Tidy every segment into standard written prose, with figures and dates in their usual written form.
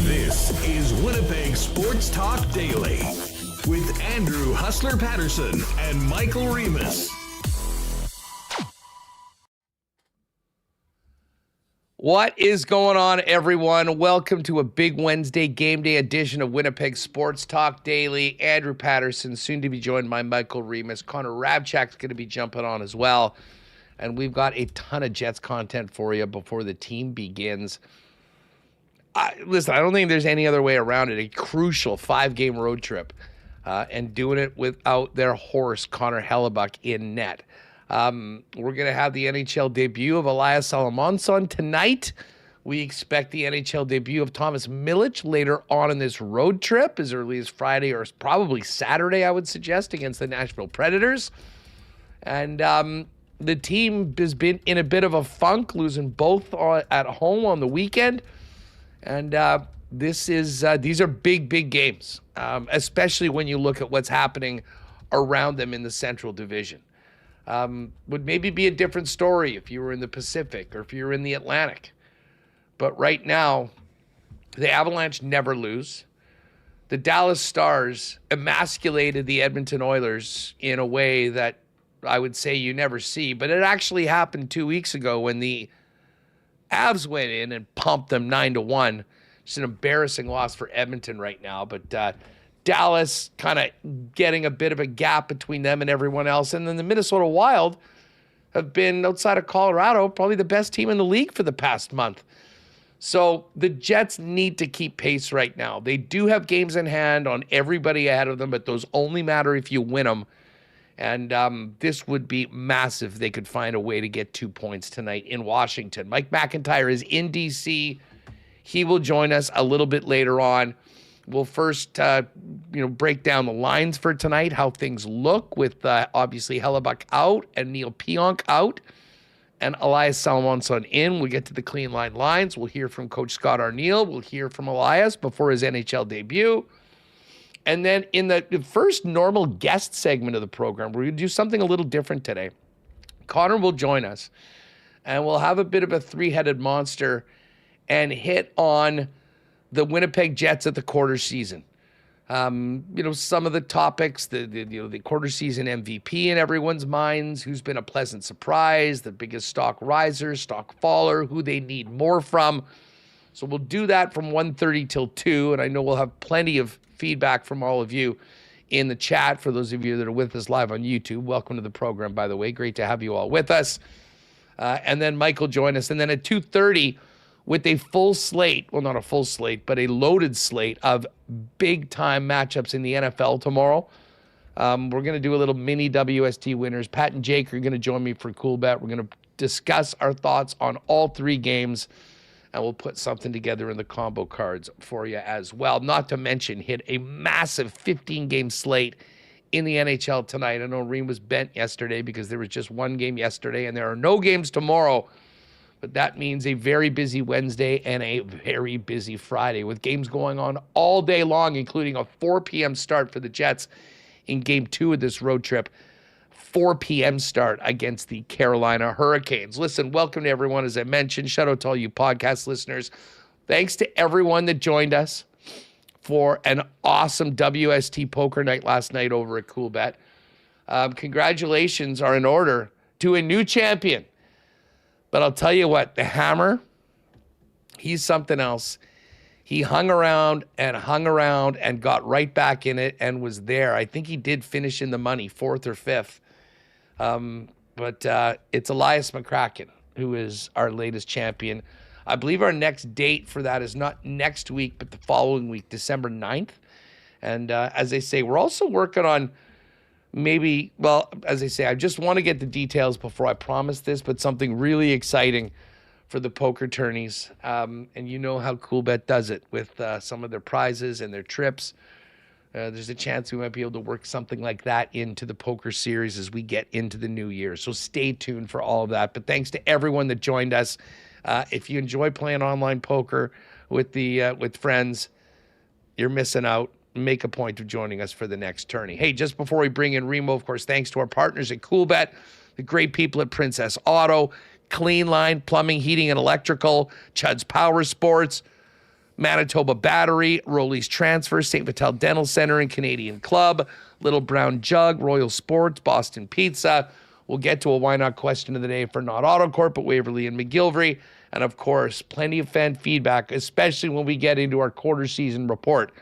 This is Winnipeg Sports Talk Daily with Andrew Hustler Paterson and Michael Remis. What is going on, everyone? Welcome to a big Wednesday game day edition of Winnipeg Sports Talk Daily. Andrew Paterson, soon to be joined by Michael Remis. Connor Rabchak's going to be jumping on as well. And we've got a ton of Jets content for you before the team begins. Listen, I don't think there's any other way around it. A crucial 5-game road trip and doing it without their horse, Connor Hellebuyck, in net. We're going to have the NHL debut of Elias Salomonsson tonight. We expect the NHL debut of Thomas Milic later on in this road trip, as early as Friday or probably Saturday, I would suggest, against the Nashville Predators. And the team has been in a bit of a funk, losing both at home on the weekend. And these are big games, especially when you look at what's happening around them in the Central Division. Would maybe be a different story if you were in the Pacific or if you were in the Atlantic. But right now, the Avalanche never lose. The Dallas Stars emasculated the Edmonton Oilers in a way that I would say you never see. But it actually happened 2 weeks ago when the Avs went in and pumped them 9-1. Just an embarrassing loss for Edmonton right now. But Dallas kind of getting a bit of a gap between them and everyone else. And then the Minnesota Wild have been, outside of Colorado, probably the best team in the league for the past month. So the Jets need to keep pace right now. They do have games in hand on everybody ahead of them, but those only matter if you win them. And this would be massive if they could find a way to get 2 points tonight in Washington. Mike McIntyre is in D.C. He will join us a little bit later on. We'll first, break down the lines for tonight, how things look with obviously Hellebuyck out and Neil Pionk out and Elias Salomonsson in. We'll get to the clean line lines. We'll hear from Coach Scott Arniel. We'll hear from Elias before his NHL debut. And then in the first normal guest segment of the program, we're going to do something a little different today. Connor will join us, and we'll have a bit of a three-headed monster and hit on the Winnipeg Jets at the quarter season. Some of the topics, the quarter season MVP in everyone's minds, who's been a pleasant surprise, the biggest stock riser, stock faller, who they need more from. So we'll do that from 1:30 till 2, and I know we'll have plenty of feedback from all of you in the chat. For those of you that are with us live on YouTube, welcome to the program, by the way. Great to have you all with us. And then Mike will join us. And then at 2:30 with a full slate, well, not a full slate, but a loaded slate of big-time matchups in the NFL tomorrow. We're going to do a little mini WST winners. Pat and Jake are going to join me for Coolbet. We're going to discuss our thoughts on all three games, and we'll put something together in the combo cards for you as well. Not to mention, hit a massive 15-game slate in the NHL tonight. I know Reem was bent yesterday because there was just one game yesterday, and there are no games tomorrow. But that means a very busy Wednesday and a very busy Friday with games going on all day long, including a 4 p.m. start for the Jets in Game 2 of this road trip. 4 p.m. start against the Carolina Hurricanes. Listen, welcome to everyone. As I mentioned, shout out to all you podcast listeners. Thanks to everyone that joined us for an awesome WST poker night last night over at Coolbet. Congratulations are in order to a new champion. But I'll tell you what, the Hammer, he's something else. He hung around and got right back in it and was there. I think he did finish in the money, 4th or 5th. But it's Elias McCracken, who is our latest champion. I believe our next date for that is not next week, but the following week, December 9th. And as they say, we're also working on maybe, well, as I say, I just want to get the details before I promise this, but something really exciting for the poker tourneys. And you know how Coolbet does it with some of their prizes and their trips. There's a chance we might be able to work something like that into the poker series as we get into the new year. So stay tuned for all of that. But thanks to everyone that joined us. If you enjoy playing online poker with friends, you're missing out. Make a point of joining us for the next tourney. Hey, just before we bring in Remo, of course, thanks to our partners at Coolbet, the great people at Princess Auto, Clean Line, Plumbing, Heating, and Electrical, Chud's Power Sports, Manitoba Battery, Rollies Transfer, St. Vital Dental Center and Canadian Club, Little Brown Jug, Royal Sports, Boston Pizza. We'll get to a why not question of the day for Not Autocorp, but Waverly and McGillivray. And of course, plenty of fan feedback, especially when we get into our quarter season report.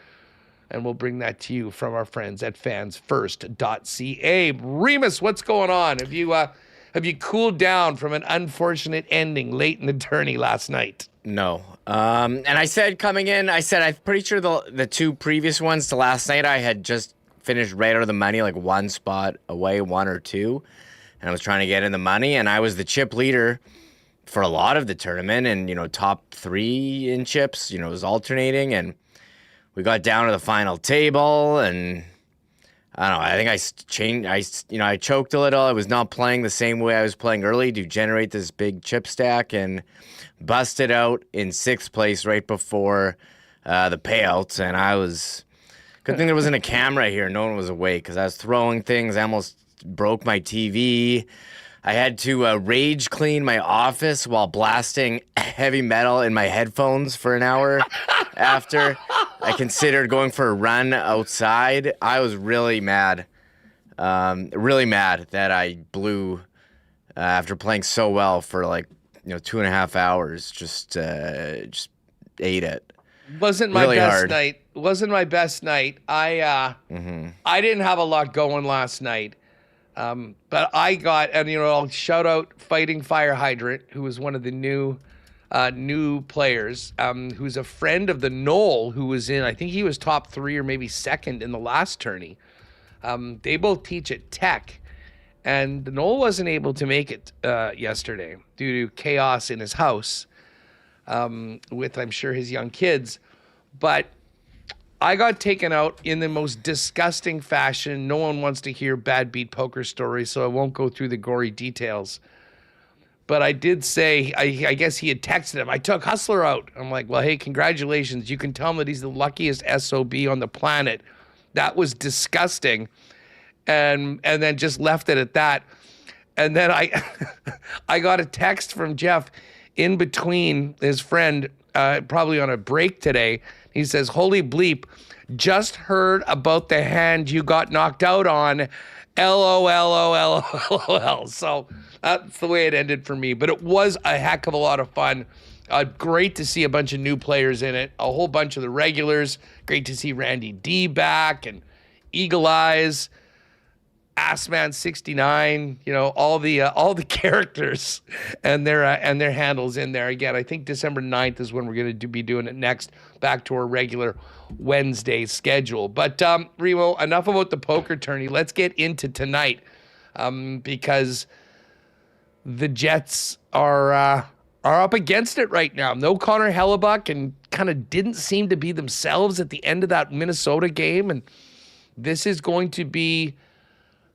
And we'll bring that to you from our friends at fansfirst.ca. Remis, what's going on? Have you cooled down from an unfortunate ending late in the tourney last night? No. And I said coming in, I'm pretty sure the two previous ones to last night, I had just finished right out of the money, like one spot away, one or two. And I was trying to get in the money, and I was the chip leader for a lot of the tournament, and, top 3 in chips, it was alternating, and we got down to the final table, and I don't know, I think I choked a little. I was not playing the same way I was playing early to generate this big chip stack, and busted out in 6th place right before the payouts, and good thing there wasn't a camera here. No one was awake, because I was throwing things. I almost broke my TV. I had to rage clean my office while blasting heavy metal in my headphones for an hour after. I considered going for a run outside. I was really mad that I blew after playing so well for 2.5 hours. Just ate it. Wasn't my really best hard. night. Wasn't my best night. I didn't have a lot going last night. But I got, and I'll shout out Fighting Fire Hydrant, who was one of the new players, who's a friend of the Knoll, who was in, I think he was top 3 or maybe 2nd in the last tourney. They both teach at Tech, and the Knoll wasn't able to make it yesterday due to chaos in his house with, I'm sure, his young kids. But I got taken out in the most disgusting fashion. No one wants to hear bad beat poker stories, so I won't go through the gory details. But I did say, I guess he had texted him, I took Hustler out. I'm like, well, hey, congratulations. You can tell him that he's the luckiest SOB on the planet. That was disgusting. And then just left it at that. And then I got a text from Jeff in between his friend, probably on a break today. He says, holy bleep, just heard about the hand you got knocked out on. LOL. So that's the way it ended for me. But it was a heck of a lot of fun. Great to see a bunch of new players in it. A whole bunch of the regulars. Great to see Randy D back and Eagle Eyes, Assman 69. All the characters and their handles in there. Again, I think December 9th is when we're going to be doing it next. Back to our regular Wednesday schedule. But Remo, enough about the poker tourney. Let's get into tonight, because the Jets are up against it right now. No Connor Hellebuck, and kind of didn't seem to be themselves at the end of that Minnesota game. And this is going to be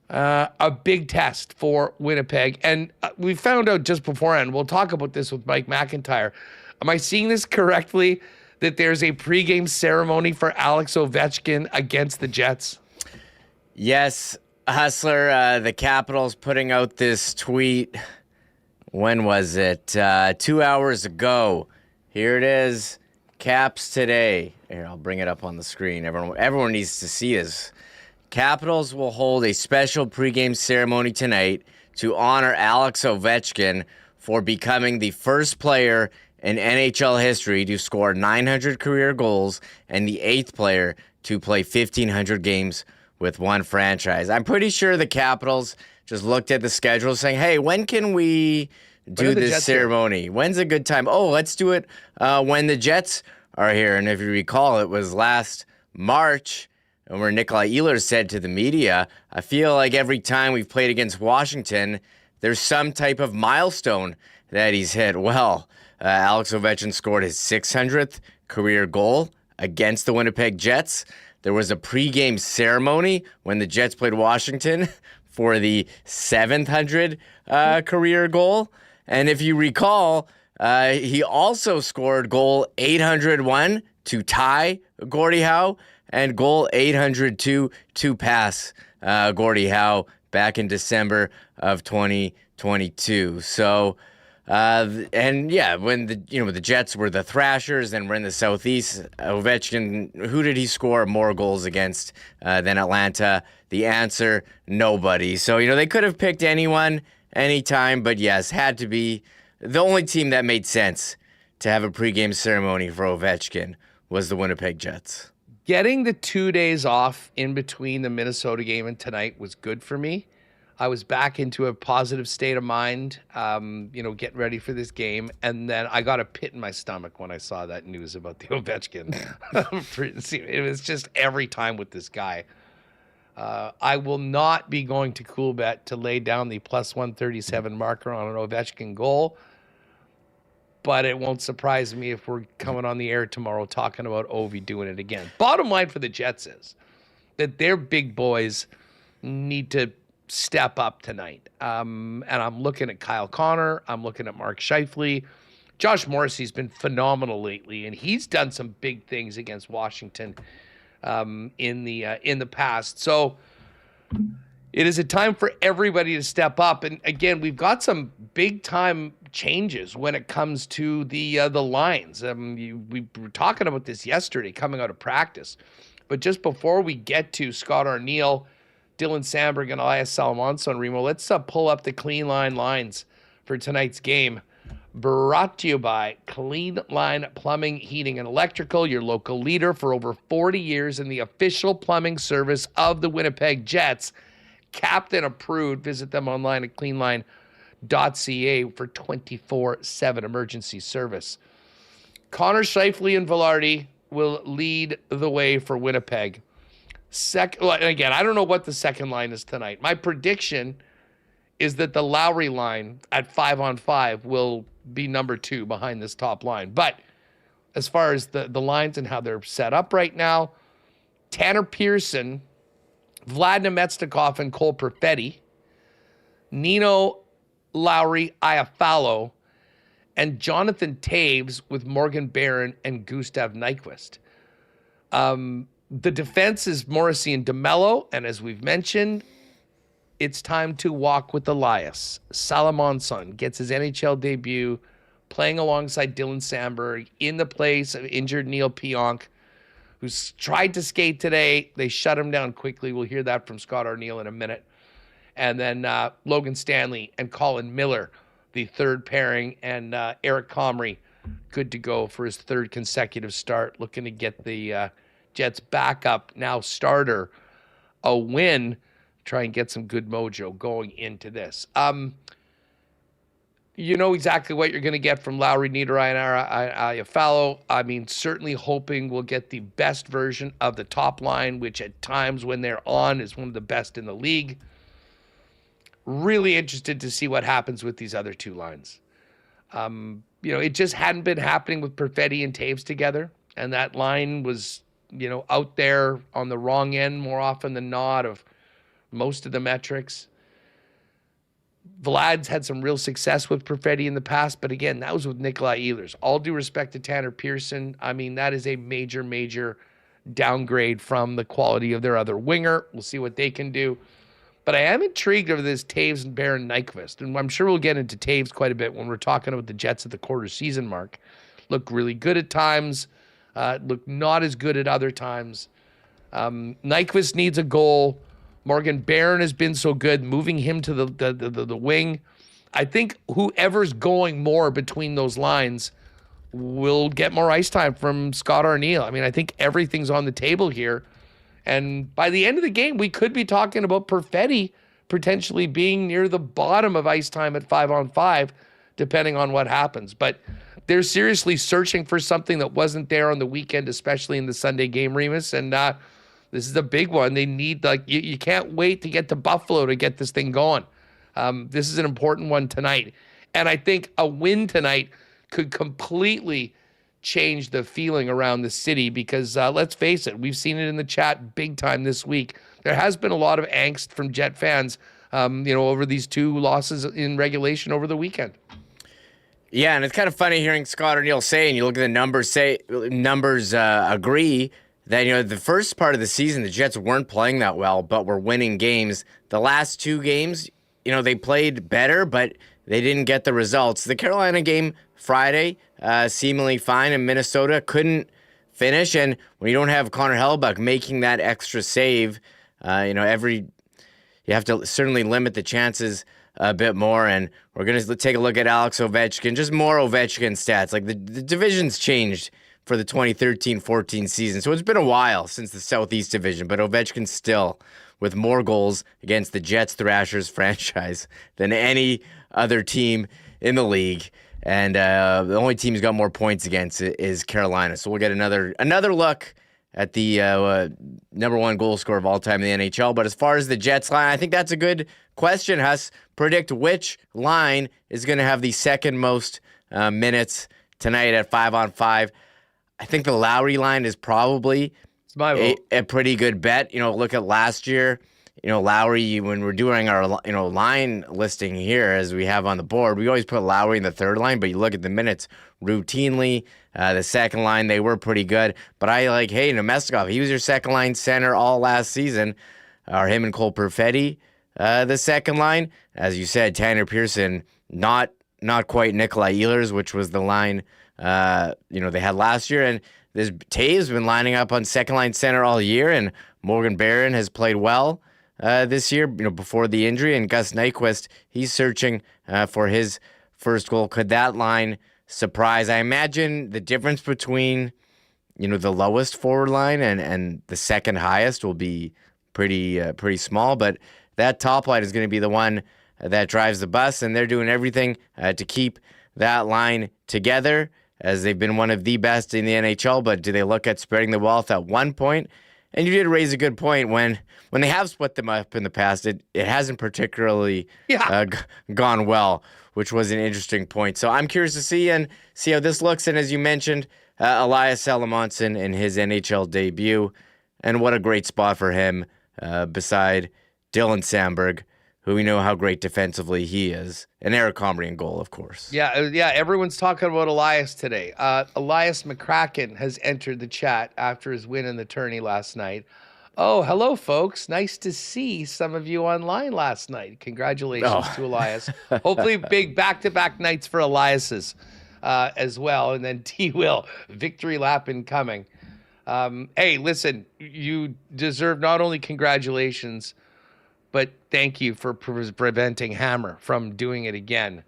a big test for Winnipeg. And we found out just beforehand, we'll talk about this with Mike McIntyre. Am I seeing this correctly, that there's a pregame ceremony for Alex Ovechkin against the Jets? Yes, Hustler, the Capitals putting out this tweet. When was it? 2 hours ago. Here it is. Caps today. Here, I'll bring it up on the screen. Everyone needs to see this. Capitals will hold a special pregame ceremony tonight to honor Alex Ovechkin for becoming the first player in NHL history to score 900 career goals and the 8th player to play 1,500 games with one franchise. I'm pretty sure the Capitals just looked at the schedule saying, hey, when can we do this ceremony? When's a good time? Oh, let's do it when the Jets are here. And if you recall, it was last March and where Nikolai Ehlers said to the media, I feel like every time we've played against Washington, there's some type of milestone that he's hit. Well, Alex Ovechkin scored his 600th career goal against the Winnipeg Jets. There was a pregame ceremony when the Jets played Washington for the 700 career goal. And if you recall, he also scored goal 801 to tie Gordie Howe and goal 802 to pass Gordie Howe back in December of 2022. So, and yeah, when the Jets were the Thrashers and were in the Southeast, Ovechkin, who did he score more goals against than Atlanta? The answer, nobody. So, they could have picked anyone, anytime, but yes, had to be the only team that made sense to have a pregame ceremony for Ovechkin was the Winnipeg Jets. Getting the 2 days off in between the Minnesota game and tonight was good for me. I was back into a positive state of mind, getting ready for this game. And then I got a pit in my stomach when I saw that news about the Ovechkin. It was just every time with this guy. I will not be going to Coolbet to lay down the plus 137 marker on an Ovechkin goal. But it won't surprise me if we're coming on the air tomorrow talking about Ovi doing it again. Bottom line for the Jets is that their big boys need to step up tonight. And I'm looking at Kyle Connor. I'm looking at Mark Scheifele. Josh Morrissey's been phenomenal lately, and he's done some big things against Washington in the past. So it is a time for everybody to step up. And again, we've got some big time changes when it comes to the lines. We were talking about this yesterday coming out of practice. But just before we get to Scott Arniel, Dylan Sandberg, and Elias Salomonsson, Remo, let's pull up the Clean Line lines for tonight's game. Brought to you by Clean Line Plumbing, Heating, and Electrical, your local leader for over 40 years in the official plumbing service of the Winnipeg Jets. Captain approved. Visit them online at cleanline.ca for 24/7 emergency service. Connor Scheifele and Velarde will lead the way for Winnipeg. Again, I don't know what the second line is tonight. My prediction is that the Lowry line at 5-on-5 will be number 2 behind this top line. But as far as the lines and how they're set up right now, Tanner Pearson, Vlad Nemetsnikov, and Cole Perfetti, Nino, Lowry, Iafallo, and Jonathan Taves with Morgan Barron and Gustav Nyquist. The defense is Morrissey and DeMello, and as we've mentioned, it's time to walk with Elias. Salomonsson gets his NHL debut playing alongside Dylan Sandberg in the place of injured Neil Pionk, who's tried to skate today. They shut him down quickly. We'll hear that from Scott Arniel in a minute. And then Logan Stanley and Colin Miller, the third pairing, and Eric Comrie, good to go for his third consecutive start, looking to get the Jets backup, now starter, a win, try and get some good mojo going into this. You know exactly what you're going to get from Lowry, Niederreiter, and Iafallo. I mean, certainly hoping we'll get the best version of the top line, which at times when they're on is one of the best in the league. Really interested to see what happens with these other two lines. It just hadn't been happening with Perfetti and Taves together, and that line was, out there on the wrong end more often than not of most of the metrics. Vlad's had some real success with Perfetti in the past, but again, that was with Nikolai Ehlers. All due respect to Tanner Pearson, I mean, that is a major, major downgrade from the quality of their other winger. We'll see what they can do. But I am intrigued over this Taves and Barron Nyquist, and I'm sure we'll get into Taves quite a bit when we're talking about the Jets at the quarter season mark. Look really good at times, look not as good at other times. Nyquist needs a goal. Morgan Barron has been so good, moving him to the wing. I think whoever's going more between those lines will get more ice time from Scott Arniel. I mean, I think everything's on the table here. And by the end of the game, we could be talking about Perfetti potentially being near the bottom of ice time at 5-on-5, depending on what happens. But they're seriously searching for something that wasn't there on the weekend, especially in the Sunday game, Remis. And This is a big one. They need, you can't wait to get to Buffalo to get this thing going. This is an important one tonight. And I think a win tonight could completely change the feeling around the city because let's face it, we've seen it in the chat big time this week. There has been a lot of angst from Jet fans, over these 2 losses in regulation over the weekend. Yeah, and it's kind of funny hearing Scott or Neil say, and you look at the numbers agree that, the first part of the season, the Jets weren't playing that well, but were winning games. The last 2 games, they played better, but they didn't get the results. The Carolina game Friday, seemingly fine, and Minnesota couldn't finish. And when you don't have Connor Hellebuyck making that extra save, you have to certainly limit the chances a bit more. And we're going to take a look at Alex Ovechkin, just more Ovechkin stats. Like the division's changed for the 2013-14 season. So it's been a while since the Southeast Division, but Ovechkin still with more goals against the Jets Thrashers franchise than any other team in the league. And the only team who's got more points against it is Carolina. So we'll get another look at the number 1 goal scorer of all time in the NHL. But as far as the Jets line, I think that's a good question, Huss. Predict which line is going to have the second most minutes tonight at 5-on-5. I think the Lowry line is probably a pretty good bet. Look at last year. Lowry, when we're doing our, line listing here, as we have on the board, we always put Lowry in the third line, but you look at the minutes routinely. The second line, they were pretty good. But I like Hayden Nemestikov. He was your second line center all last season. Or him and Cole Perfetti, the second line. As you said, Tanner Pearson, not quite Nikolai Ehlers, which was the line they had last year. And this Taves been lining up on second line center all year, and Morgan Barron has played well this year, before the injury. And Gus Nyquist, he's searching for his first goal. Could that line surprise? I imagine the difference between, the lowest forward line and the second highest will be pretty small. But that top line is going to be the one that drives the bus, and they're doing everything to keep that line together, as they've been one of the best in the NHL. But do they look at spreading the wealth at one point? And you did raise a good point. When they have split them up in the past, it hasn't particularly gone well, which was an interesting point. So I'm curious to see how this looks. And as you mentioned, Elias Salomonsson in his NHL debut, and what a great spot for him beside Dylan Samberg, who we know how great defensively he is, and Eric Comrie in goal, of course. Yeah, everyone's talking about Elias today. Elias McCracken has entered the chat after his win in the tourney last night. Oh, hello, folks. Nice to see some of you online last night. Congratulations to Elias. Hopefully big back-to-back nights for Elias's as well. And then T-Will, victory lap incoming. Hey, listen, you deserve not only congratulations, but thank you for preventing Hammer from doing it again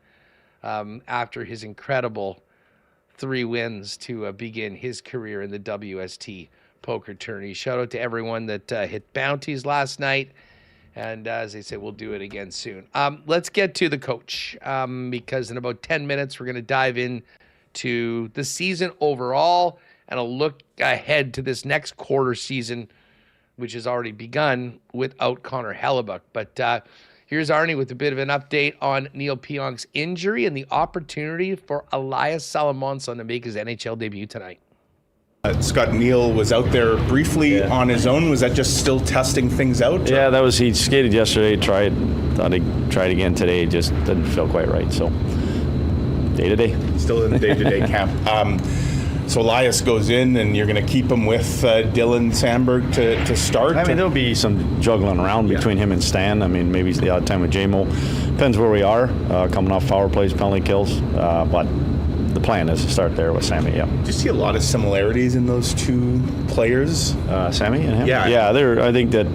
after his incredible 3 wins to begin his career in the WST poker tourney. Shout out to everyone that hit bounties last night. And as they say, we'll do it again soon. Let's get to the coach because in about 10 minutes, we're going to dive into the season overall and a look ahead to this next quarter season, which has already begun without Connor Hellebuyck. But here's Arnie with a bit of an update on Neil Pionk's injury and the opportunity for Elias Salomonsson to make his NHL debut tonight. Scott, Neil was out there briefly on his own. Was that just still testing things out? Yeah, he skated yesterday, thought he'd try it again today, just didn't feel quite right. So day-to-day. Still in the day-to-day camp. So Elias goes in, and you're going to keep him with Dylan Samberg to start? I mean, there'll be some juggling around between him and Stan. I mean, maybe it's the odd time with J-Mo. Depends where we are, coming off power plays, penalty kills. But the plan is to start there with Sammy, Do you see a lot of similarities in those two players? Sammy and him? Yeah. I think that,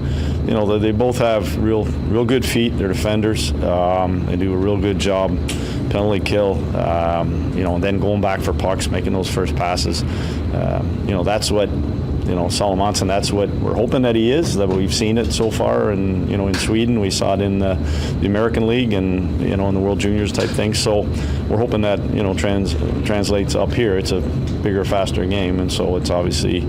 they both have real good feet. They're defenders. They do a real good job. Penalty kill, and then going back for pucks, making those first passes. That's what, Sylvanie-Imagn, that's what we're hoping that he is. That we've seen it so far, and in Sweden, we saw it in the American League, and in the World Juniors type thing. So we're hoping that translates up here. It's a bigger, faster game, and so it's obviously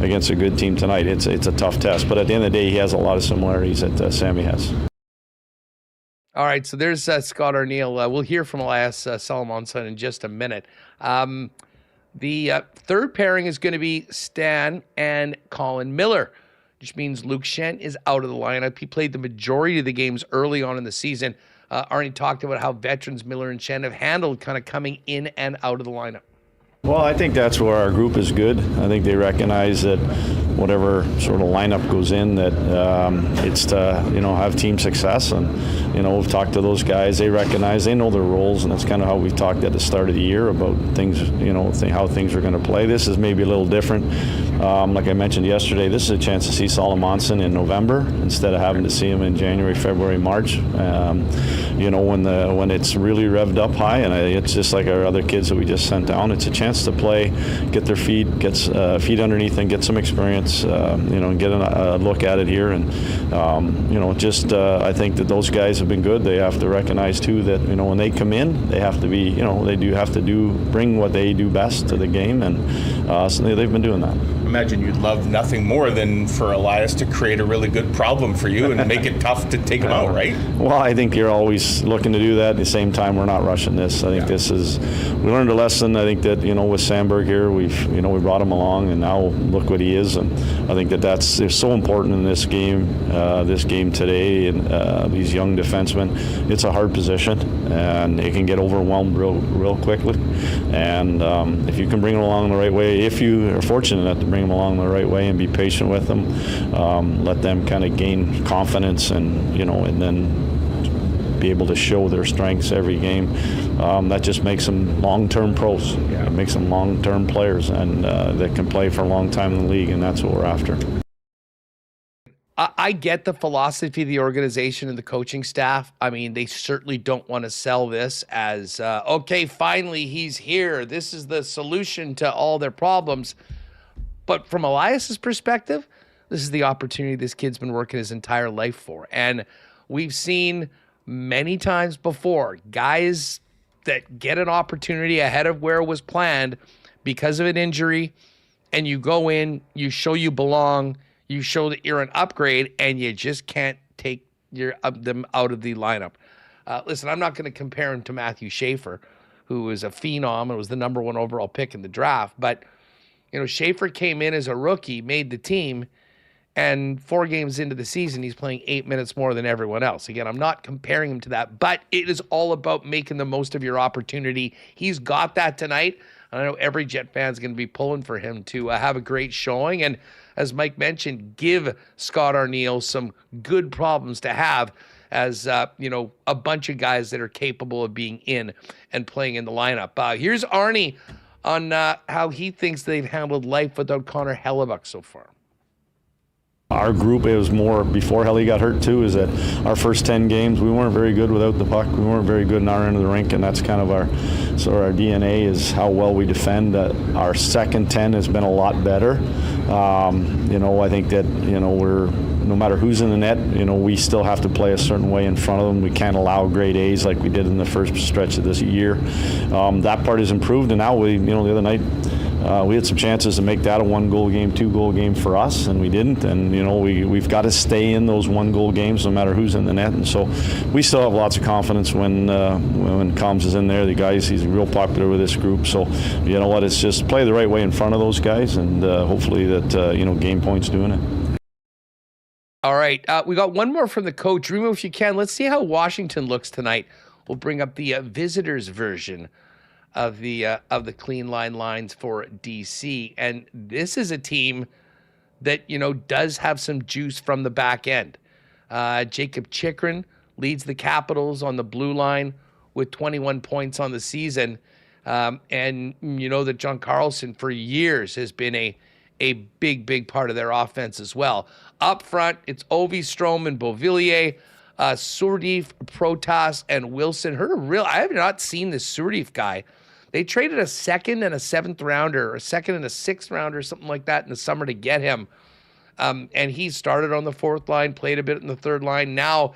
against a good team tonight. It's a tough test, but at the end of the day, he has a lot of similarities that Sammy has. All right, so there's Scott Arniel. We'll hear from Elias Sylvanie-Imagn in just a minute. The third pairing is going to be Stan and Colin Miller, which means Luke Schenn is out of the lineup. He played the majority of the games early on in the season. Arnie talked about how veterans Miller and Schenn have handled kind of coming in and out of the lineup. Well, I think that's where our group is good. I think they recognize that whatever sort of lineup goes in, that it's to have team success, and we've talked to those guys. They recognize, they know their roles, and that's kind of how we talked at the start of the year about things, how things are going to play. This is maybe a little different. Like I mentioned yesterday, this is a chance to see Sylvanie-Imagn in November instead of having to see him in January, February, March. When it's really revved up high, and it's just like our other kids that we just sent down. It's a chance to play, get their feet underneath, and get some experience. And get a look at it here, and I think that those guys have been good. They have to recognize too that when they come in, they have to be they do have to bring what they do best to the game, and so they've been doing that. Imagine you'd love nothing more than for Elias to create a really good problem for you and make it tough to take him out, right? Well, I think you're always looking to do that. At the same time, we're not rushing this. I think we learned a lesson. I think that with Sandberg here, we brought him along, and now look what he is. And I think that's so important in this game today, and these young defensemen. It's a hard position, and it can get overwhelmed real quickly. And if you can bring them along the right way, if you are fortunate enough to bring them along the right way and be patient with them, let them kind of gain confidence, and then be able to show their strengths every game. That just makes them long-term pros. Yeah. It makes them long-term players, and that can play for a long time in the league, and that's what we're after. I get the philosophy of the organization and the coaching staff. I mean, they certainly don't want to sell this as, okay, finally he's here. This is the solution to all their problems. But from Elias's perspective, this is the opportunity this kid's been working his entire life for. And we've seen many times before guys that get an opportunity ahead of where it was planned because of an injury, and you go in, you show you belong, you show that you're an upgrade, and you just can't take them out of the lineup. Listen, I'm not going to compare him to Matthew Schaefer, who is a phenom and was the number 1 overall pick in the draft. But, Schaefer came in as a rookie, made the team, and 4 games into the season, he's playing 8 minutes more than everyone else. Again, I'm not comparing him to that, but it is all about making the most of your opportunity. He's got that tonight. And I know every Jet fan is going to be pulling for him to have a great showing. And as Mike mentioned, give Scott Arniel some good problems to have as, a bunch of guys that are capable of being in and playing in the lineup. Here's Arnie on how he thinks they've handled life without Connor Hellebuck so far. Our group, it was more before Helly got hurt too, is that our first 10 games, we weren't very good without the puck. We weren't very good in our end of the rink, and that's kind of our DNA is how well we defend. Our second 10 has been a lot better. I think that, we're, no matter who's in the net, we still have to play a certain way in front of them. We can't allow grade A's like we did in the first stretch of this year. That part has improved, and now the other night, we had some chances to make that a 1-goal game, 2-goal game for us, and we didn't. And we've got to stay in those 1-goal games no matter who's in the net. And so we still have lots of confidence when Combs is in there. The guys, he's real popular with this group. So you know what? It's just play the right way in front of those guys, and hopefully that Game Point's doing it. All right, we got one more from the coach. Remo, if you can, let's see how Washington looks tonight. We'll bring up the visitors version of the clean lines for DC, and this is a team that does have some juice from the back end. Jacob Chychrun leads the Capitals on the blue line with 21 points on the season, and that John Carlson for years has been a big part of their offense as well. Up front, it's Ovi, Strome, and Beauvillier. Sourdif, Protas, and Wilson. I have not seen this Sourdif guy They traded a second and a seventh rounder, or a second and a sixth rounder, something like that in the summer to get him. And he started on the fourth line, played a bit in the third line. Now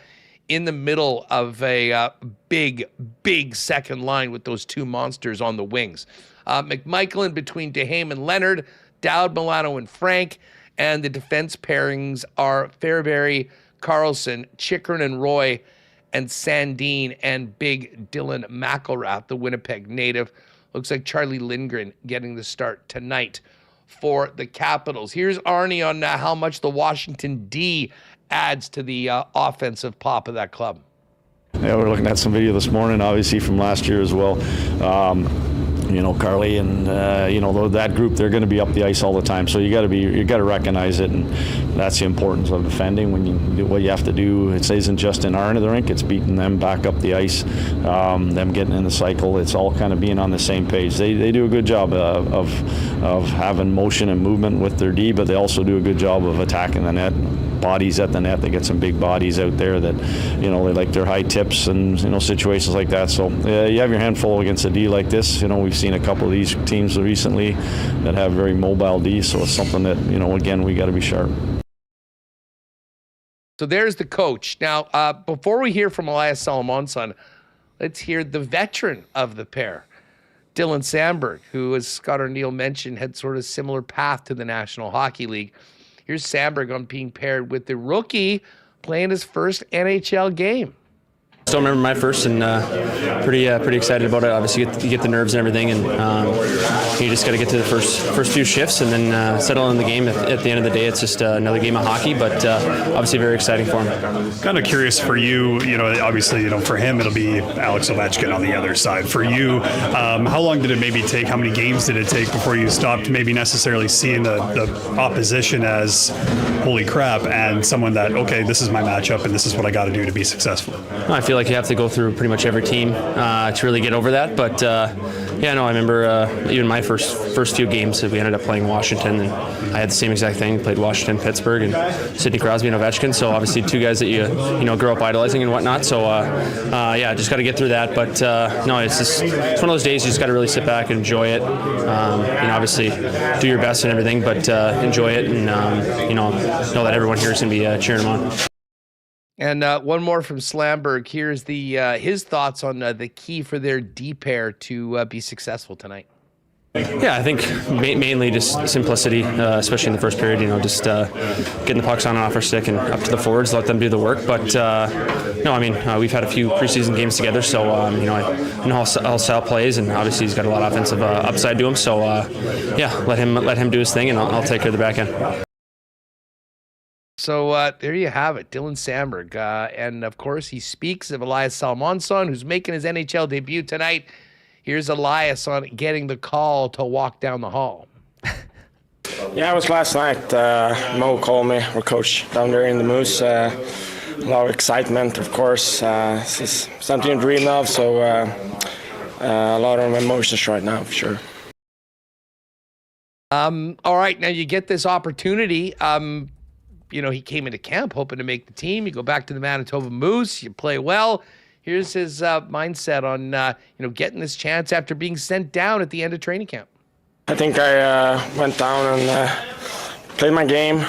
in the middle of a big second line with those two monsters on the wings. McMichael in between Duhaime and Leonard, Dowd, Milano, and Frank. And the defense pairings are Fairbury, Carlson, Chychrun and Roy, and Sandin and big Dylan McIlrath, the Winnipeg native. Looks like Charlie Lindgren getting the start tonight for the Capitals. Here's Arnie on how much the Washington D adds to the offensive pop of that club. Yeah, we're looking at some video this morning, obviously from last year as well. Carly and that group, they're going to be up the ice all the time. So you got to recognize it, and that's the importance of defending. When you do what you have to do, it isn't just in our end of the rink; it's beating them back up the ice, them getting in the cycle. It's all kind of being on the same page. They do a good job of having motion and movement with their D, but they also do a good job of attacking the net. Bodies at the net. They get some big bodies out there that, they like their high tips and, situations like that. So you have your hand full against a D like this. We've seen a couple of these teams recently that have very mobile D. So it's something that, again, we got to be sharp. So there's the coach. Now, before we hear from Elias Salomonsson, let's hear the veteran of the pair, Dylan Samberg, who, as Scott O'Neill mentioned, had sort of similar path to the National Hockey League. Here's Samberg on being paired with the rookie playing his first NHL game. Still remember my first, and pretty excited about it. Obviously, you get the nerves and everything, and you just got to get to the first few shifts and then settle in the game. At the end of the day, it's just another game of hockey, but obviously very exciting for him. Kind of curious for you, obviously, for him it'll be Alex Ovechkin on the other side. For you, how long did it maybe take? How many games did it take before you stopped maybe necessarily seeing the opposition as holy crap and someone that, okay, this is my matchup and this is what I got to do to be successful? I feel like you have to go through pretty much every team to really get over that. But I remember even my first few games we ended up playing Washington, and I had the same exact thing. Played Washington, Pittsburgh, and Sidney Crosby and Ovechkin. So obviously two guys that you grow up idolizing and whatnot. So just got to get through that. But it's one of those days you just got to really sit back and enjoy it. Obviously do your best and everything, but enjoy it and know that everyone here is going to be cheering them on. And one more from Slamberg. Here's his thoughts on the key for their D pair to be successful tonight. Yeah, I think mainly just simplicity, especially in the first period. Just getting the pucks on and off our stick and up to the forwards, let them do the work. But we've had a few preseason games together, so I know how Sal plays, and obviously he's got a lot of offensive upside to him. So let him do his thing, and I'll take care of the back end. So there you have it, Dylan Samberg. And, of course, he speaks of Elias Salomonsson, who's making his NHL debut tonight. Here's Elias on getting the call to walk down the hall. Yeah, it was last night. Mo called me, our coach, down there in the Moose. A lot of excitement, of course. This is something to dream of, so a lot of emotions right now, for sure. All right, now you get this opportunity. He came into camp hoping to make the team. You go back to the Manitoba Moose. You play well. Here's his mindset on, getting this chance after being sent down at the end of training camp. I think I went down and played my game.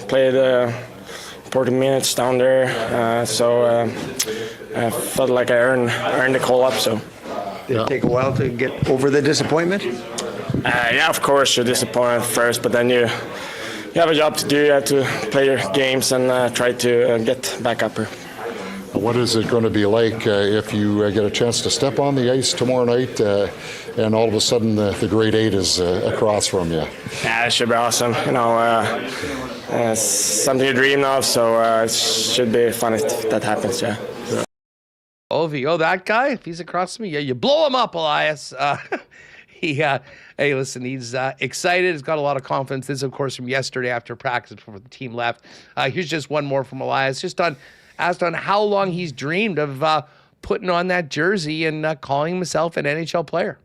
Played 40 minutes down there. So I felt like I earned the call-up. So. Did it take a while to get over the disappointment? Yeah, of course, you're disappointed first, but then you have a job to do. You have to play your games and try to get back up here. What is it going to be like if you get a chance to step on the ice tomorrow night and all of a sudden the grade 8 is across from you? Yeah, it should be awesome. Something you dream of, so it should be fun if that happens, yeah. Ovi, that guy, if he's across from me, yeah, you blow him up, Elias. Hey, listen, he's excited. He's got a lot of confidence. This is, of course, from yesterday after practice before the team left. Here's just one more from Elias, asked on how long he's dreamed of putting on that jersey and calling himself an NHL player.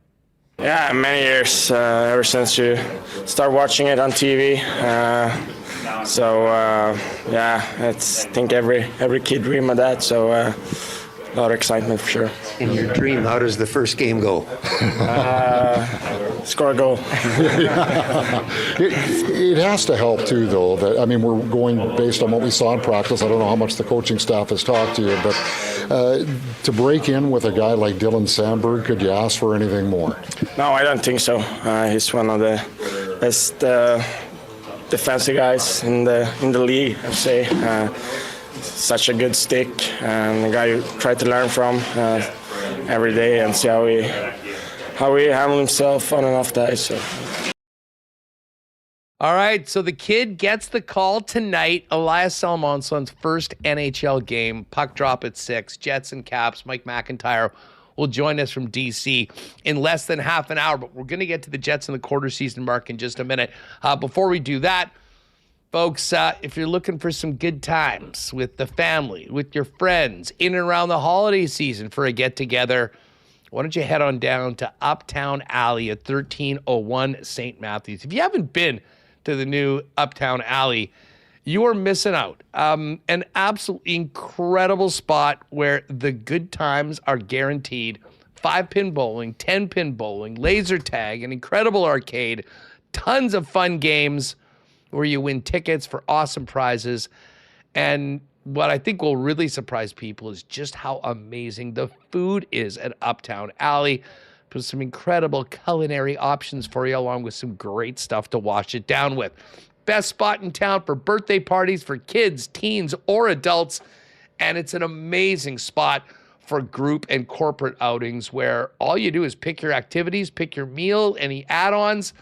Yeah, many years, ever since you start watching it on TV. I think every kid dream of that. So lot of excitement for sure. In your dream, how does the first game go? Score a goal. It has to help too, though. That, I mean, we're going based on what we saw in practice. I don't know how much the coaching staff has talked to you, but to break in with a guy like Dylan Sandberg, could you ask for anything more? No, I don't think so. He's one of the best defensive guys in the league, I'd say. Such a good stick, and a guy you try to learn from every day and see how he handles himself on and off the ice. So. All right, so the kid gets the call tonight. Elias Salmonson's first NHL game. Puck drop at 6. Jets and Caps. Mike McIntyre will join us from D.C. in less than half an hour, but we're going to get to the Jets and the quarter season mark in just a minute. Before we do that, folks, if you're looking for some good times with the family, with your friends, in and around the holiday season for a get-together, why don't you head on down to Uptown Alley at 1301 St. Matthews. If you haven't been to the new Uptown Alley, you are missing out. An absolutely incredible spot where the good times are guaranteed. 5-pin bowling, 10-pin bowling, laser tag, an incredible arcade, tons of fun games where you win tickets for awesome prizes. And what I think will really surprise people is just how amazing the food is at Uptown Alley. With some incredible culinary options for you, along with some great stuff to wash it down with. Best spot in town for birthday parties for kids, teens, or adults. And it's an amazing spot for group and corporate outings where all you do is pick your activities, pick your meal, any add-ons,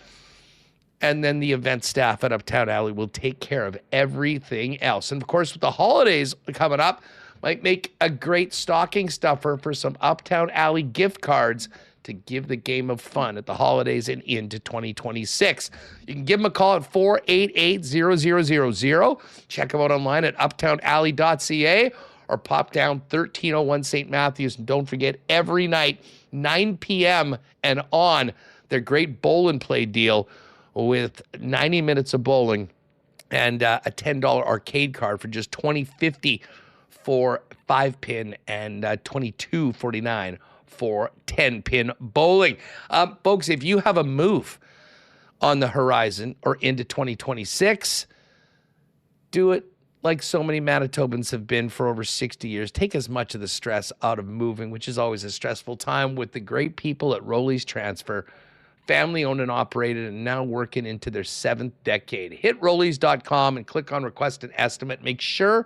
and then the event staff at Uptown Alley will take care of everything else. And of course, with the holidays coming up, might make a great stocking stuffer for some Uptown Alley gift cards to give the game of fun at the holidays and into 2026. You can give them a call at 488-0000. Check them out online at uptownalley.ca or pop down 1301 St. Matthews. And don't forget, every night, 9 p.m. and on, their great Bolin play deal with 90 minutes of bowling and a $10 arcade card for just $20.50 for 5-pin and $22.49 for 10-pin bowling. Folks, if you have a move on the horizon or into 2026, do it like so many Manitobans have been for over 60 years. Take as much of the stress out of moving, which is always a stressful time, with the great people at Rollies Transfer. Family owned and operated, and now working into their 7th decade. Hit Rollies.com and click on Request an Estimate. Make sure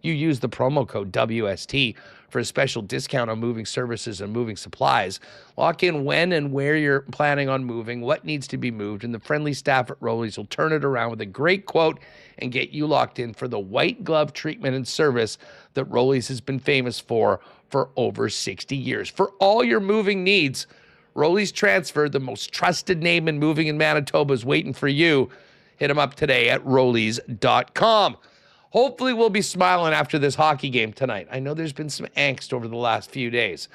you use the promo code WST for a special discount on moving services and moving supplies. Lock in when and where you're planning on moving, what needs to be moved, and the friendly staff at Rollies will turn it around with a great quote and get you locked in for the white glove treatment and service that Rollies has been famous for over 60 years. For all your moving needs, Rollies Transfer, the most trusted name in moving in Manitoba, is waiting for you. Hit them up today at Rollies.com. Hopefully we'll be smiling after this hockey game tonight. I know there's been some angst over the last few days,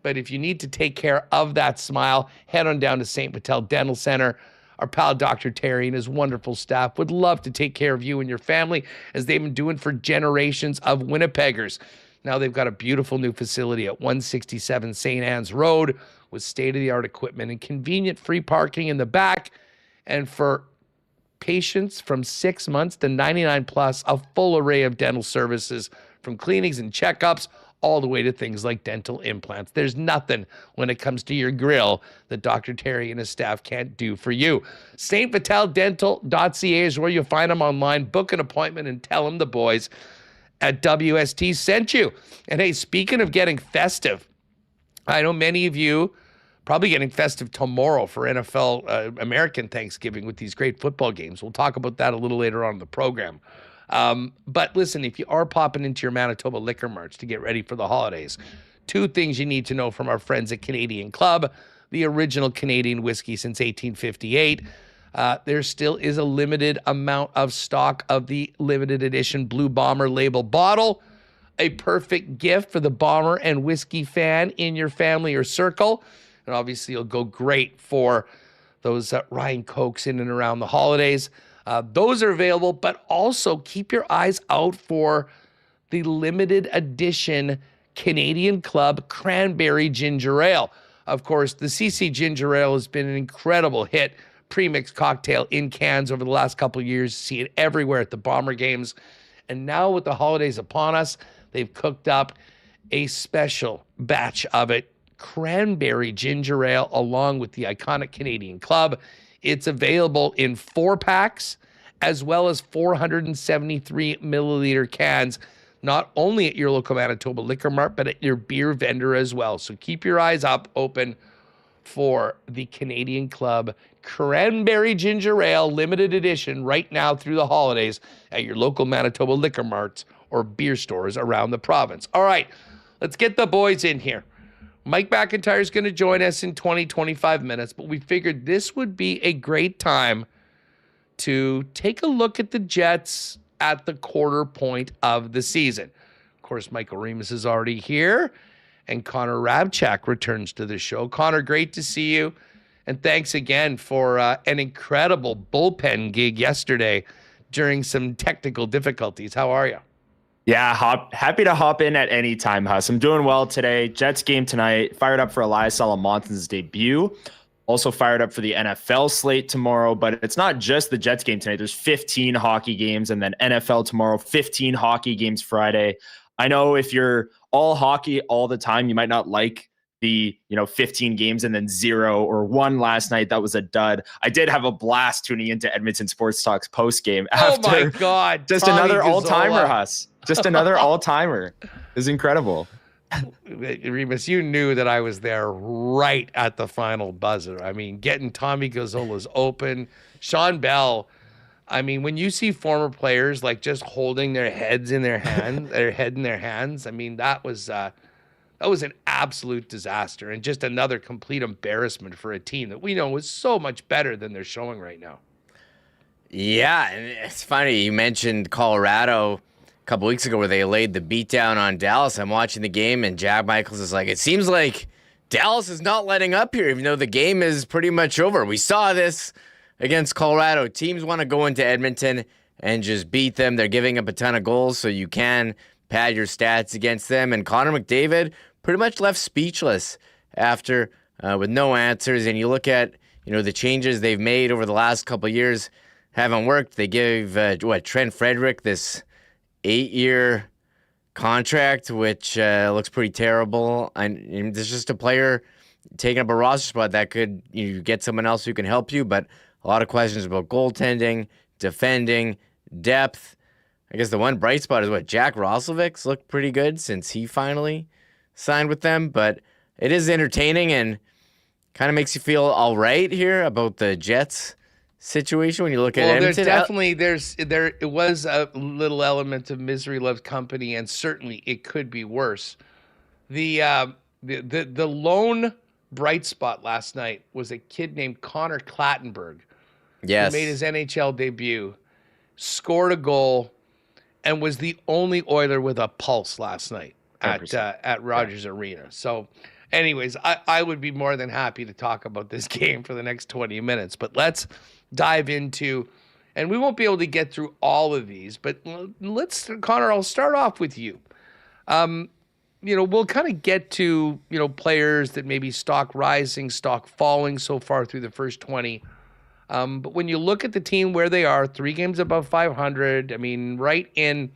but if you need to take care of that smile, head on down to St. Vital Dental Center. Our pal Dr. Terry and his wonderful staff would love to take care of you and your family, as they've been doing for generations of Winnipeggers. Now they've got a beautiful new facility at 167 St. Anne's Road with state-of-the-art equipment and convenient free parking in the back. And for patients from 6 months to 99 plus, a full array of dental services, from cleanings and checkups all the way to things like dental implants. There's nothing when it comes to your grill that Dr. Terry and his staff can't do for you. StVitalDental.ca is where you'll find them online. Book an appointment and tell them the boys at WST sent you. And hey, speaking of getting festive, I know many of you probably getting festive tomorrow for NFL American Thanksgiving with these great football games. We'll talk about that a little later on in the program. But listen, if you are popping into your Manitoba Liquor Marts to get ready for the holidays, 2 things you need to know from our friends at Canadian Club, the original Canadian whiskey since 1858. There still is a limited amount of stock of the limited edition Blue Bomber label bottle, a perfect gift for the Bomber and whiskey fan in your family or circle. And obviously it'll go great for those Ryan Cokes in and around the holidays. Those are available, but also keep your eyes out for the limited edition Canadian Club Cranberry Ginger Ale. Of course, the CC Ginger Ale has been an incredible hit premixed cocktail in cans over the last couple of years. See it everywhere at the Bomber games. And now with the holidays upon us, they've cooked up a special batch of it, Cranberry Ginger Ale, along with the iconic Canadian Club. It's available in 4-packs as well as 473 milliliter cans, not only at your local Manitoba Liquor Mart, but at your beer vendor as well. So keep your eyes open for the Canadian Club Cranberry Ginger Ale limited edition right now through the holidays at your local Manitoba Liquor Marts or beer stores around the province. All right, let's get the boys in here. Mike McIntyre is going to join us in 20-25 minutes, but we figured this would be a great time to take a look at the Jets at the quarter point of the season. Of course, Michael Remis is already here, and Connor Rabchak returns to the show. Connor, great to see you, and thanks again for an incredible bullpen gig yesterday during some technical difficulties. How are you? Yeah, happy to hop in at any time, Huss. I'm doing well today. Jets game tonight. Fired up for Elias Salamontan's debut. Also fired up for the NFL slate tomorrow, but it's not just the Jets game tonight. There's 15 hockey games, and then NFL tomorrow, 15 hockey games Friday. I know if you're all hockey all the time, you might not like the 15 games and then 0 or 1 last night. That was a dud. I did have a blast tuning into Edmonton Sports Talk's post game. Oh my God. Just Tommy another Gazzola. all-timer, Huss. Just another all-timer. It was incredible. Remis, you knew that I was there right at the final buzzer. I mean, getting Tommy Gazzola's open. Sean Bell, I mean, when you see former players like just holding their heads in their hand, their head in their hands, I mean, that was an absolute disaster and just another complete embarrassment for a team that we know is so much better than they're showing right now. Yeah, and it's funny. You mentioned Colorado a couple weeks ago where they laid the beat down on Dallas. I'm watching the game, and Jack Michaels is like, it seems like Dallas is not letting up here, even though the game is pretty much over. We saw this against Colorado. Teams want to go into Edmonton and just beat them. They're giving up a ton of goals, so you can pad your stats against them. And Connor McDavid pretty much left speechless after with no answers. And you look at the changes they've made over the last couple of years haven't worked. They gave Trent Frederick this 8-year contract, which looks pretty terrible. And there's just a player taking up a roster spot that could get someone else who can help you. But a lot of questions about goaltending, defending, depth. I guess the one bright spot is Jack Roslovic's looked pretty good since he finally signed with them. But it is entertaining and kind of makes you feel all right here about the Jets situation when you look at Edmonton. There was a little element of misery loves company, and certainly it could be worse. The lone bright spot last night was a kid named Connor Clattenburg. Yes. Who made his NHL debut, scored a goal, and was the only Oiler with a pulse last night at Rogers Arena. So anyways, I would be more than happy to talk about this game for the next 20 minutes, but let's dive into, and we won't be able to get through all of these, but Connor, I'll start off with you. We'll kind of get to, players that maybe stock rising, stock falling so far through the first 20. But when you look at the team where they are, 3 games above 500, I mean, right in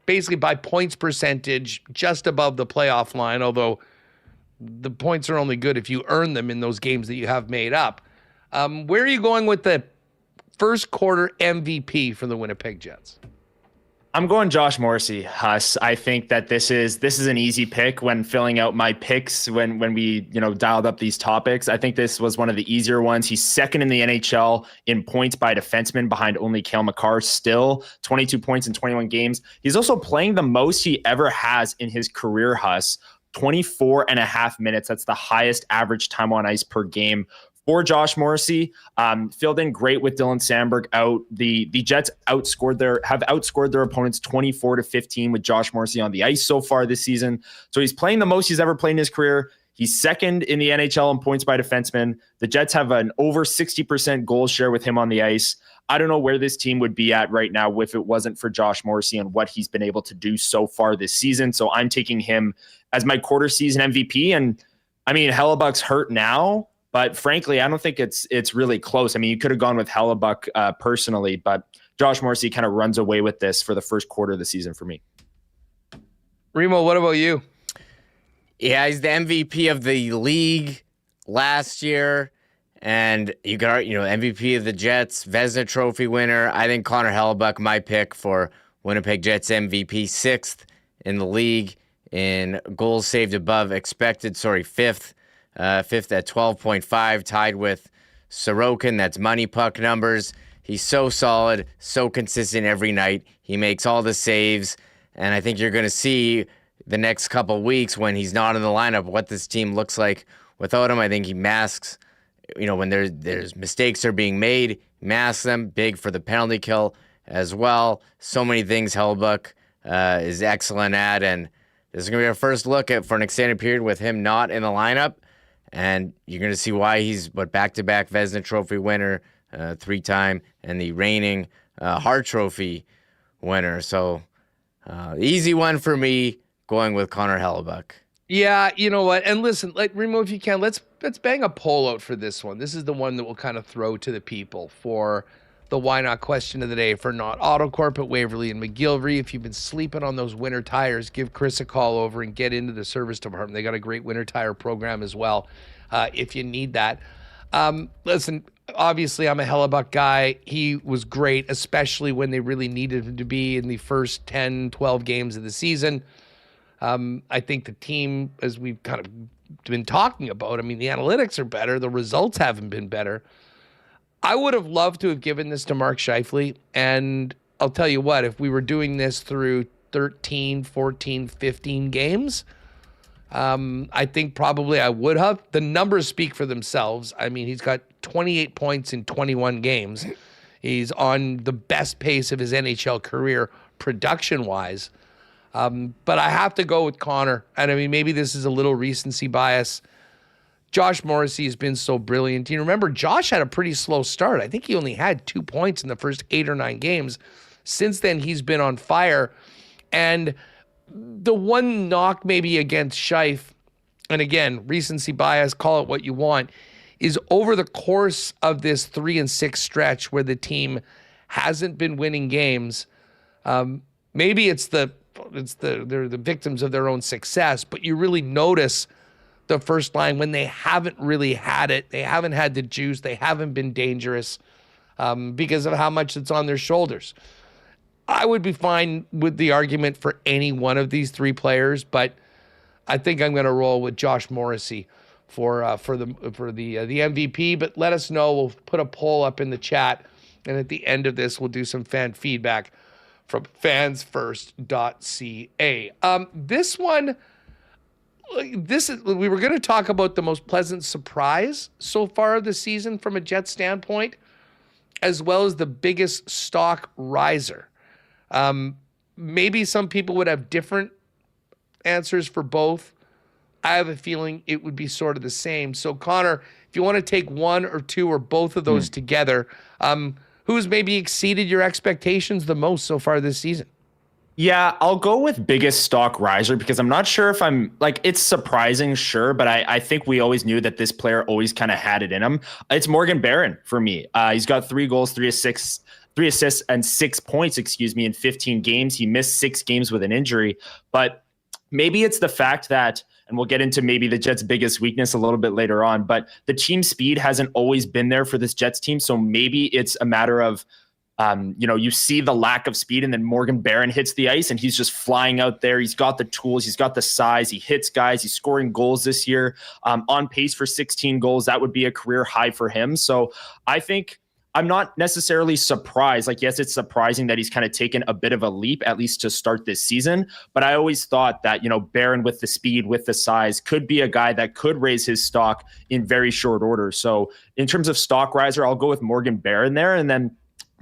basically by points percentage, just above the playoff line, although the points are only good if you earn them in those games that you have made up. Where are you going with the first quarter MVP for the Winnipeg Jets? I'm going Josh Morrissey, Huss. I think that this is an easy pick when filling out my picks when we dialed up these topics. I think this was one of the easier ones. He's second in the NHL in points by defenseman behind only Cale Makar, still 22 points in 21 games. He's also playing the most he ever has in his career, Huss. 24 and a half minutes. That's the highest average time on ice per game for Josh Morrissey. Filled in great with Dylan Sandberg out. The Jets have outscored their opponents 24-15 with Josh Morrissey on the ice so far this season. So he's playing the most he's ever played in his career. He's second in the NHL in points by defenseman. The Jets have an over 60% goal share with him on the ice. I don't know where this team would be at right now if it wasn't for Josh Morrissey and what he's been able to do so far this season. So I'm taking him as my quarter season MVP. And I mean, Hellebuck's hurt now, but frankly, I don't think it's really close. I mean, you could have gone with Hellebuck personally, but Josh Morrissey kind of runs away with this for the first quarter of the season for me. Remo, what about you? Yeah, he's the MVP of the league last year. And you got, MVP of the Jets, Vezina Trophy winner. I think Connor Hellebuck, my pick for Winnipeg Jets MVP, 6th in the league in goals saved above expected. Fifth at 12.5, tied with Sorokin. That's money puck numbers. He's so solid, so consistent every night. He makes all the saves. And I think you're going to see the next couple weeks when he's not in the lineup what this team looks like without him. I think he masks, when there's mistakes are being made, masks them, big for the penalty kill as well. So many things Hellebuck is excellent at, and this is going to be our first look at for an extended period with him not in the lineup, and you're going to see why he's back-to-back Vezina Trophy winner, 3-time, and the reigning Hart Trophy winner. So easy one for me, going with Connor Hellebuck. Yeah, you know what? And listen, Remo, if you can, let's bang a poll out for this one. This is the one that we'll kind of throw to the people for the why not question of the day for not AutoCorp at Waverly and McGillivray. If you've been sleeping on those winter tires, give Chris a call over and get into the service department. They got a great winter tire program as well if you need that. Listen, obviously I'm a Hellebuck guy. He was great, especially when they really needed him to be in the first 10, 12 games of the season. I think the team, as we've kind of been talking about, I mean, the analytics are better. The results haven't been better. I would have loved to have given this to Mark Scheifele. And I'll tell you what, if we were doing this through 13, 14, 15 games, I think probably I would have. The numbers speak for themselves. I mean, he's got 28 points in 21 games. He's on the best pace of his NHL career production-wise. But I have to go with Connor. And I mean, maybe this is a little recency bias. Josh Morrissey has been so brilliant. You remember, Josh had a pretty slow start. I think he only had 2 points in the first 8 or 9 games. Since then, he's been on fire. And the one knock maybe against Scheif, and again, recency bias, call it what you want, is over the course of this 3-6 stretch where the team hasn't been winning games. Maybe they're the victims of their own success, but you really notice the first line when they haven't really had it. They haven't had the juice. They haven't been dangerous because of how much it's on their shoulders. I would be fine with the argument for any one of these 3 players, but I think I'm going to roll with Josh Morrissey for the MVP. But let us know. We'll put a poll up in the chat, and at the end of this, we'll do some fan feedback from fansfirst.ca. This one, we were going to talk about the most pleasant surprise so far this season from a Jets standpoint, as well as the biggest stock riser. Maybe some people would have different answers for both. I have a feeling it would be sort of the same. So, Connor, if you want to take one or two or both of those together, who's maybe exceeded your expectations the most so far this season? Yeah, I'll go with biggest stock riser because I'm not sure if it's surprising, sure, but I think we always knew that this player always kind of had it in him. It's Morgan Barron for me. He's got 3 goals, 3 assists, and 6 points, in 15 games. He missed 6 games with an injury, but maybe it's the fact that, and we'll get into maybe the Jets' biggest weakness a little bit later on, but the team speed hasn't always been there for this Jets team. So maybe it's a matter of, you see the lack of speed, and then Morgan Barron hits the ice and he's just flying out there. He's got the tools. He's got the size. He hits guys. He's scoring goals this year, on pace for 16 goals. That would be a career high for him. So I think I'm not necessarily surprised. Yes, it's surprising that he's kind of taken a bit of a leap, at least to start this season. But I always thought that, Barron with the speed, with the size, could be a guy that could raise his stock in very short order. So in terms of stock riser, I'll go with Morgan Barron there. And then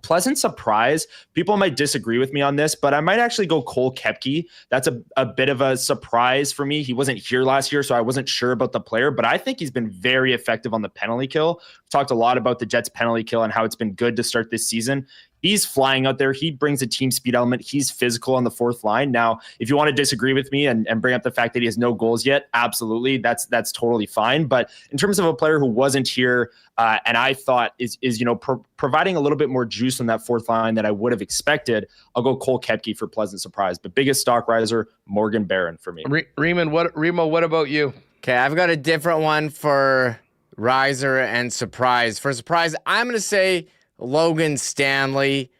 pleasant surprise. People might disagree with me on this, but I might actually go Cole Koepke. That's a bit of a surprise for me. He wasn't here last year, so I wasn't sure about the player, but I think he's been very effective on the penalty kill. We've talked a lot about the Jets penalty kill and how it's been good to start this season. He's flying out there. He brings a team speed element. He's physical on the fourth line. Now, if you want to disagree with me and bring up the fact that he has no goals yet, absolutely, that's totally fine. But in terms of a player who wasn't here and I thought is providing a little bit more juice on that fourth line than I would have expected, I'll go Cole Koepke for pleasant surprise. But biggest stock riser, Morgan Barron for me. Remo, what about you? Okay, I've got a different one for riser and surprise. For surprise, I'm going to say Logan Stanley.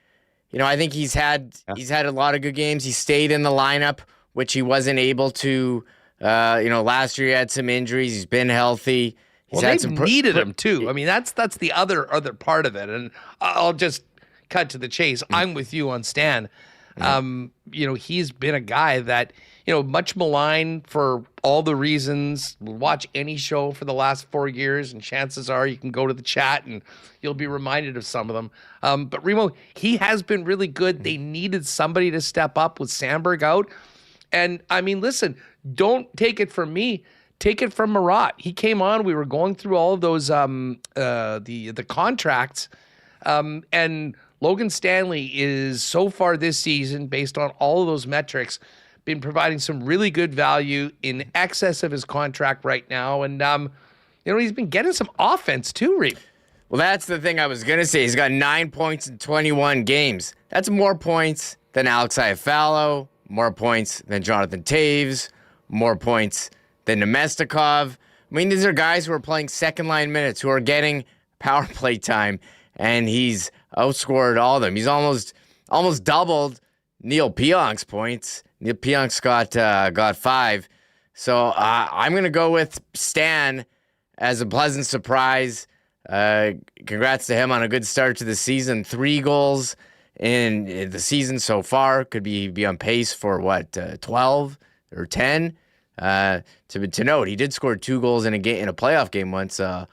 I think he's had a lot of good games. He stayed in the lineup, which he wasn't able to. Last year he had some injuries. He's been healthy. They've needed him too. I mean, that's the other part of it. And I'll just cut to the chase. I'm with you on Stan. He's been a guy that, much maligned for all the reasons. Watch any show for the last 4 years, and chances are you can go to the chat and you'll be reminded of some of them. But Remo, he has been really good. They needed somebody to step up with Samberg out. And I mean, listen, don't take it from me. Take it from Marat. He came on. We were going through all of those the contracts, and Logan Stanley is so far this season, based on all of those metrics, been providing some really good value in excess of his contract right now. And, he's been getting some offense too, Reem. Well, that's the thing I was going to say. He's got 9 points in 21 games. That's more points than Alex Iafallo, more points than Jonathan Taves, more points than Nemestikov. I mean, these are guys who are playing second-line minutes, who are getting power play time, and he's outscored all of them. He's almost doubled Neil Pionk's points. Neil Pionk's got 5. So I'm going to go with Stan as a pleasant surprise. Congrats to him on a good start to the season. 3 goals in the season so far. Could be on pace for 12 or 10. To note, he did score 2 goals in a playoff game once on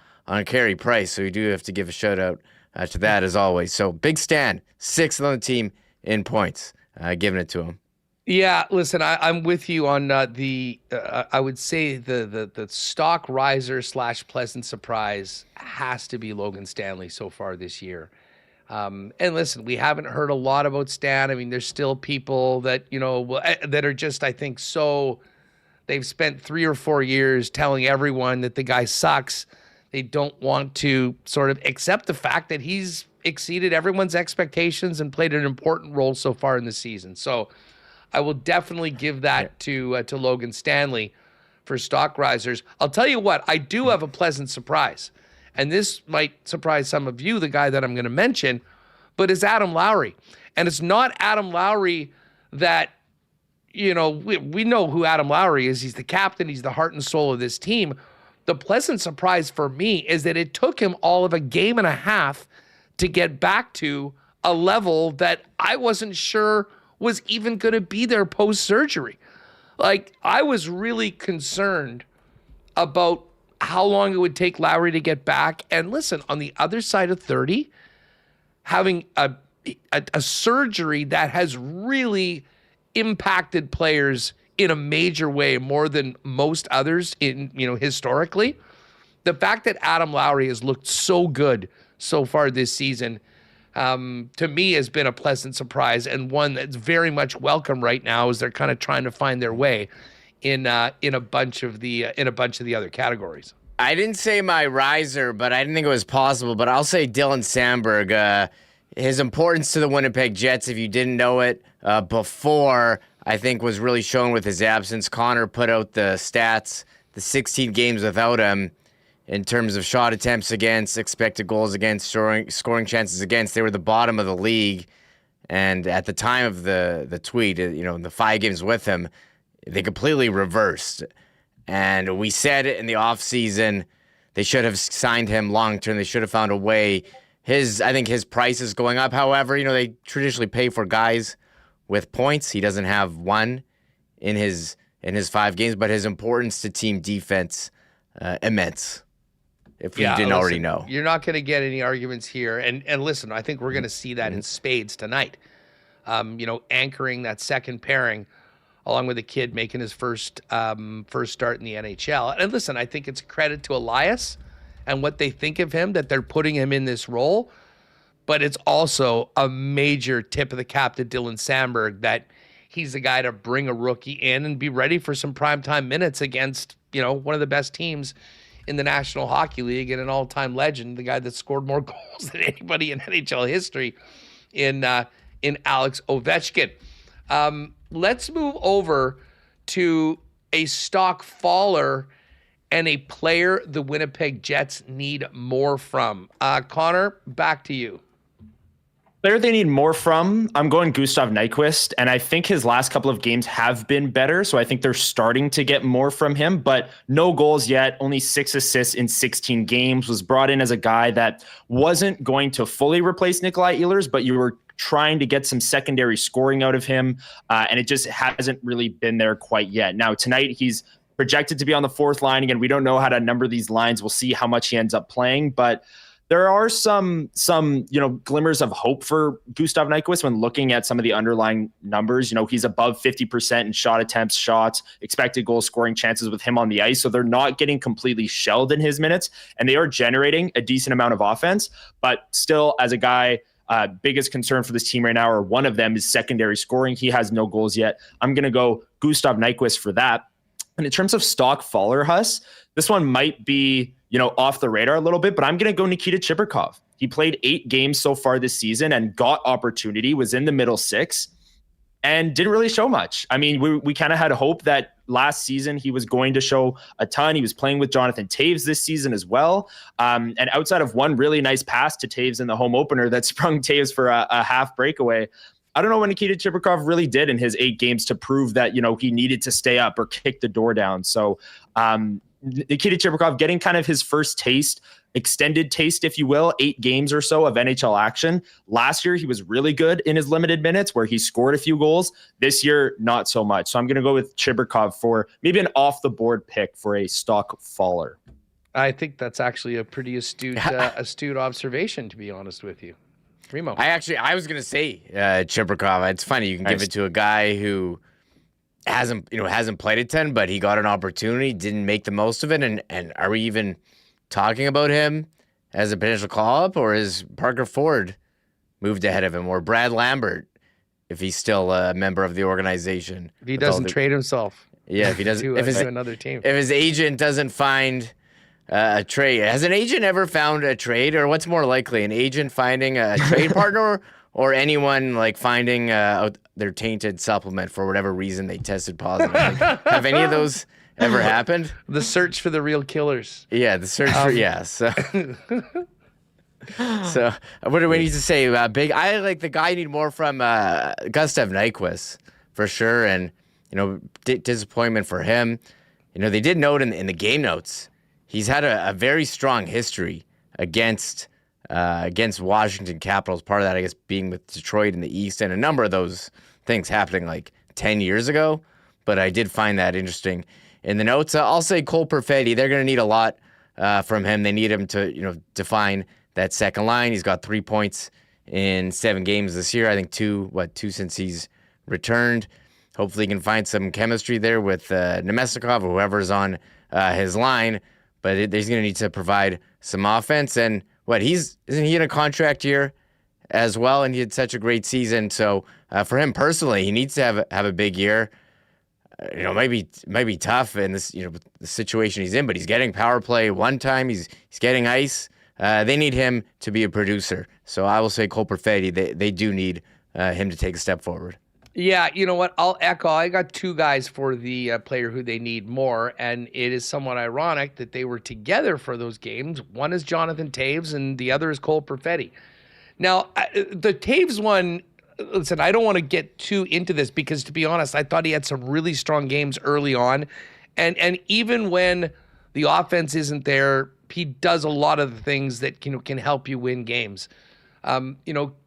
Carey Price. So we do have to give a shout out to that as always. So big Stan, 6th on the team in points, giving it to him. Yeah, listen, I'm with you on I would say the stock riser / pleasant surprise has to be Logan Stanley so far this year. And listen, we haven't heard a lot about Stan. I mean, there's still people that, that are just, I think, they've spent 3 or 4 years telling everyone that the guy sucks. They don't want to sort of accept the fact that he's exceeded everyone's expectations and played an important role so far in the season. So I will definitely give that to Logan Stanley for stock risers. I'll tell you what, I do have a pleasant surprise. And this might surprise some of you, the guy that I'm going to mention, but it's Adam Lowry. And it's not Adam Lowry that, we know who Adam Lowry is. He's the captain. He's the heart and soul of this team. The pleasant surprise for me is that it took him all of a game and a half to get back to a level that I wasn't sure was even going to be there post-surgery. Like, I was really concerned about how long it would take Lowry to get back. And listen, on the other side of 30, having a surgery that has really impacted players in a major way, more than most others in, historically. The fact that Adam Lowry has looked so good so far this season, to me, has been a pleasant surprise, and one that's very much welcome right now as they're kind of trying to find their way in a bunch of the other categories. I didn't say my riser, but I didn't think it was possible. But I'll say Dylan Samberg. His importance to the Winnipeg Jets, if you didn't know it before, I think was really shown with his absence. Connor put out the stats, the 16 games without him, in terms of shot attempts against, expected goals against, scoring chances against. They were the bottom of the league. And at the time of the tweet, in the 5 games with him, they completely reversed. And we said in the offseason they should have signed him long-term. They should have found a way. I think his price is going up. However, they traditionally pay for guys with points. He doesn't have one in his 5 games, but his importance to team defense, immense. if you didn't already know. You're not going to get any arguments here. And listen, I think we're going to see that in spades tonight. Anchoring that second pairing along with a kid making his first start in the NHL. And listen, I think it's a credit to Elias and what they think of him that they're putting him in this role. But it's also a major tip of the cap to Dylan Samberg that he's the guy to bring a rookie in and be ready for some primetime minutes against, one of the best teams in the National Hockey League and an all-time legend, the guy that scored more goals than anybody in NHL history in Alex Ovechkin. Let's move over to a stock faller and a player the Winnipeg Jets need more from. Connor, back to you. Player they need more from, I'm going Gustav Nyquist, and I think his last couple of games have been better, so I think they're starting to get more from him, but no goals yet, only 6 assists in 16 games, was brought in as a guy that wasn't going to fully replace Nikolai Ehlers, but you were trying to get some secondary scoring out of him, and it just hasn't really been there quite yet. Now, tonight, he's projected to be on the fourth line. Again, we don't know how to number these lines. We'll see how much he ends up playing, but there are some glimmers of hope for Gustav Nyquist when looking at some of the underlying numbers. He's above 50% in shot attempts, shots, expected goal scoring chances with him on the ice. So they're not getting completely shelled in his minutes, and they are generating a decent amount of offense. But still, as a guy, biggest concern for this team right now, or one of them, is secondary scoring. He has no goals yet. I'm going to go Gustav Nyquist for that. And in terms of stock faller, Huss, this one might be off the radar a little bit, but I'm going to go Nikita Chibrikov. He played 8 games so far this season and got opportunity, was in the middle 6, and didn't really show much. I mean, we kind of had hope that last season he was going to show a ton. He was playing with Jonathan Toews this season as well. And outside of one really nice pass to Toews in the home opener that sprung Toews for a half breakaway, I don't know what Nikita Chibrikov really did in his 8 games to prove that, he needed to stay up or kick the door down. So, Nikita Chibrikov getting kind of his first taste, extended taste, if you will, 8 games or so of NHL action. Last year, he was really good in his limited minutes where he scored a few goals. This year, not so much. So I'm going to go with Chibrikov for maybe an off-the-board pick for a stock faller. I think that's actually a pretty astute observation, to be honest with you. Remo. I was going to say Chibrikov. It's funny. You can give it to a guy who hasn't played a ton, but he got an opportunity, didn't make the most of it. And are we even talking about him as a potential call-up, or is Parker Ford moved ahead of him, or Brad Lambert, if he's still a member of the organization? If he doesn't trade himself. Yeah, if he doesn't, to another team. If his agent doesn't find a trade. Has an agent ever found a trade, or what's more likely, an agent finding a trade partner, or anyone finding their tainted supplement for whatever reason they tested positive? Have any of those ever happened? The search for the real killers. Yeah, the search for So what do we need to say? I like the guy you need more from Gustav Nyquist for sure, and disappointment for him. They did note in the game notes he's had a very strong history against Washington Capitals. Part of that, I guess, being with Detroit in the East, and a number of those things happening 10 years ago. But I did find that interesting in the notes. I'll say Cole Perfetti. They're going to need a lot from him. They need him to define that second line. He's got 3 points in 7 games this year. I think two since he's returned. Hopefully he can find some chemistry there with Nemesnikov or whoever's on his line. But he's going to need to provide some offense. And isn't he in a contract year as well? And he had such a great season. So for him personally, he needs to have a big year. Might be tough in this, the situation he's in, but he's getting power play one time. He's getting ice. They need him to be a producer. So I will say Cole Perfetti, they do need him to take a step forward. Yeah, you know what? I'll echo. I got 2 guys for the player who they need more, and it is somewhat ironic that they were together for those games. One is Jonathan Toews, and the other is Cole Perfetti. Now, the Toews one, listen, I don't want to get too into this because, to be honest, I thought he had some really strong games early on, and even when the offense isn't there, he does a lot of the things that can help you win games.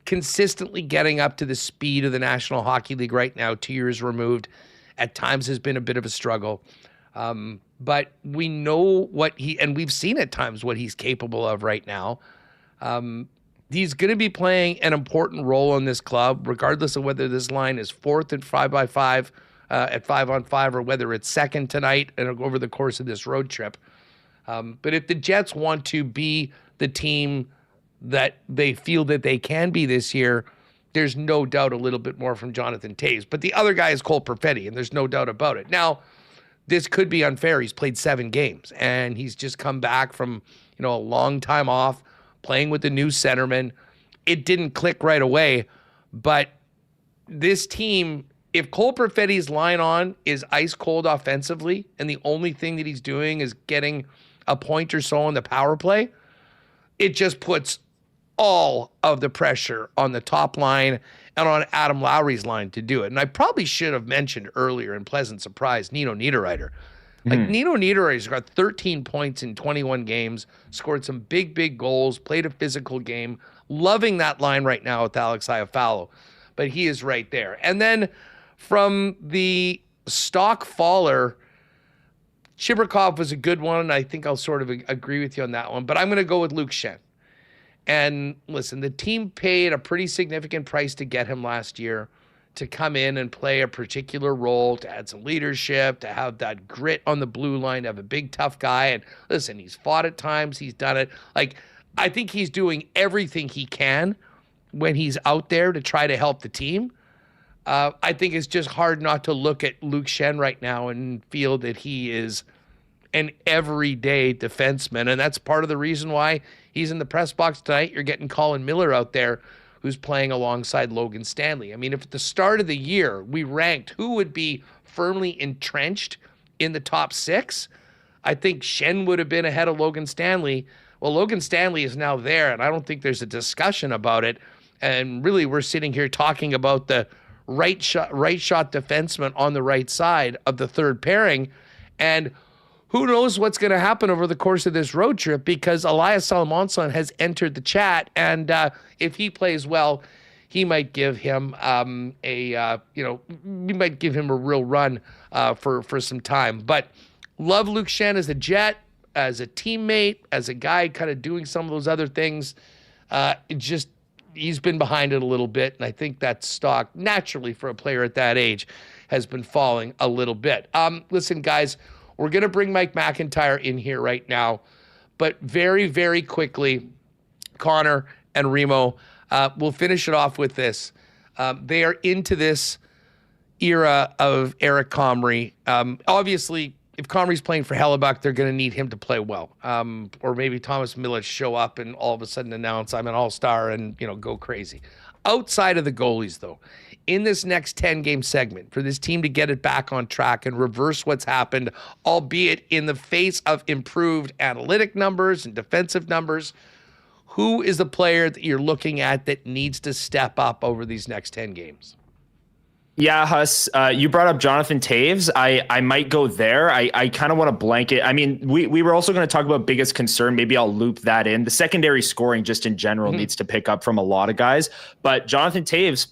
Consistently getting up to the speed of the National Hockey League right now, 2 years removed, at times has been a bit of a struggle. but we know and we've seen at times what he's capable of right now. He's going to be playing an important role in this club, regardless of whether this line is 4th and 5x5 at 5-on-5 or whether it's 2nd tonight and over the course of this road trip. But if the Jets want to be the team that they feel that they can be this year, there's no doubt a little bit more from Jonathan Toews. But the other guy is Cole Perfetti, and there's no doubt about it. Now, this could be unfair. He's played 7 games, and he's just come back from, a long time off, playing with the new centerman. It didn't click right away, but this team, if Cole Perfetti's line on is ice cold offensively, and the only thing that he's doing is getting a point or so on the power play, it just puts all of the pressure on the top line and on Adam Lowry's line to do it. And I probably should have mentioned earlier in pleasant surprise, Nino Niederreiter. Nino Niederreiter's got 13 points in 21 games, scored some big goals, played a physical game. Loving that line right now with Alex Iafallo, but he is right there. And then from the stock faller, Chibrikov was a good one, and I think I'll sort of agree with you on that one, but I'm going to go with Luke Schenn. And listen, the team paid a pretty significant price to get him last year, to come in and play a particular role, to add some leadership, to have that grit on the blue line, to have a big, tough guy. And listen, he's fought at times. He's done it. I think he's doing everything he can when he's out there to try to help the team. I think it's just hard not to look at Luke Schenn right now and feel that he is an everyday defenseman. And that's part of the reason why he's in the press box tonight. You're getting Colin Miller out there, who's playing alongside Logan Stanley. I mean, if at the start of the year we ranked who would be firmly entrenched in the top 6, I think Schenn would have been ahead of Logan Stanley. Well, Logan Stanley is now there, and I don't think there's a discussion about it. And really, we're sitting here talking about the right shot defenseman on the right side of the third pairing. And who knows what's going to happen over the course of this road trip, because Elias Salomonsson has entered the chat, and if he plays well, he might give him we might give him a real run for some time. But love Luke Schenn as a Jet, as a teammate, as a guy kind of doing some of those other things. He's been behind it a little bit, and I think that stock, naturally for a player at that age, has been falling a little bit. Listen, guys, we're going to bring Mike McIntyre in here right now, but very, very quickly, Connor and Remo, we'll finish it off with this. They are into this era of Eric Comrie. Obviously, if Comrie's playing for Hellebuck, they're going to need him to play well. Or maybe Thomas Milic show up and all of a sudden announce I'm an all-star and, go crazy. Outside of the goalies, though, in this next 10-game segment, for this team to get it back on track and reverse what's happened, albeit in the face of improved analytic numbers and defensive numbers, who is the player that you're looking at that needs to step up over these next 10 games? Yeah, Huss, you brought up Jonathan Toews. I might go there. I kind of want to blanket. I mean, we were also going to talk about biggest concern. Maybe I'll loop that in. The secondary scoring just in general needs to pick up from a lot of guys. But Jonathan Toews,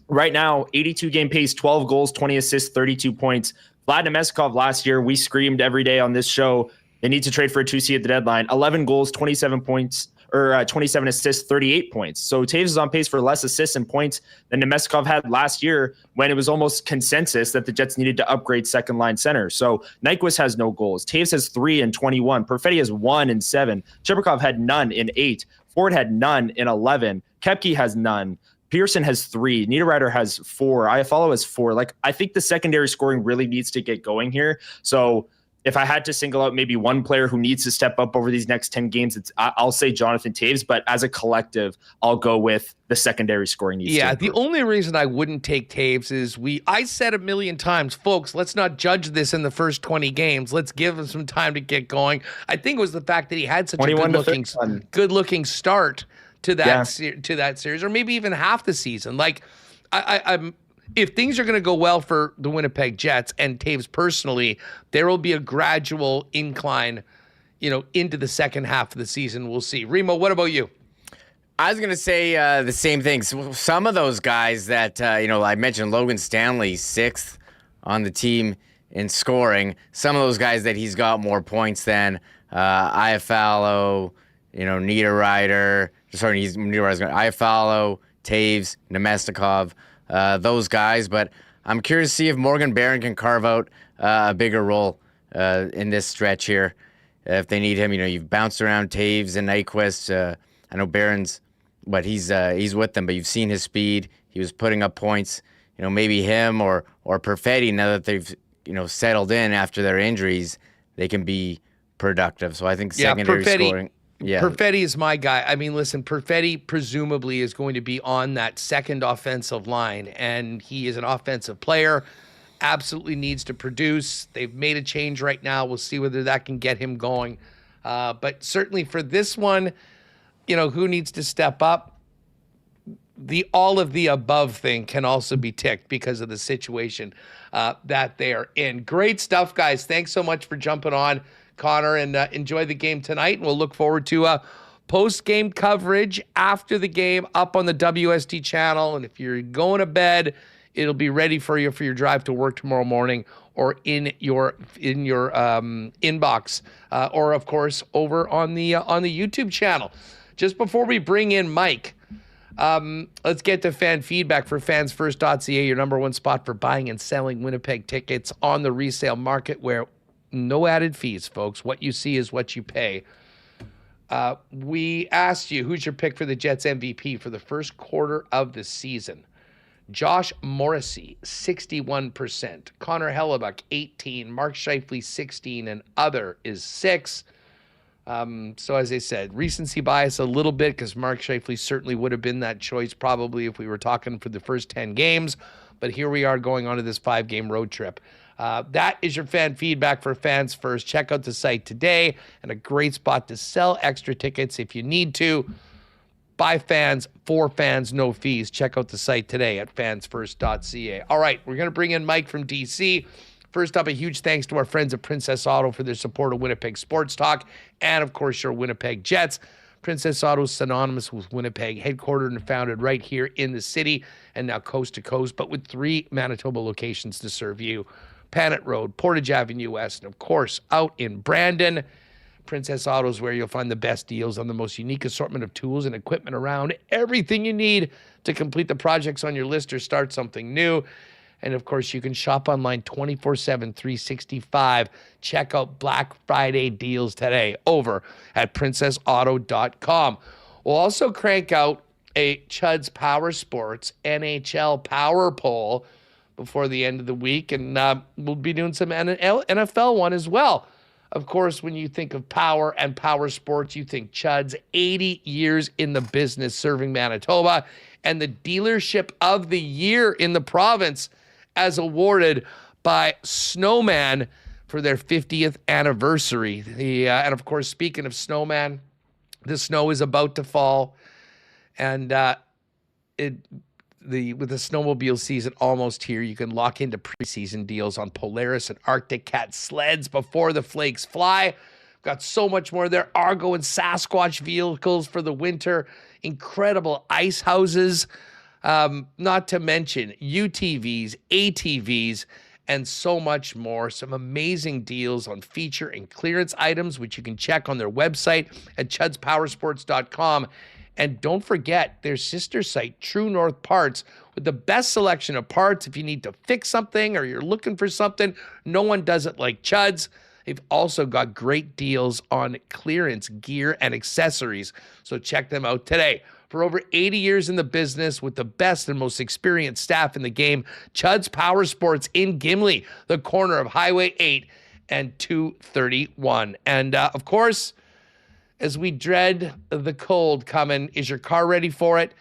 right now, 82-game pace, 12 goals, 20 assists, 32 points. Vlad Nemestikov last year, we screamed every day on this show, they need to trade for a 2C at the deadline. 11 goals, 27 points. 27 assists, 38 points. So Toews is on pace for less assists and points than Nemestikov had last year, when it was almost consensus that the Jets needed to upgrade second line center. So Nyquist has no goals. Toews has 3 in 21. Perfetti has 1 in 7. Chibrikov had none in 8. Ford had none in 11. Koepke has none. Pearson has 3. Niederreiter has 4. Iafallo has 4. I think the secondary scoring really needs to get going here. So if I had to single out maybe one player who needs to step up over these next 10 games, I'll say Jonathan Toews, but as a collective, I'll go with the secondary scoring needs. Yeah, the only reason I wouldn't take Toews is I said a million times, folks, let's not judge this in the first 20 games. Let's give him some time to get going. I think it was the fact that he had such a good-looking start to that series, or maybe even half the season. I'm if things are going to go well for the Winnipeg Jets and Toews personally, there will be a gradual incline, into the second half of the season. We'll see. Remo, what about you? I was going to say the same thing. Some of those guys that, I mentioned Logan Stanley, 6th on the team in scoring. Some of those guys that he's got more points than, Iafallo, Niederreiter. Sorry, Iafallo, Taves, Nemestikov, those guys. But I'm curious to see if Morgan Barron can carve out a bigger role in this stretch here. If they need him, you've bounced around Taves and Nyquist. I know Barron's, but he's with them. But you've seen his speed. He was putting up points. Maybe him or Perfetti, now that they've settled in after their injuries, they can be productive. So I think secondary scoring. Yeah, Perfetti is my guy. I mean, listen, Perfetti presumably is going to be on that second offensive line, and he is an offensive player. Absolutely needs to produce. They've made a change right now. We'll see whether that can get him going. But certainly for this one, who needs to step up? The all of the above thing can also be ticked because of the situation that they are in. Great stuff, guys. Thanks so much for jumping on, Connor, and enjoy the game tonight. And we'll look forward to post-game coverage after the game up on the WST channel. And if you're going to bed, it'll be ready for you for your drive to work tomorrow morning, or in your inbox, or of course over on the YouTube channel. Just before we bring in Mike, let's get to fan feedback for fansfirst.ca, your number one spot for buying and selling Winnipeg tickets on the resale market, where no added fees, folks. What you see is what you pay. We asked you, who's your pick for the Jets MVP for the first quarter of the season? Josh Morrissey, 61%. Connor Hellebuck, 18%. Mark Scheifele, 16%. And other is 6%. So as I said, recency bias a little bit, because Mark Scheifele certainly would have been that choice probably if we were talking for the first 10 games. But here we are going on to this 5-game road trip. That is your fan feedback for Fans First. Check out the site today, and a great spot to sell extra tickets if you need to. By fans, for fans, no fees. Check out the site today at fansfirst.ca. All right, we're going to bring in Mike from DC. First up, a huge thanks to our friends at Princess Auto for their support of Winnipeg Sports Talk, and of course your Winnipeg Jets. Princess Auto is synonymous with Winnipeg, headquartered and founded right here in the city, and now coast to coast, but with 3 Manitoba locations to serve you. Panet Road, Portage Avenue West, and of course out in Brandon. Princess Auto is where you'll find the best deals on the most unique assortment of tools and equipment around. Everything you need to complete the projects on your list or start something new. And of course, you can shop online 24/7, 365. Check out Black Friday deals today over at princessauto.com. We'll also crank out a Chud's Power Sports NHL Power Poll before the end of the week. And we'll be doing some NFL one as well. Of course, when you think of power and power sports, you think Chud's, 80 years in the business serving Manitoba, and the dealership of the year in the province, as awarded by Snowman for their 50th anniversary. And of course, speaking of Snowman, the snow is about to fall, and with the snowmobile season almost here, you can lock into preseason deals on Polaris and Arctic Cat sleds before the flakes fly. Got so much more there. Argo and Sasquatch vehicles for the winter. Incredible ice houses. Not to mention UTVs, ATVs, and so much more. Some amazing deals on feature and clearance items, which you can check on their website at chudspowersports.com. And don't forget their sister site, True North Parts, with the best selection of parts. If you need to fix something or you're looking for something, no one does it like Chud's. They've also got great deals on clearance gear and accessories. So check them out today. For over 80 years in the business with the best and most experienced staff in the game, Chud's Power Sports in Gimli, the corner of Highway 8 and 231. And of course, as we dread the cold coming, is your car ready for it?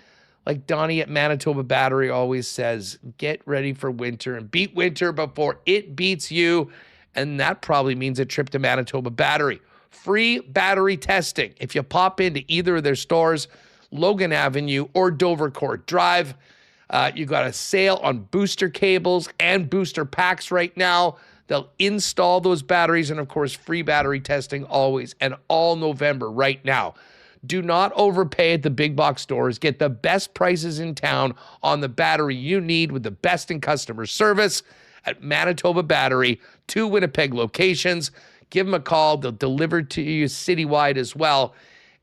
Like Donnie at Manitoba Battery always says, get ready for winter and beat winter before it beats you. And that probably means a trip to Manitoba Battery. Free battery testing. If you pop into either of their stores, Logan Avenue or Dovercourt Drive, you got a sale on booster cables and booster packs right now. They'll install those batteries, and of course, free battery testing always and all November right now. Do not overpay at the big box stores. Get the best prices in town on the battery you need with the best in customer service at Manitoba Battery, 2 Winnipeg locations. Give them a call. They'll deliver to you citywide as well.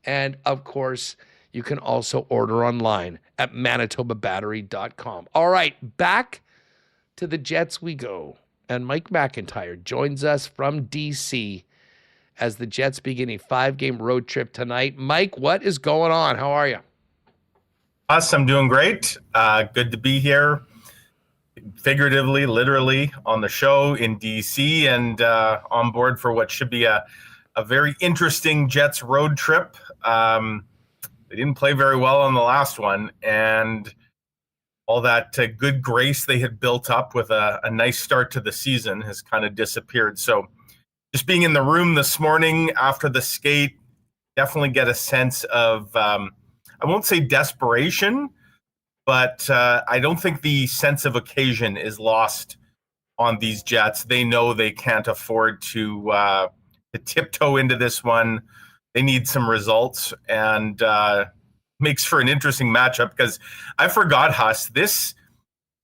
And, of course, you can also order online at manitobabattery.com. All right, back to the Jets we go. And Mike McIntyre joins us from D.C. as the Jets begin a 5-game road trip tonight. Mike, what is going on? How are you? I'm doing great. Good to be here, figuratively, literally, on the show in D.C. and on board for what should be a very interesting Jets road trip. They didn't play very well on the last one, and all that good grace they had built up with a nice start to the season has kind of disappeared. So just being in the room this morning after the skate, definitely get a sense of, I won't say desperation, but I don't think the sense of occasion is lost on these Jets. They know they can't afford to tiptoe into this one. They need some results, and makes for an interesting matchup because I forgot, Huss, this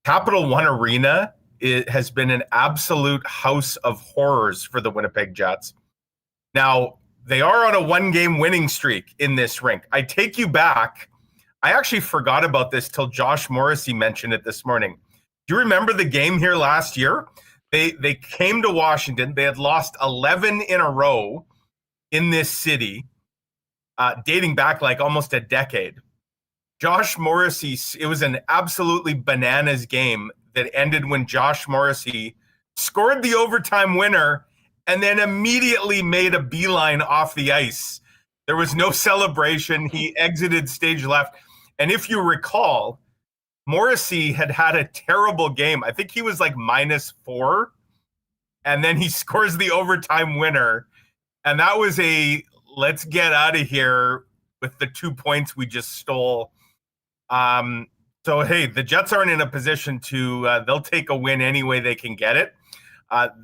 Capital One Arena has been an absolute house of horrors for the Winnipeg Jets. Now, they are on a 1-game winning streak in this rink. I take you back. I actually forgot about this till Josh Morrissey mentioned it this morning. Do you remember the game here last year? They came to Washington. They had lost 11 in a row in this city, dating back like almost a decade. Josh Morrissey, it was an absolutely bananas game that ended when Josh Morrissey scored the overtime winner and then immediately made a beeline off the ice. There was no celebration. He exited stage left. And if you recall, Morrissey had a terrible game. I think he was like -4. And then he scores the overtime winner. And that was a let's get out of here with the 2 points we just stole. So, hey, the Jets aren't in a position to, they'll take a win any way they can get it.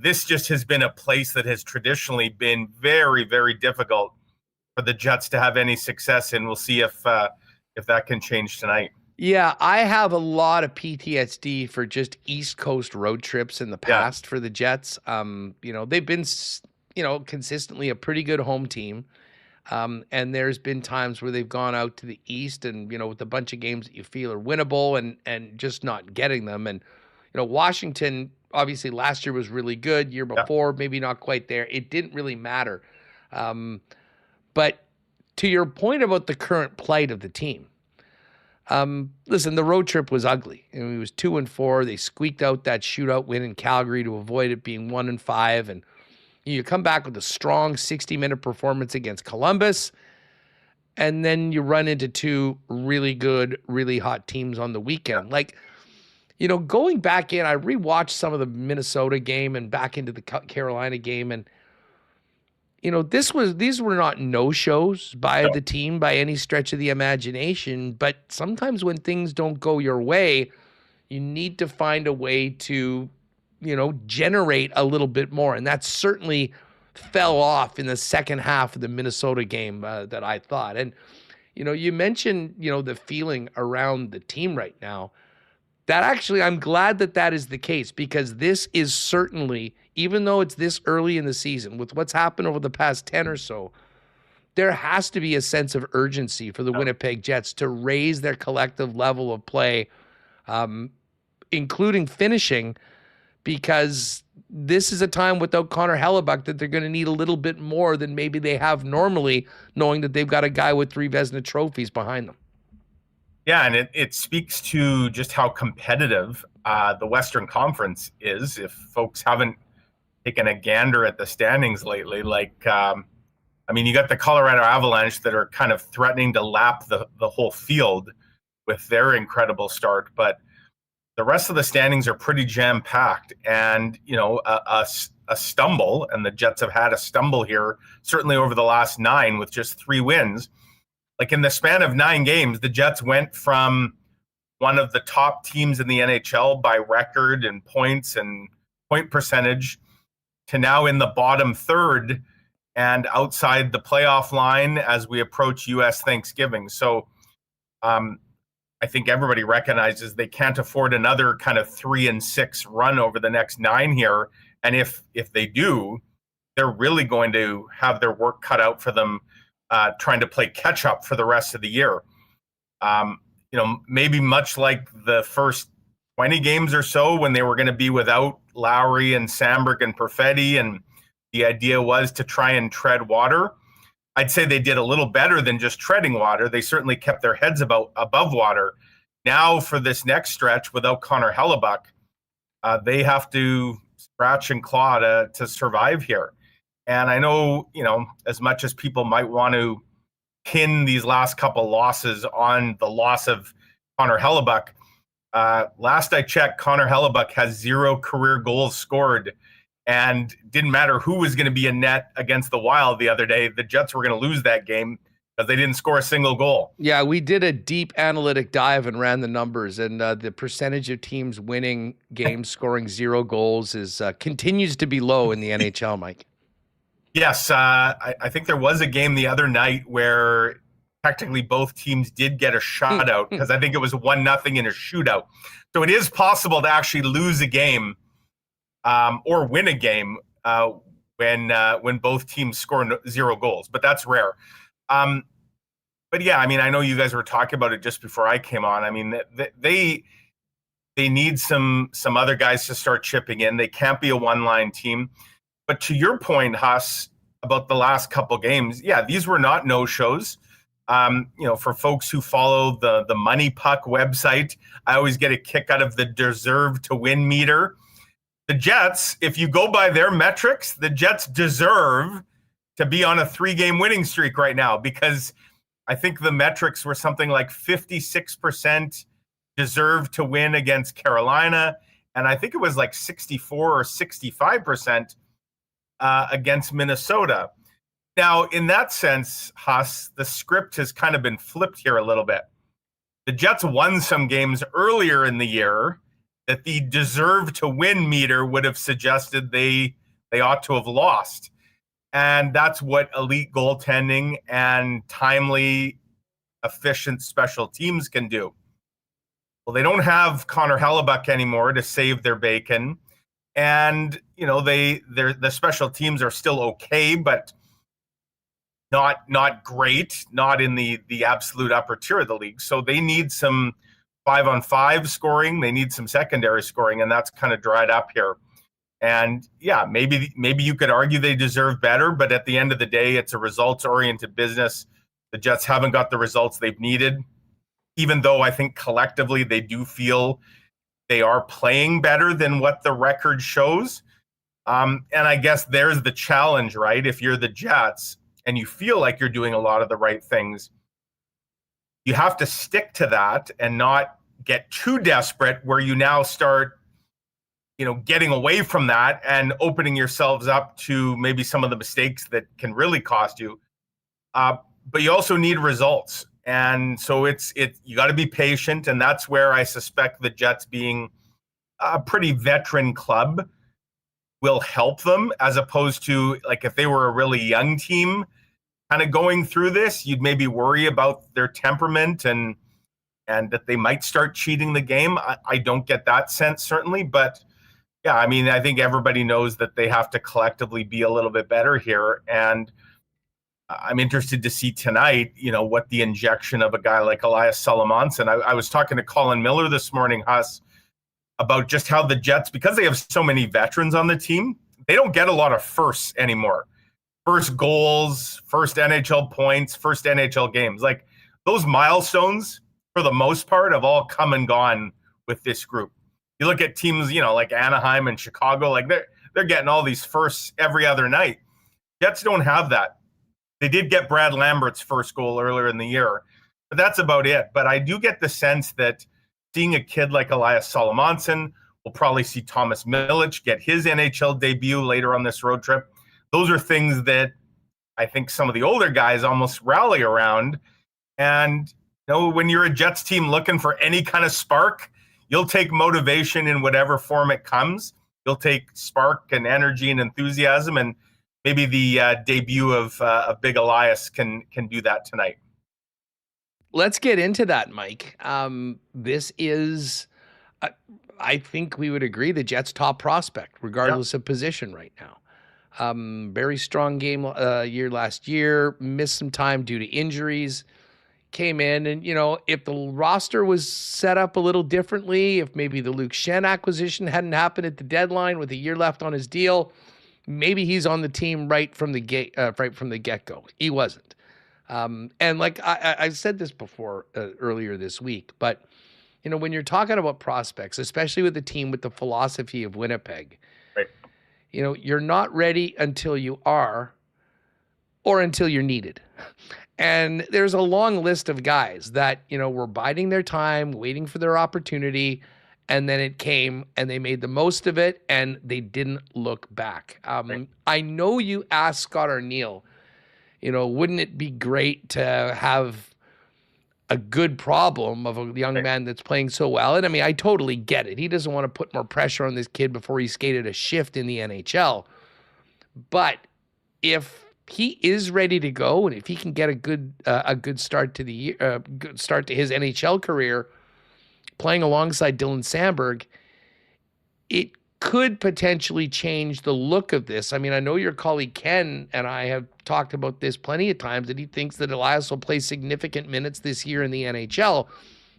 This just has been a place that has traditionally been very, very difficult for the Jets to have any success in. We'll see if that can change tonight. Yeah, I have a lot of PTSD for just East Coast road trips in the past for the Jets. They've been, consistently a pretty good home team. And there's been times where they've gone out to the East and, with a bunch of games that you feel are winnable and just not getting them. And, Washington, obviously last year was really good. Year before, maybe not quite there. It didn't really matter. But to your point about the current plight of the team, listen, the road trip was ugly. It was 2-4. They squeaked out that shootout win in Calgary to avoid it being 1-5. And you come back with a strong 60-minute performance against Columbus, and then you run into 2 really good, really hot teams on the weekend. Going back in, I rewatched some of the Minnesota game and back into the Carolina game, and these were not no-shows by the team by any stretch of the imagination, but sometimes when things don't go your way, you need to find a way to generate a little bit more. And that certainly fell off in the second half of the Minnesota game that I thought. And, you mentioned, the feeling around the team right now. That actually, I'm glad that is the case, because this is certainly, even though it's this early in the season, with what's happened over the past 10 or so, there has to be a sense of urgency for the Winnipeg Jets to raise their collective level of play, including finishing, because this is a time without Connor Hellebuck that they're going to need a little bit more than maybe they have normally, knowing that they've got a guy with 3 Vezina trophies behind them. Yeah, and it speaks to just how competitive the Western Conference is. If folks haven't taken a gander at the standings lately, you got the Colorado Avalanche that are kind of threatening to lap the whole field with their incredible start, but the rest of the standings are pretty jam-packed, and, a stumble, and the Jets have had a stumble here, certainly over the last 9 with just 3 wins. In the span of 9 games, the Jets went from one of the top teams in the NHL by record and points and point percentage to now in the bottom third and outside the playoff line as we approach U.S. Thanksgiving. So, I think everybody recognizes they can't afford another kind of 3-6 run over the next 9 here. And if they do, they're really going to have their work cut out for them, trying to play catch up for the rest of the year. Maybe much like the first 20 games or so when they were going to be without Lowry and Samberg and Perfetti, and the idea was to try and tread water. I'd say they did a little better than just treading water. They certainly kept their heads above water. Now for this next stretch without Connor Hellebuck, they have to scratch and claw to survive here. And I know, as much as people might want to pin these last couple losses on the loss of Connor Hellebuck, last I checked, Connor Hellebuck has 0 career goals scored, and didn't matter who was going to be in net against the Wild the other day. The Jets were going to lose that game because they didn't score a single goal. Yeah, we did a deep analytic dive and ran the numbers, and the percentage of teams winning games scoring 0 goals continues to be low in the NHL, Mike. Yes, I think there was a game the other night where technically both teams did get a shutout, because I think it was 1-0 in a shootout. So it is possible to actually lose a game or win a game when both teams score 0 goals, but that's rare. But yeah, I mean, I know you guys were talking about it just before I came on. I mean, they need some other guys to start chipping in. They can't be a one-line team. But to your point, Huss, about the last couple games, yeah, these were not no-shows. For folks who follow the Money Puck website, I always get a kick out of the deserve to win meter. The Jets, if you go by their metrics, the Jets deserve to be on a 3-game winning streak right now, because I think the metrics were something like 56% deserve to win against Carolina, and I think it was like 64 or 65% against Minnesota. Now, in that sense, Huss, the script has kind of been flipped here a little bit. The Jets won some games earlier in the year that the deserve to win meter would have suggested they ought to have lost. And that's what elite goaltending and timely, efficient special teams can do. Well, they don't have Connor Hellebuck anymore to save their bacon. And, the special teams are still okay, but not great, not in the absolute upper tier of the league. So they need some 5-on-5 scoring. They need some secondary scoring, and that's kind of dried up here. And yeah, maybe you could argue they deserve better, but at the end of the day, it's a results-oriented business. The Jets haven't got the results they've needed, even though I think collectively they do feel they are playing better than what the record shows. And I guess there's the challenge, right? If you're the Jets and you feel like you're doing a lot of the right things, you have to stick to that and not get too desperate where you now start, getting away from that and opening yourselves up to maybe some of the mistakes that can really cost you. But you also need results. And so you got to be patient. And that's where I suspect the Jets being a pretty veteran club will help them, as opposed to like if they were a really young team kind of going through this, you'd maybe worry about their temperament and that they might start cheating the game. I don't get that sense, certainly. But yeah, I mean, I think everybody knows that they have to collectively be a little bit better here. And I'm interested to see tonight, what the injection of a guy like Elias Salomonsson. I was talking to Colin Miller this morning, Huss, about just how the Jets, because they have so many veterans on the team, they don't get a lot of firsts anymore. First goals, first NHL points, first NHL games. Like those milestones, for the most part, have all come and gone with this group. You look at teams, like Anaheim and Chicago, like they're getting all these firsts every other night. Jets don't have that. They did get Brad Lambert's first goal earlier in the year, but that's about it. But I do get the sense that seeing a kid like Elias Salomonsson, we'll probably see Thomas Milic get his NHL debut later on this road trip. Those are things that I think some of the older guys almost rally around. And when you're a Jets team looking for any kind of spark, you'll take motivation in whatever form it comes. You'll take spark and energy and enthusiasm, and maybe the debut of Big Elias can do that tonight. let's get into that, Mike. This is, I think we would agree, the Jets' top prospect, regardless of position right now. Very strong game year last year, missed some time due to injuries, came in, and, if the roster was set up a little differently, if maybe the Luke Schenn acquisition hadn't happened at the deadline with a year left on his deal, maybe he's on the team right from the get-go. He wasn't. And like I said this before earlier this week, but when you're talking about prospects, especially with a team with the philosophy of Winnipeg, right, you're not ready until you are, or until you're needed. And there's a long list of guys that were biding their time, waiting for their opportunity, and then it came, and they made the most of it, and they didn't look back. Right. I know you asked Scott Arniel, wouldn't it be great to have a good problem of a young man that's playing so well? And I mean, I totally get it. He doesn't want to put more pressure on this kid before he skated a shift in the NHL. But if he is ready to go, and if he can get a good start to the year, good start to his NHL career, playing alongside Dylan Samberg, it could potentially change the look of this. I mean, I know your colleague Ken and I have talked about this plenty of times, that he thinks that Elias will play significant minutes this year in the NHL.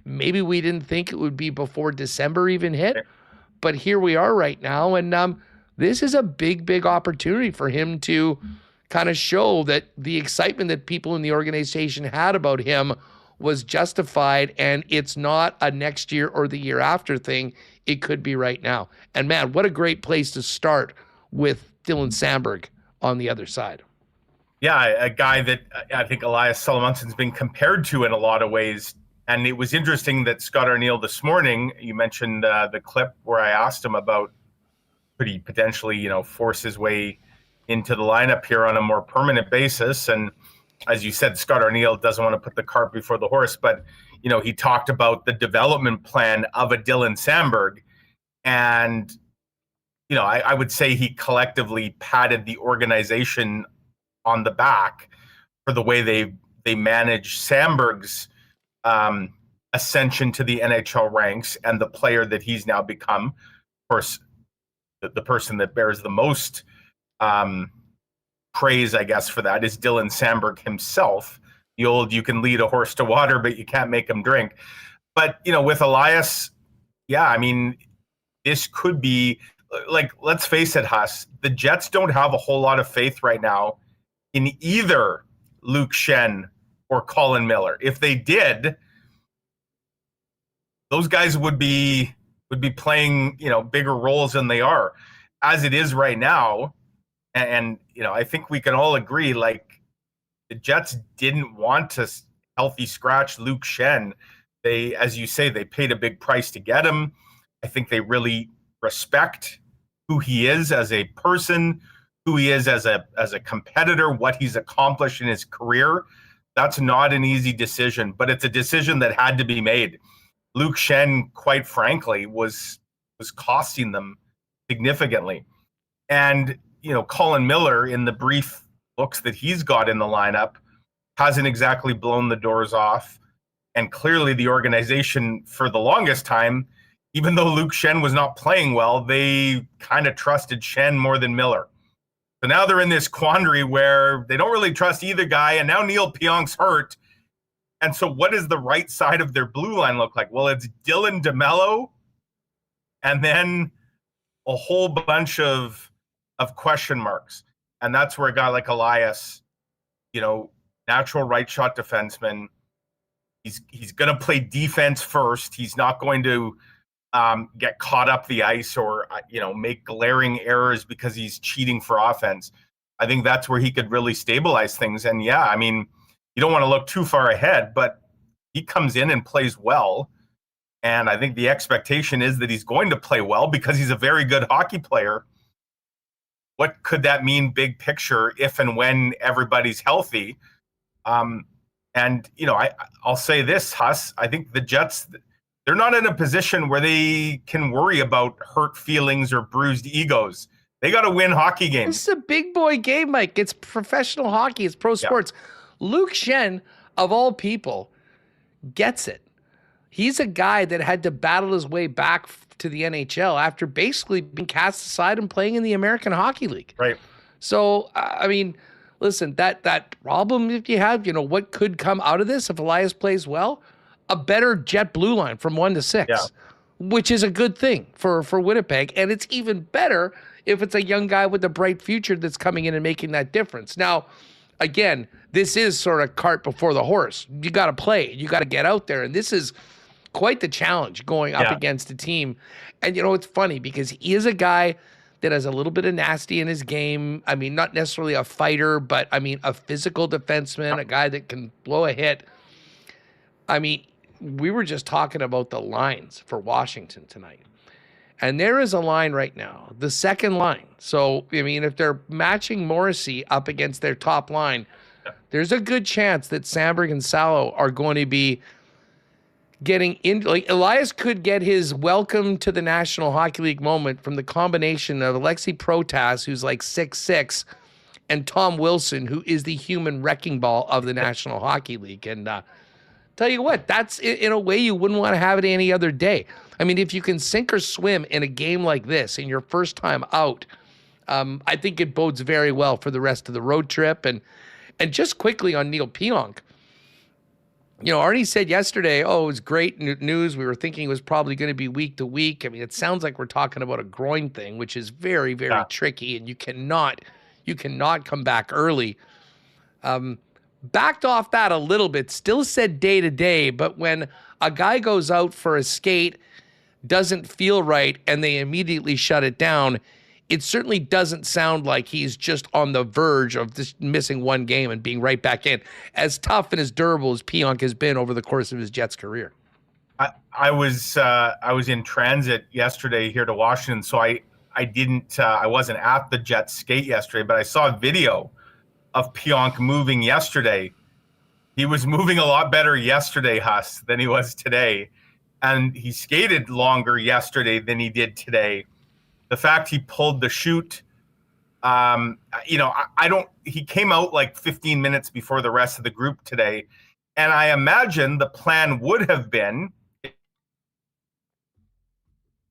Maybe we didn't think it would be before December even hit, but here we are right now, and this is a big, big opportunity for him to kind of show that the excitement that people in the organization had about him was justified, and it's not a next year or the year after thing. It could be right now. And man, what a great place to start with Dylan Samberg on the other side. Yeah, a guy that I think Elias Salomonsson's been compared to in a lot of ways. And it was interesting that Scott Arniel this morning, you mentioned the clip where I asked him about could he potentially, force his way into the lineup here on a more permanent basis. And as you said, Scott Arniel doesn't want to put the cart before the horse, but he talked about the development plan of a Dylan Samberg, and I would say he collectively patted the organization on the back for the way they manage Samberg's ascension to the NHL ranks and the player that he's now become. Of course, the person that bears the most praise, I guess, for that is Dylan Samberg himself. The old, you can lead a horse to water, but you can't make him drink. But, with Elias, yeah, I mean, this could be, like, let's face it, Huss, the Jets don't have a whole lot of faith right now in either Luke Schenn or Colin Miller. If they did, those guys would be playing, bigger roles than they are. As it is right now, and I think we can all agree, like, the Jets didn't want to healthy scratch Luke Schenn. They, as you say, they paid a big price to get him. I think they really respect who he is as a person, who he is as a competitor, what he's accomplished in his career. That's not an easy decision, but it's a decision that had to be made. Luke Schenn, quite frankly, was costing them significantly. And, Colin Miller, in the brief looks that he's got in the lineup, hasn't exactly blown the doors off. And clearly the organization, for the longest time, even though Luke Schenn was not playing well, they kind of trusted Schenn more than Miller. So now they're in this quandary where they don't really trust either guy, and now Neil Pionk's hurt. And so what does the right side of their blue line look like? Well, it's Dylan DeMello, and then a whole bunch of question marks. And that's where a guy like Elias, natural right shot defenseman, he's going to play defense first. He's not going to get caught up the ice or, make glaring errors because he's cheating for offense. I think that's where he could really stabilize things. And yeah, I mean, you don't want to look too far ahead, but he comes in and plays well. And I think the expectation is that he's going to play well because he's a very good hockey player. What could that mean big picture if and when everybody's healthy? And, I'll say this, Huss, I think the Jets, they're not in a position where they can worry about hurt feelings or bruised egos. They got to win hockey games. This is a big boy game, Mike. It's professional hockey. It's pro sports. Luke Schenn, of all people, gets it. He's a guy that had to battle his way back to the NHL after basically being cast aside and playing in the American Hockey League. Right. So, I mean, listen, that problem if you have, what could come out of this if Elias plays well? A better Jet blue line from 1 to 6, which is a good thing for Winnipeg. And it's even better if it's a young guy with a bright future that's coming in and making that difference. Now, again, this is sort of cart before the horse. You got to play. You got to get out there. And this is quite the challenge going up against a team. And, it's funny because he is a guy that has a little bit of nasty in his game. I mean, not necessarily a fighter, but, a physical defenseman, a guy that can blow a hit. I mean, we were just talking about the lines for Washington tonight. And there is a line right now, the second line. So, if they're matching Morrissey up against their top line, there's a good chance that Samberg and Salo are going to be getting in. Like, Elias could get his welcome to the National Hockey League moment from the combination of Alexei Protas, who's like 6'6", and Tom Wilson, who is the human wrecking ball of the National Hockey League. And tell you what, that's in a way you wouldn't want to have it any other day. I mean, if you can sink or swim in a game like this in your first time out, I think it bodes very well for the rest of the road trip. And just quickly on Neil Pionk, Arnie said yesterday, it was great news. We were thinking it was probably going to be week to week. I mean, it sounds like we're talking about a groin thing, which is very, very tricky, and you cannot come back early. Backed off that a little bit, still said day to day, but when a guy goes out for a skate, doesn't feel right, and they immediately shut it down, it certainly doesn't sound like he's just on the verge of just missing one game and being right back in. As tough and as durable as Pionk has been over the course of his Jets career. I was in transit yesterday here to Washington, so I wasn't at the Jets skate yesterday, but I saw a video of Pionk moving yesterday. He was moving a lot better yesterday, Huss, than he was today. And he skated longer yesterday than he did today. The fact he pulled the chute, he came out like 15 minutes before the rest of the group today. And I imagine the plan would have been,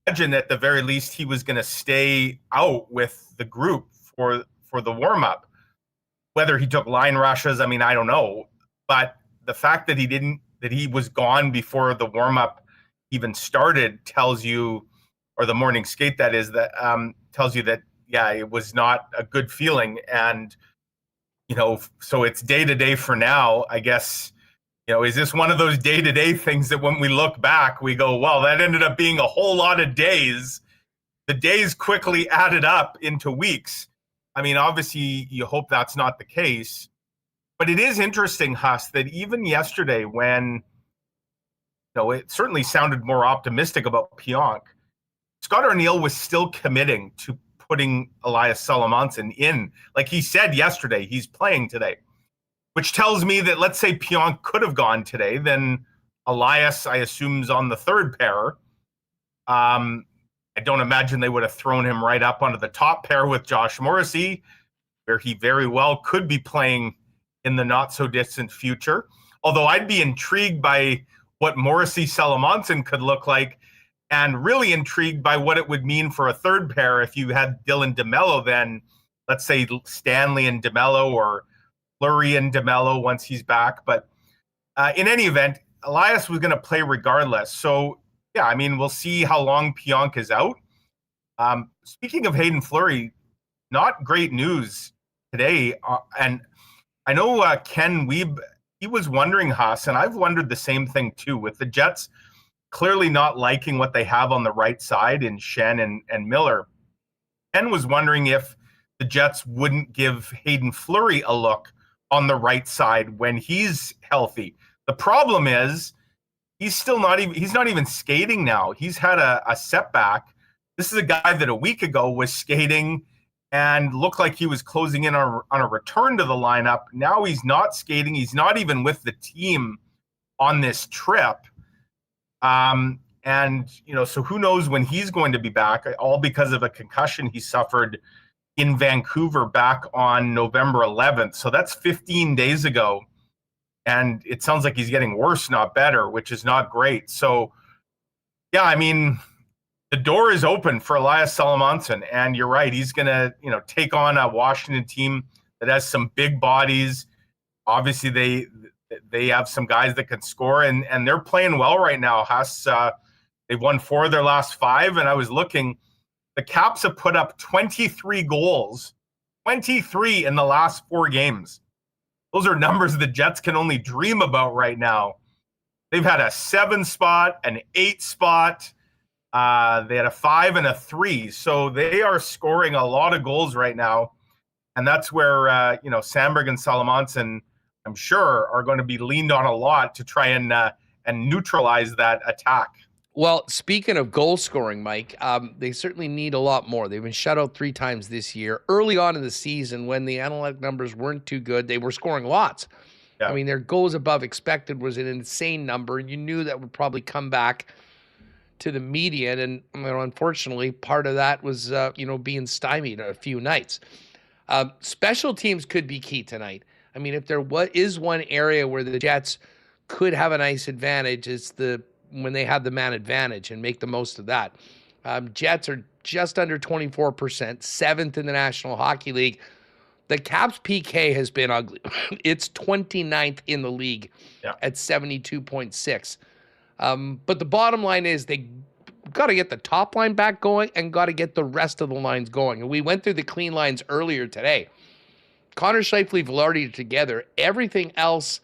at the very least, he was going to stay out with the group for the warm-up. Whether he took line rushes, I don't know. But the fact that he was gone before the warm-up even started tells you, or the morning skate that is, that tells you that, it was not a good feeling. And, so it's day to day for now, I guess. Is this one of those day to day things that when we look back, we go, well, that ended up being a whole lot of days. The days quickly added up into weeks. Obviously, you hope that's not the case. But it is interesting, Huss, that even yesterday when, it certainly sounded more optimistic about Pionk, Scott Arniel was still committing to putting Elias Salomonsson in. Like he said yesterday, he's playing today, which tells me that, let's say Pionk could have gone today, then Elias, I assume, is on the third pair. I don't imagine they would have thrown him right up onto the top pair with Josh Morrissey, where he very well could be playing in the not-so-distant future. Although I'd be intrigued by what Morrissey Salomonsson could look like, and really intrigued by what it would mean for a third pair if you had Dylan DeMello then, let's say Stanley and DeMello, or Fleury and DeMello once he's back. But in any event, Elias was going to play regardless. So, we'll see how long Pionk is out. Speaking of Hayden Fleury, not great news today. And I know Ken Wiebe, he was wondering, Huss, and I've wondered the same thing too, with the Jets clearly not liking what they have on the right side in Shen and Miller. Ken was wondering if the Jets wouldn't give Hayden Fleury a look on the right side when he's healthy. The problem is he's not even skating now. He's had a setback. This is a guy that a week ago was skating and looked like he was closing in on a return to the lineup. Now he's not skating. He's not even with the team on this trip. So who knows when he's going to be back, all because of a concussion he suffered in Vancouver back on November 11th. So that's 15 days ago. and it sounds like he's getting worse, not better, which is not great. So, yeah, I mean, the door is open for Elias Salomonsson, and you're right. He's going to, take on a Washington team that has some big bodies. Obviously, they have some guys that can score, and they're playing well right now. They've won 4 of their last 5, and I was looking. The Caps have put up 23 goals, 23 in the last 4 games. Those are numbers the Jets can only dream about right now. They've had a 7 spot, an 8 spot. They had a 5 and a 3. So they are scoring a lot of goals right now. And that's where, Samberg and Salomonsson, I'm sure, are going to be leaned on a lot to try and neutralize that attack. Well, speaking of goal scoring, Mike, they certainly need a lot more. They've been shut out 3 times this year. Early on in the season, when the analytic numbers weren't too good, they were scoring lots. Yeah. I mean, their goals above expected was an insane number, and you knew that would probably come back to the median. And unfortunately, part of that was, being stymied a few nights. Special teams could be key tonight. I mean, if there is one area where the Jets could have a nice advantage, it's when they have the man advantage and make the most of that. Jets are just under 24%, 7th in the National Hockey League. The Caps PK has been ugly. It's 29th in the league at 72.6. But the bottom line is they got to get the top line back going and got to get the rest of the lines going. And we went through the clean lines earlier today. Connor Scheifele, Velarde together. Everything else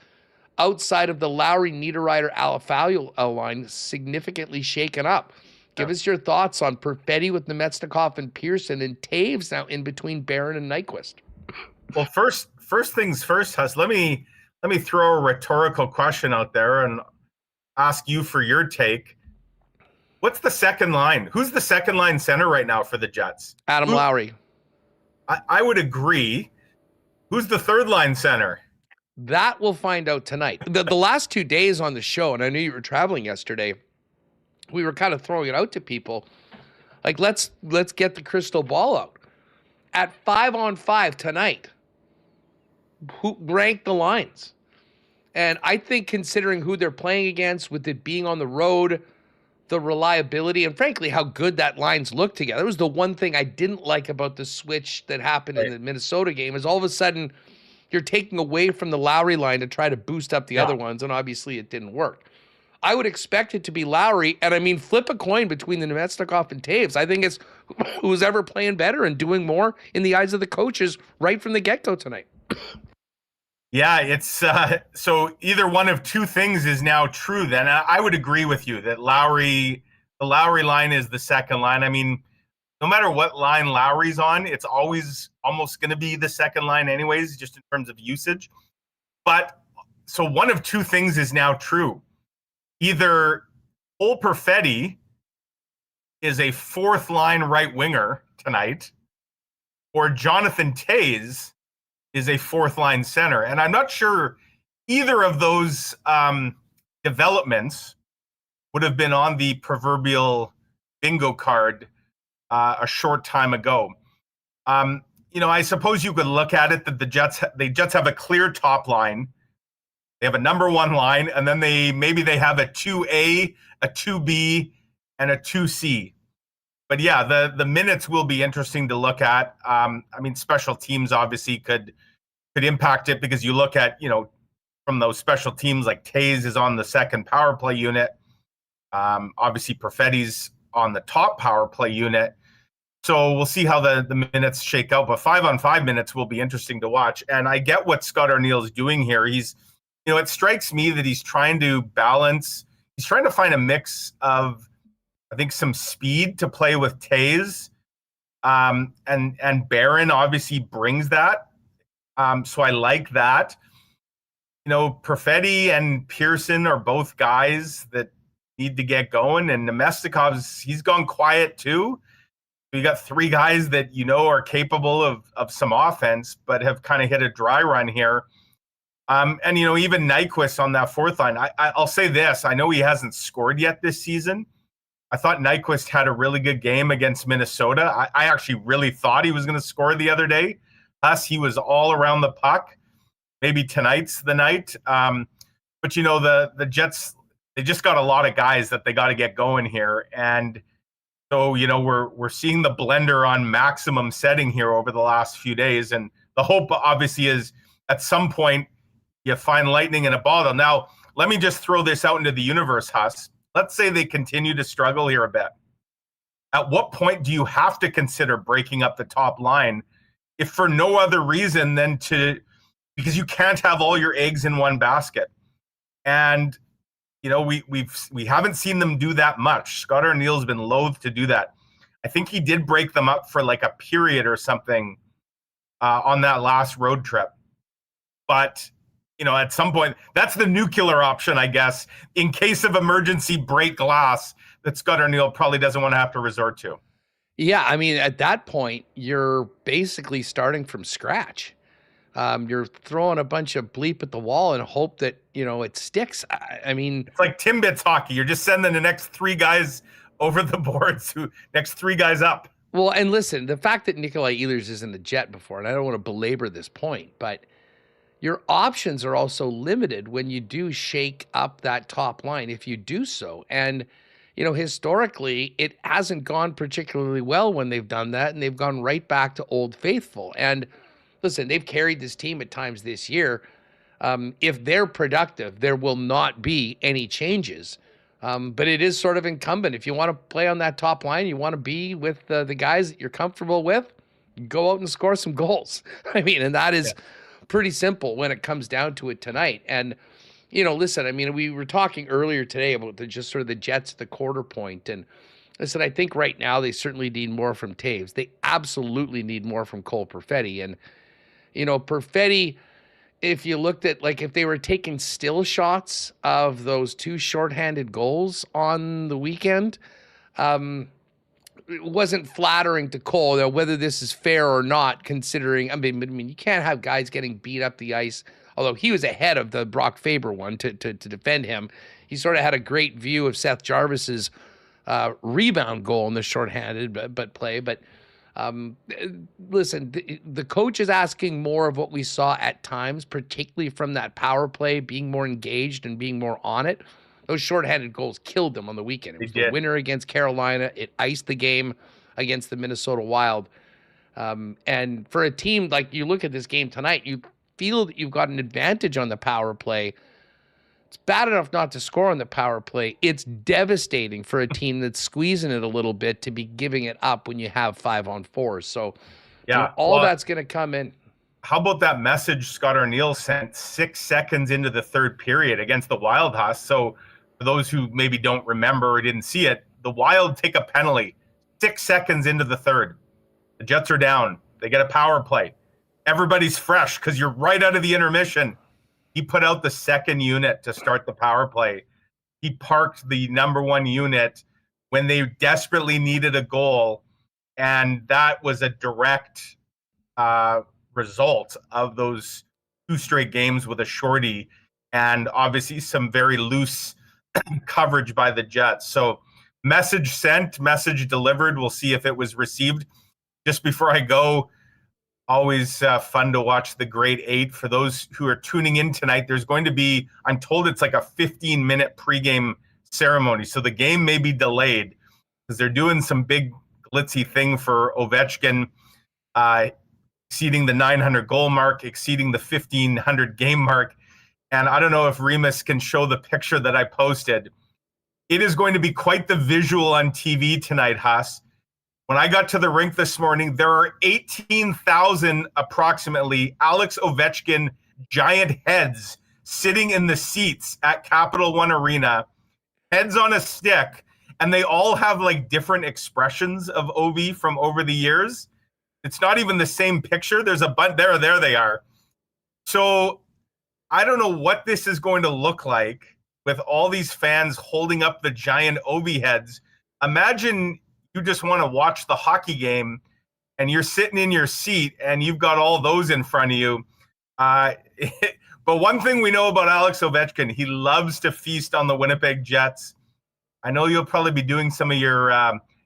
outside of the Lowry, Niederreiter, Alafallo line significantly shaken up. Give us your thoughts on Perfetti with Nemetsnikov and Pearson, and Taves now in between Barron and Nyquist. Well, first things first, Huss. Let me throw a rhetorical question out there and ask you for your take. What's the second line? Who's the second line center right now for the Jets? Adam Lowry. I would agree. Who's the third line center? That we'll find out tonight. The last 2 days on the show, and I knew you were traveling yesterday, we were kind of throwing it out to people. Like, let's get the crystal ball out. At 5-on-5 tonight, who rank the lines? And I think considering who they're playing against, with it being on the road, the reliability, and frankly, how good that lines look together. It was the one thing I didn't like about the switch that happened in the Minnesota game, is all of a sudden you're taking away from the Lowry line to try to boost up the other ones, and obviously it didn't work. I would expect it to be Lowry, and I mean, flip a coin between the Nemetsnikov and Taves. I think it's who's ever playing better and doing more in the eyes of the coaches right from the get-go tonight. Yeah, it's so either one of 2 things is now true. Then I would agree with you that the Lowry line is the second line. I mean, no matter what line Lowry's on, it's always almost going to be the second line anyways, just in terms of usage. But so one of 2 things is now true. Either Cole Perfetti is a 4th line right winger tonight, or Jonathan Toews is a 4th line center. And I'm not sure either of those developments would have been on the proverbial bingo card a short time ago. I suppose you could look at it that the Jets have a clear top line. They have a number 1 line, and then they have a 2A, a 2B, and a 2C. But yeah, the minutes will be interesting to look at. I mean, special teams obviously could impact it, because you look at, from those special teams, like Toews is on the second power play unit. Obviously Perfetti's on the top power play unit. So we'll see how the minutes shake out. But 5-on-5 minutes will be interesting to watch. And I get what Scott Arniel is doing here. He's, it strikes me that he's trying to balance. He's trying to find a mix of, I think, some speed to play with Toews. And Barron obviously brings that. So I like that. Perfetti and Pearson are both guys that need to get going. And Nemesnikov's, he's gone quiet too. You got 3 guys that are capable of some offense, but have kind of hit a dry run here. And even Nyquist on that 4th line. I'll say this: I know he hasn't scored yet this season. I thought Nyquist had a really good game against Minnesota. I actually really thought he was going to score the other day. He was all around the puck. maybe tonight's the night. But, you know, the Jets, they just got a lot of guys that they got to get going here. And so, you know, we're seeing the blender on maximum setting here over the last few days. And the hope, obviously, is at some point you find lightning in a bottle. Now, let me just throw this out into the universe, Huss. Let's say they continue to struggle here a bit. At what point do you have to consider breaking up the top line, if for no other reason than because you can't have all your eggs in one basket? And, you know, we haven't seen them do that much. Scott Arniel's been loath to do that. I think he did break them up for like a period or something on that last road trip. But, you know, at some point, that's the nuclear option, I guess, in case of emergency break glass that Scott Arniel probably doesn't want to have to resort to. Yeah, I mean, at that point, you're basically starting from scratch. You're throwing a bunch of bleep at the wall and hope that, you know, it sticks. I mean, it's like Timbits hockey. You're just sending the next three guys over the boards, next three guys up. Well, and listen, the fact that Nikolai Ehlers is in the Jet before, and I don't want to belabor this point, but your options are also limited when you do shake up that top line, if you do so. And, you know, historically, it hasn't gone particularly well when they've done that, and they've gone right back to Old Faithful. And listen, they've carried this team at times this year. If they're productive, there will not be any changes. But it is sort of incumbent. If you want to play on that top line, you want to be with the guys that you're comfortable with, go out and score some goals. I mean, and that is pretty simple when it comes down to it tonight. And, you know, listen, I mean, we were talking earlier today about just sort of the Jets at the quarter point. And listen, I think right now they certainly need more from Taves. They absolutely need more from Cole Perfetti. And, you know, Perfetti, if you looked at, like, if they were taking still shots of those two shorthanded goals on the weekend, it wasn't flattering to Cole. Now, whether this is fair or not, considering, I mean, you can't have guys getting beat up the ice, although he was ahead of the Brock Faber one to defend him. He sort of had a great view of Seth Jarvis's rebound goal in the shorthanded but play. But listen, the coach is asking more of what we saw at times, particularly from that power play, being more engaged and being more on it. Those shorthanded goals killed them on the weekend. It was the winner against Carolina. It iced the game against the Minnesota Wild. And for a team, like, you look at this game tonight, you feel that you've got an advantage on the power play. It's bad enough not to score on the power play. It's devastating for a team that's squeezing it a little bit to be giving it up when you have 5-on-4s. So yeah, all that's going to come in. How about that message Scott Arniel sent 6 seconds into the third period against the Wild, Huss? So for those who maybe don't remember or didn't see it, the Wild take a penalty 6 seconds into the third. The Jets are down. They get a power play. Everybody's fresh because you're right out of the intermission. He put out the second unit to start the power play. He parked the number one unit when they desperately needed a goal. And that was a direct result of those 2 straight games with a shorty, and obviously some very loose coverage by the Jets. So message sent, message delivered. We'll see if it was received. Just before I go, always fun to watch the Great 8. For those who are tuning in tonight, there's going to be, I'm told it's like a 15-minute pregame ceremony. So the game may be delayed because they're doing some big glitzy thing for Ovechkin, exceeding the 900 goal mark, exceeding the 1,500 game mark. And I don't know if Remis can show the picture that I posted. It is going to be quite the visual on TV tonight, Huss. When I got to the rink this morning, there are 18,000 approximately Alex Ovechkin giant heads sitting in the seats at Capital One Arena, heads on a stick, and they all have like different expressions of Ovi from over the years. It's not even the same picture. There's a bunch there they are. So I don't know what this is going to look like with all these fans holding up the giant Ovi heads. Imagine you just want to watch the hockey game and you're sitting in your seat and you've got all those in front of you. But one thing we know about Alex Ovechkin, he loves to feast on the Winnipeg Jets. I know you'll probably be doing some of your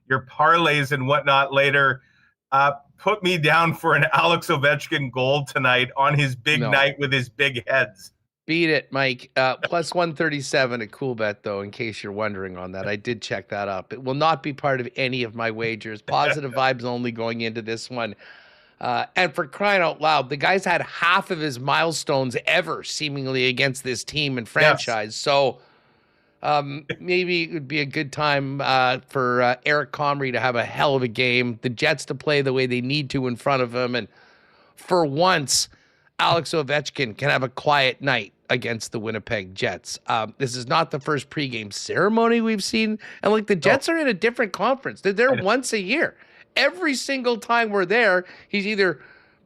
parlays and whatnot later. put me down for an Alex Ovechkin goal tonight on his big night with his big heads. Beat it, Mike. Plus 137 at Coolbet, though, in case you're wondering on that. I did check that up. It will not be part of any of my wagers. Positive vibes only going into this one. And for crying out loud, the guy's had half of his milestones ever, seemingly, against this team and franchise. Yes. So maybe it would be a good time for Eric Comrie to have a hell of a game, the Jets to play the way they need to in front of him, and for once, Alex Ovechkin can have a quiet night against the Winnipeg Jets. This is not the first pregame ceremony we've seen. And like the Jets are in a different conference. They're there once a year. Every single time we're there, he's either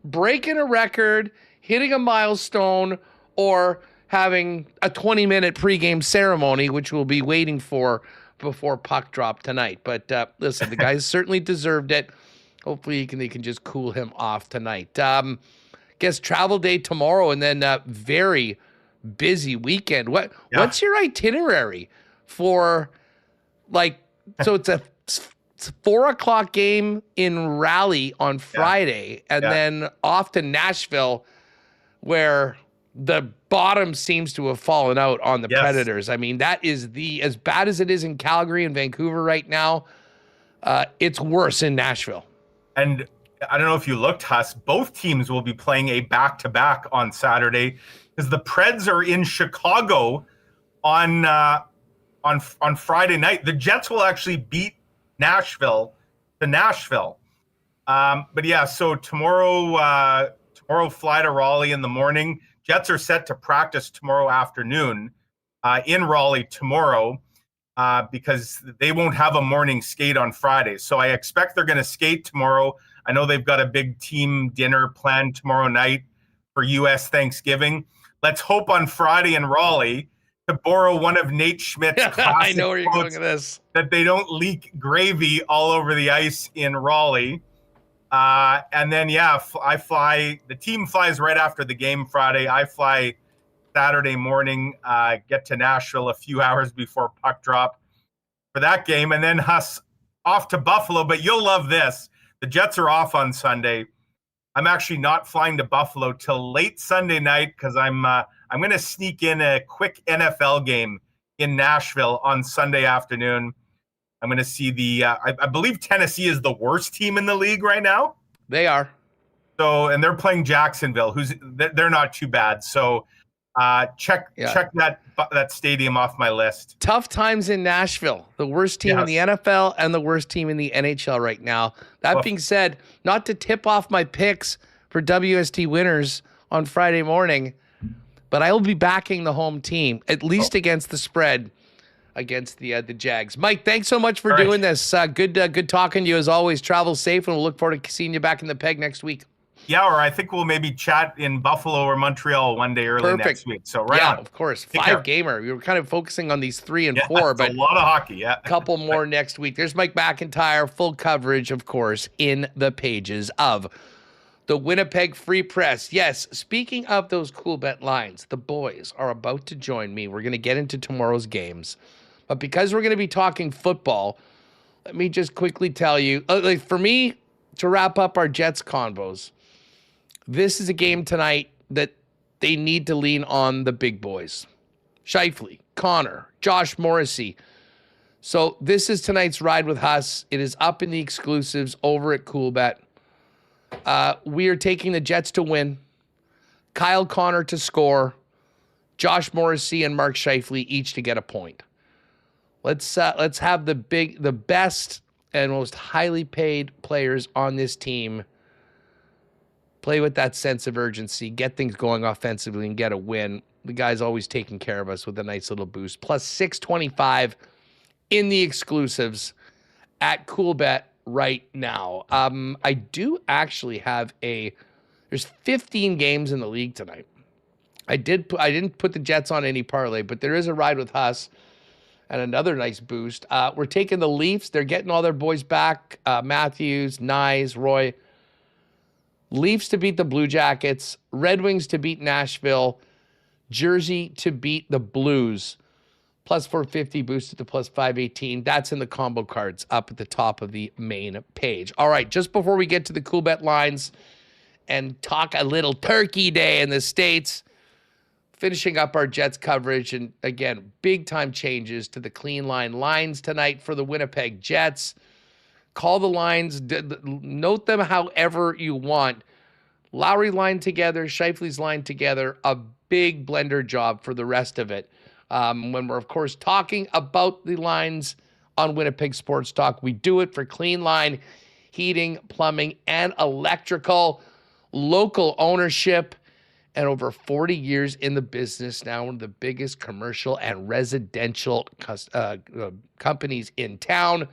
breaking a record, hitting a milestone, or having a 20-minute pregame ceremony, which we'll be waiting for before puck drop tonight. But listen, the guys certainly deserved it. Hopefully they can just cool him off tonight. Guess travel day tomorrow, and then very busy weekend. What's your itinerary for, like, so it's a 4:00 game in Raleigh on Friday, and then off to Nashville, where the bottom seems to have fallen out on the Predators. I mean, that is as bad as it is in Calgary and Vancouver right now, it's worse in Nashville. And I don't know if you looked, Huss, both teams will be playing a back-to-back on Saturday, because the Preds are in Chicago on Friday night. The Jets will actually beat Nashville to Nashville. But yeah, so tomorrow fly to Raleigh in the morning. Jets are set to practice tomorrow afternoon in Raleigh tomorrow because they won't have a morning skate on Friday. So I expect they're going to skate tomorrow. I know they've got a big team dinner planned tomorrow night for U.S. Thanksgiving. Let's hope on Friday in Raleigh, to borrow one of Nate Schmidt's classic I know where you're going with this, that they don't leak gravy all over the ice in Raleigh. And then, I fly. The team flies right after the game Friday. I fly Saturday morning, get to Nashville a few hours before puck drop for that game. And then off to Buffalo. But you'll love this. The Jets are off on Sunday. I'm actually not flying to Buffalo till late Sunday night because I'm going to sneak in a quick NFL game in Nashville on Sunday afternoon. I'm going to see I believe Tennessee is the worst team in the league right now. They are. So, and they're playing Jacksonville, they're not too bad. So check that stadium off my list. Tough times in Nashville. The worst team in the NFL and the worst team in the NHL right now. That being said, not to tip off my picks for WST winners on Friday morning, but I will be backing the home team, at least against the spread against the Jags. Mike, thanks so much for doing this. Good talking to you as always. Travel safe, and we'll look forward to seeing you back in the Peg next week. Yeah, or I think we'll maybe chat in Buffalo or Montreal one day early next week. So on. Of course. Five-gamer. We were kind of focusing on these 3 and 4, but a lot of hockey, a couple more next week. There's Mike McIntyre, full coverage, of course, in the pages of the Winnipeg Free Press. Yes, speaking of those Coolbet lines, the boys are about to join me. We're going to get into tomorrow's games. But because we're going to be talking football, let me just quickly tell you, for me, to wrap up our Jets convos, this is a game tonight that they need to lean on the big boys. Scheifele, Connor, Josh Morrissey. So this is tonight's Ride with Huss. It is up in the exclusives over at Coolbet. We are taking the Jets to win, Kyle Connor to score, Josh Morrissey and Mark Scheifele each to get a point. Let's have the best and most highly paid players on this team play with that sense of urgency, get things going offensively, and get a win. The guy's always taking care of us with a nice little boost. Plus 625 in the exclusives at Coolbet right now. I do actually have there's 15 games in the league tonight. I didn't put the Jets on any parlay, but there is a Ride with Huss and another nice boost. We're taking the Leafs. They're getting all their boys back. Matthews, Nyes, Roy. Leafs to beat the Blue Jackets, Red Wings to beat Nashville, Jersey to beat the Blues. plus 450 boosted to plus 518. That's in the combo cards up at the top of the main page. All right, just before we get to the Coolbet lines and talk a little Turkey Day in the States, finishing up our Jets coverage, and again, big time changes to the clean line lines tonight for the Winnipeg Jets. Call the lines, note them however you want. Lowry line together, Scheifele's line together, a big blender job for the rest of it. When we're, of course, talking about the lines on Winnipeg Sports Talk, we do it for clean line, heating, plumbing, and electrical, local ownership, and over 40 years in the business now, one of the biggest commercial and residential companies in town.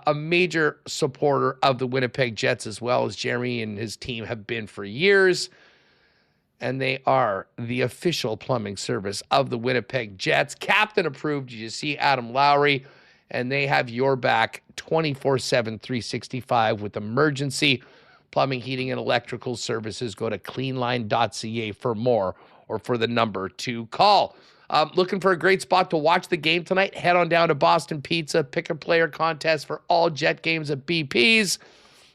A major supporter of the Winnipeg Jets, as well as Jeremy and his team have been for years. And they are the official plumbing service of the Winnipeg Jets. Captain approved. You see Adam Lowry, and they have your back 24/7, 365 with emergency plumbing, heating, and electrical services. Go to cleanline.ca for more, or for the number to call. Looking for a great spot to watch the game tonight? Head on down to Boston Pizza. Pick a player contest for all Jet games at BP's.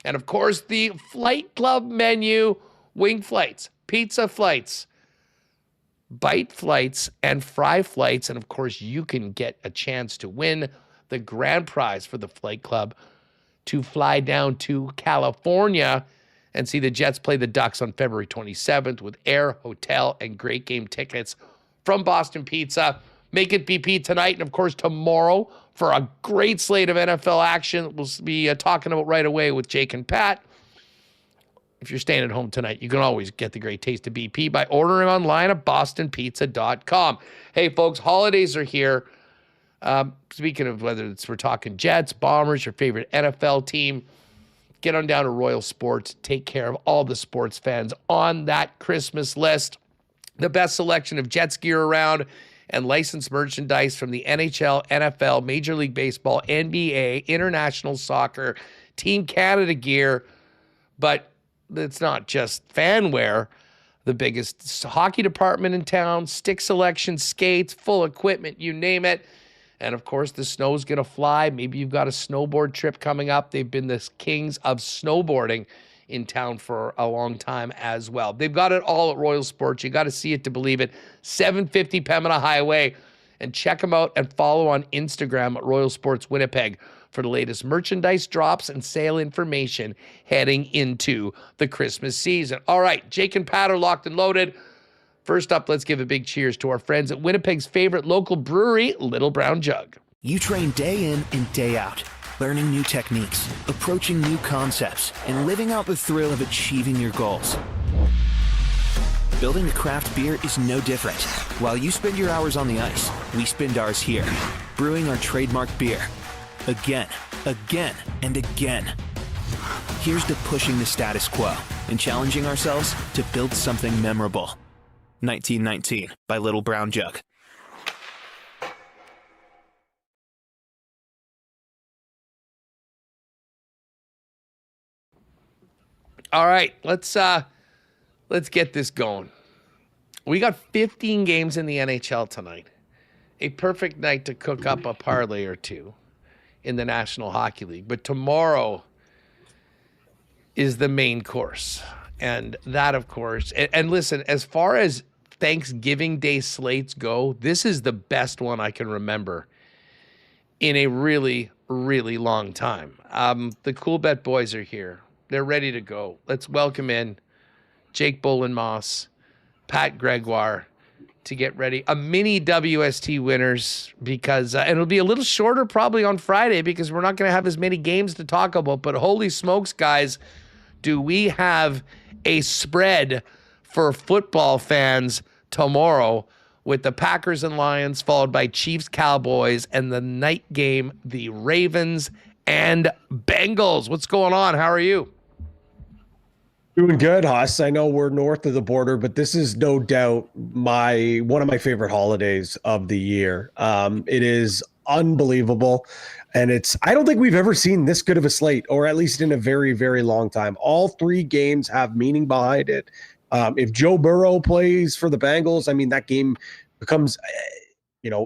And, of course, the Flight Club menu, wing flights, pizza flights, bite flights, and fry flights. And, of course, you can get a chance to win the grand prize for the Flight Club to fly down to California and see the Jets play the Ducks on February 27th with air, hotel, and great game tickets from Boston Pizza. Make it BP tonight, and of course tomorrow for a great slate of NFL action we'll be talking about right away with Jake and Pat. If you're staying at home tonight, you can always get the great taste of BP by ordering online at bostonpizza.com. Hey, folks, holidays are here. Speaking of whether we're talking Jets, Bombers, your favorite NFL team, get on down to Royal Sports. Take care of all the sports fans on that Christmas list. The best selection of Jets gear around and licensed merchandise from the NHL, NFL, Major League Baseball, NBA, international soccer, Team Canada gear. But it's not just fan wear. The biggest hockey department in town, stick selection, skates, full equipment, you name it. And, of course, the snow's going to fly. Maybe you've got a snowboard trip coming up. They've been the kings of snowboarding in town for a long time as well. They've got it all at Royal Sports. You got to see it to believe it. 750 Pembina Highway. And check them out and follow on Instagram at Royal Sports Winnipeg for the latest merchandise drops and sale information heading into the Christmas season. All right, Jake and Pat are locked and loaded. First up, let's give a big cheers to our friends at Winnipeg's favorite local brewery, Little Brown Jug. You train day in and day out, learning new techniques, approaching new concepts, and living out the thrill of achieving your goals. Building a craft beer is no different. While you spend your hours on the ice, we spend ours here, brewing our trademark beer. Again, and again. Here's to pushing the status quo and challenging ourselves to build something memorable. 1919 by Little Brown Jug. All right, let's get this going. We got 15 games in the NHL tonight. A perfect night to cook up a parlay or two in the National Hockey League. But tomorrow is the main course. And that, of course, and listen, as far as Thanksgiving Day slates go, this is the best one I can remember in a really, really long time. The Coolbet boys are here. They're ready to go. Let's welcome in Jake Bolin, Pat Gregoire, to get ready. A mini WST winners because, and it'll be a little shorter probably on Friday because we're not going to have as many games to talk about. But holy smokes, guys, do we have a spread for football fans tomorrow with the Packers and Lions followed by Chiefs, Cowboys, and the night game, the Ravens and Bengals. What's going on? How are you? Doing good, Huss. I know we're north of the border, but this is no doubt one of my favorite holidays of the year. It is unbelievable. And I don't think we've ever seen this good of a slate, or at least in a very, very long time. All three games have meaning behind it. If Joe Burrow plays for the Bengals, I mean, that game becomes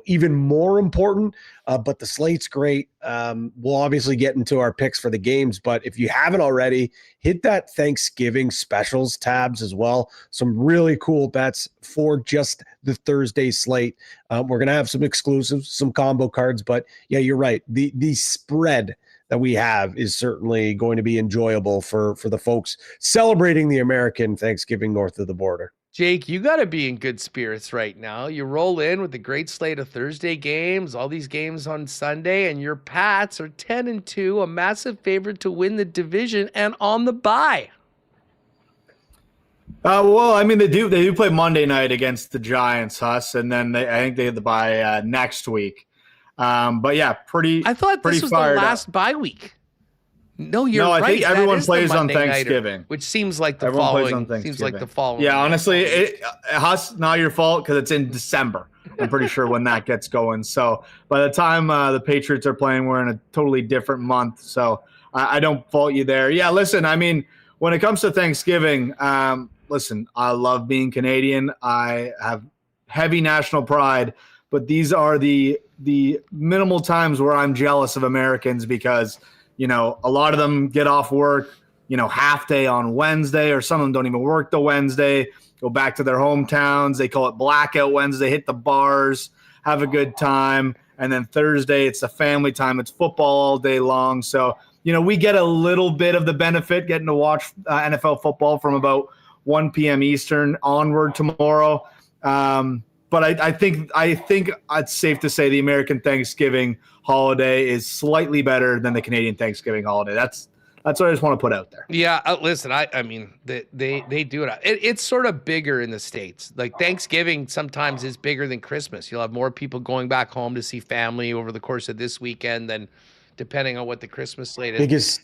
even more important, but the slate's great. We'll obviously get into our picks for the games, but if you haven't already, hit that Thanksgiving specials tabs as well. Some really cool bets for just the Thursday slate. We're going to have some exclusives, some combo cards, but yeah, you're right. The spread that we have is certainly going to be enjoyable for the folks celebrating the American Thanksgiving north of the border. Jake, you got to be in good spirits right now. You roll in with the great slate of Thursday games, all these games on Sunday, and your Pats are 10-2, a massive favorite to win the division and on the bye. Well, I mean, they do play Monday night against the Giants, Huss, and then I think they have the bye next week. But yeah, I thought this was the last bye week. No, you're right. I think everyone plays on Thanksgiving, which seems like the everyone following. Plays on Thanksgiving. Seems like the following. Yeah, honestly, Huss, not your fault because it's in December. I'm pretty sure when that gets going. So by the time the Patriots are playing, we're in a totally different month. So I don't fault you there. Yeah, listen, I mean, when it comes to Thanksgiving, listen, I love being Canadian. I have heavy national pride, but these are the minimal times where I'm jealous of Americans because a lot of them get off work, half day on Wednesday, or some of them don't even work the Wednesday, go back to their hometowns. They call it Blackout Wednesday, hit the bars, have a good time. And then Thursday, it's the family time. It's football all day long. So, we get a little bit of the benefit getting to watch NFL football from about 1 p.m. Eastern onward tomorrow. But I think it's safe to say the American Thanksgiving holiday is slightly better than the Canadian Thanksgiving holiday. That's what I just want to put out there. Yeah, listen, I mean, they do it. It's sort of bigger in the States. Like Thanksgiving sometimes is bigger than Christmas. You'll have more people going back home to see family over the course of this weekend than depending on what the Christmas slate is.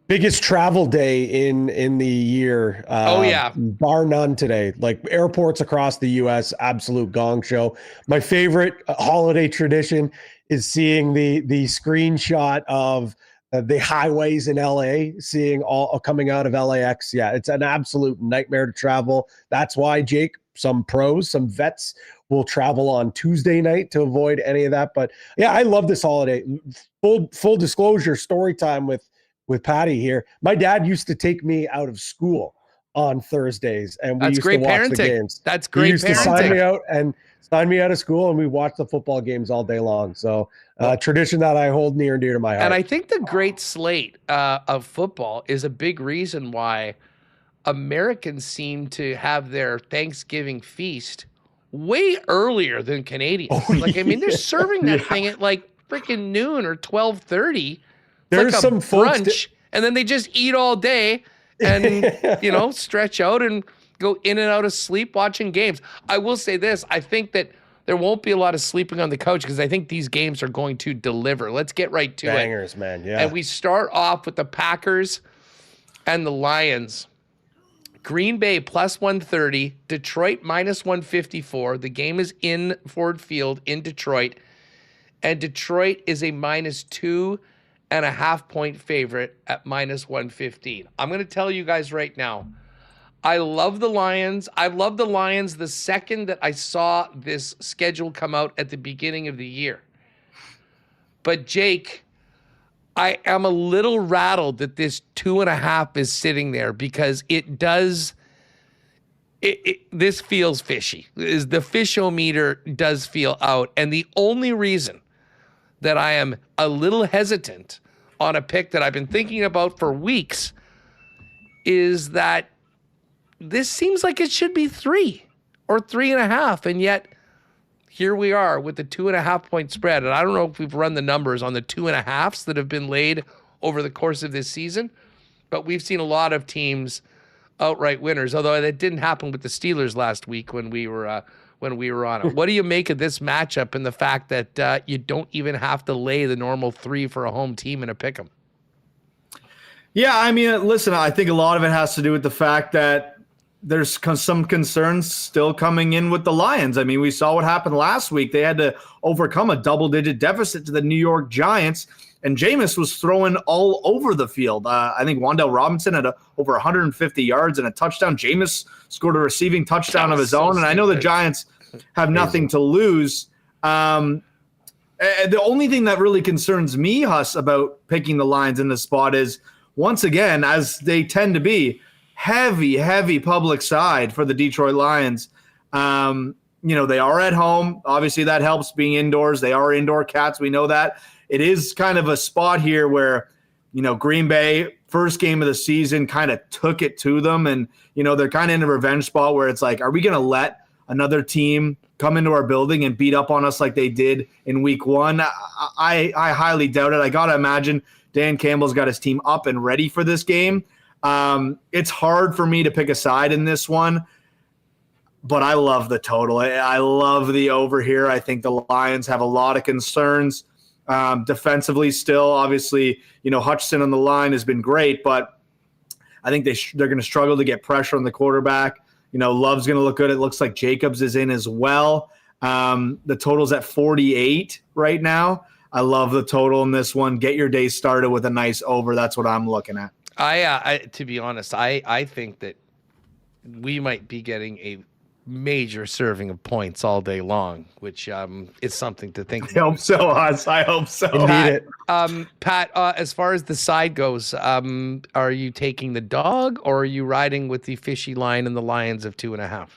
Biggest travel day in the year. Bar none today. Like airports across the U.S., absolute gong show. My favorite holiday tradition is seeing the screenshot of the highways in LA, seeing all coming out of LAX. Yeah, it's an absolute nightmare to travel. That's why, Jake, some pros, some vets will travel on Tuesday night to avoid any of that. But yeah, I love this holiday. Full disclosure, story time with Patty here. My dad used to take me out of school on Thursdays, and we used to watch the games. That's great. He used to sign me out of school, and we watched the football games all day long. So tradition that I hold near and dear to my heart. And I think the great slate of football is a big reason why Americans seem to have their Thanksgiving feast way earlier than Canadians. I mean, they're serving that thing at like freaking noon or 12:30. There's like some brunch, and then they just eat all day and, stretch out and go in and out of sleep watching games. I will say this. I think that there won't be a lot of sleeping on the couch because I think these games are going to deliver. Let's get right to Bangers, man. Yeah. And we start off with the Packers and the Lions. Green Bay plus 130, Detroit minus 154. The game is in Ford Field in Detroit, and Detroit is a minus 2.5 point favorite at minus 115. I'm going to tell you guys right now, I love the Lions. I love the Lions the second that I saw this schedule come out at the beginning of the year. But Jake, I am a little rattled that this 2.5 is sitting there because it does. This feels fishy. The fishometer does feel out. And the only reason that I am a little hesitant on a pick that I've been thinking about for weeks is that this seems like it should be 3 or 3.5. And yet here we are with the 2.5 point spread. And I don't know if we've run the numbers on the 2.5s that have been laid over the course of this season, but we've seen a lot of teams outright winners, although that didn't happen with the Steelers last week when we were on it. What do you make of this matchup and the fact that you don't even have to lay the normal 3 for a home team in a pick'em? Yeah, I mean, listen, I think a lot of it has to do with the fact that there's some concerns still coming in with the Lions. I mean, we saw what happened last week. They had to overcome a double-digit deficit to the New York Giants, and Jameis was throwing all over the field. I think Wan'Dale Robinson had over 150 yards and a touchdown. Jameis scored a receiving touchdown of his own, and I know the Giants have nothing to lose. The only thing that really concerns me, Huss, about picking the Lions in this spot is, once again, as they tend to be, heavy public side for the Detroit Lions. They are at home. Obviously, that helps being indoors. They are indoor cats. We know that. It is kind of a spot here where, Green Bay, first game of the season, kind of took it to them. And, they're kind of in a revenge spot where it's like, are we going to let another team come into our building and beat up on us like they did in week one? I highly doubt it. I got to imagine Dan Campbell's got his team up and ready for this game. It's hard for me to pick a side in this one, but I love the total. I love the over here. I think the Lions have a lot of concerns defensively still. Obviously, Hutchinson on the line has been great, but I think they're going to struggle to get pressure on the quarterback. Love's going to look good. It looks like Jacobs is in as well. The total's at 48 right now. I love the total in this one. Get your day started with a nice over. That's what I'm looking at. To be honest, I think that we might be getting a major serving of points all day long, which is something to think about. I hope so, Huss. I hope so. Pat, as far as the side goes, are you taking the dog or are you riding with the fishy line and the Lions of 2.5?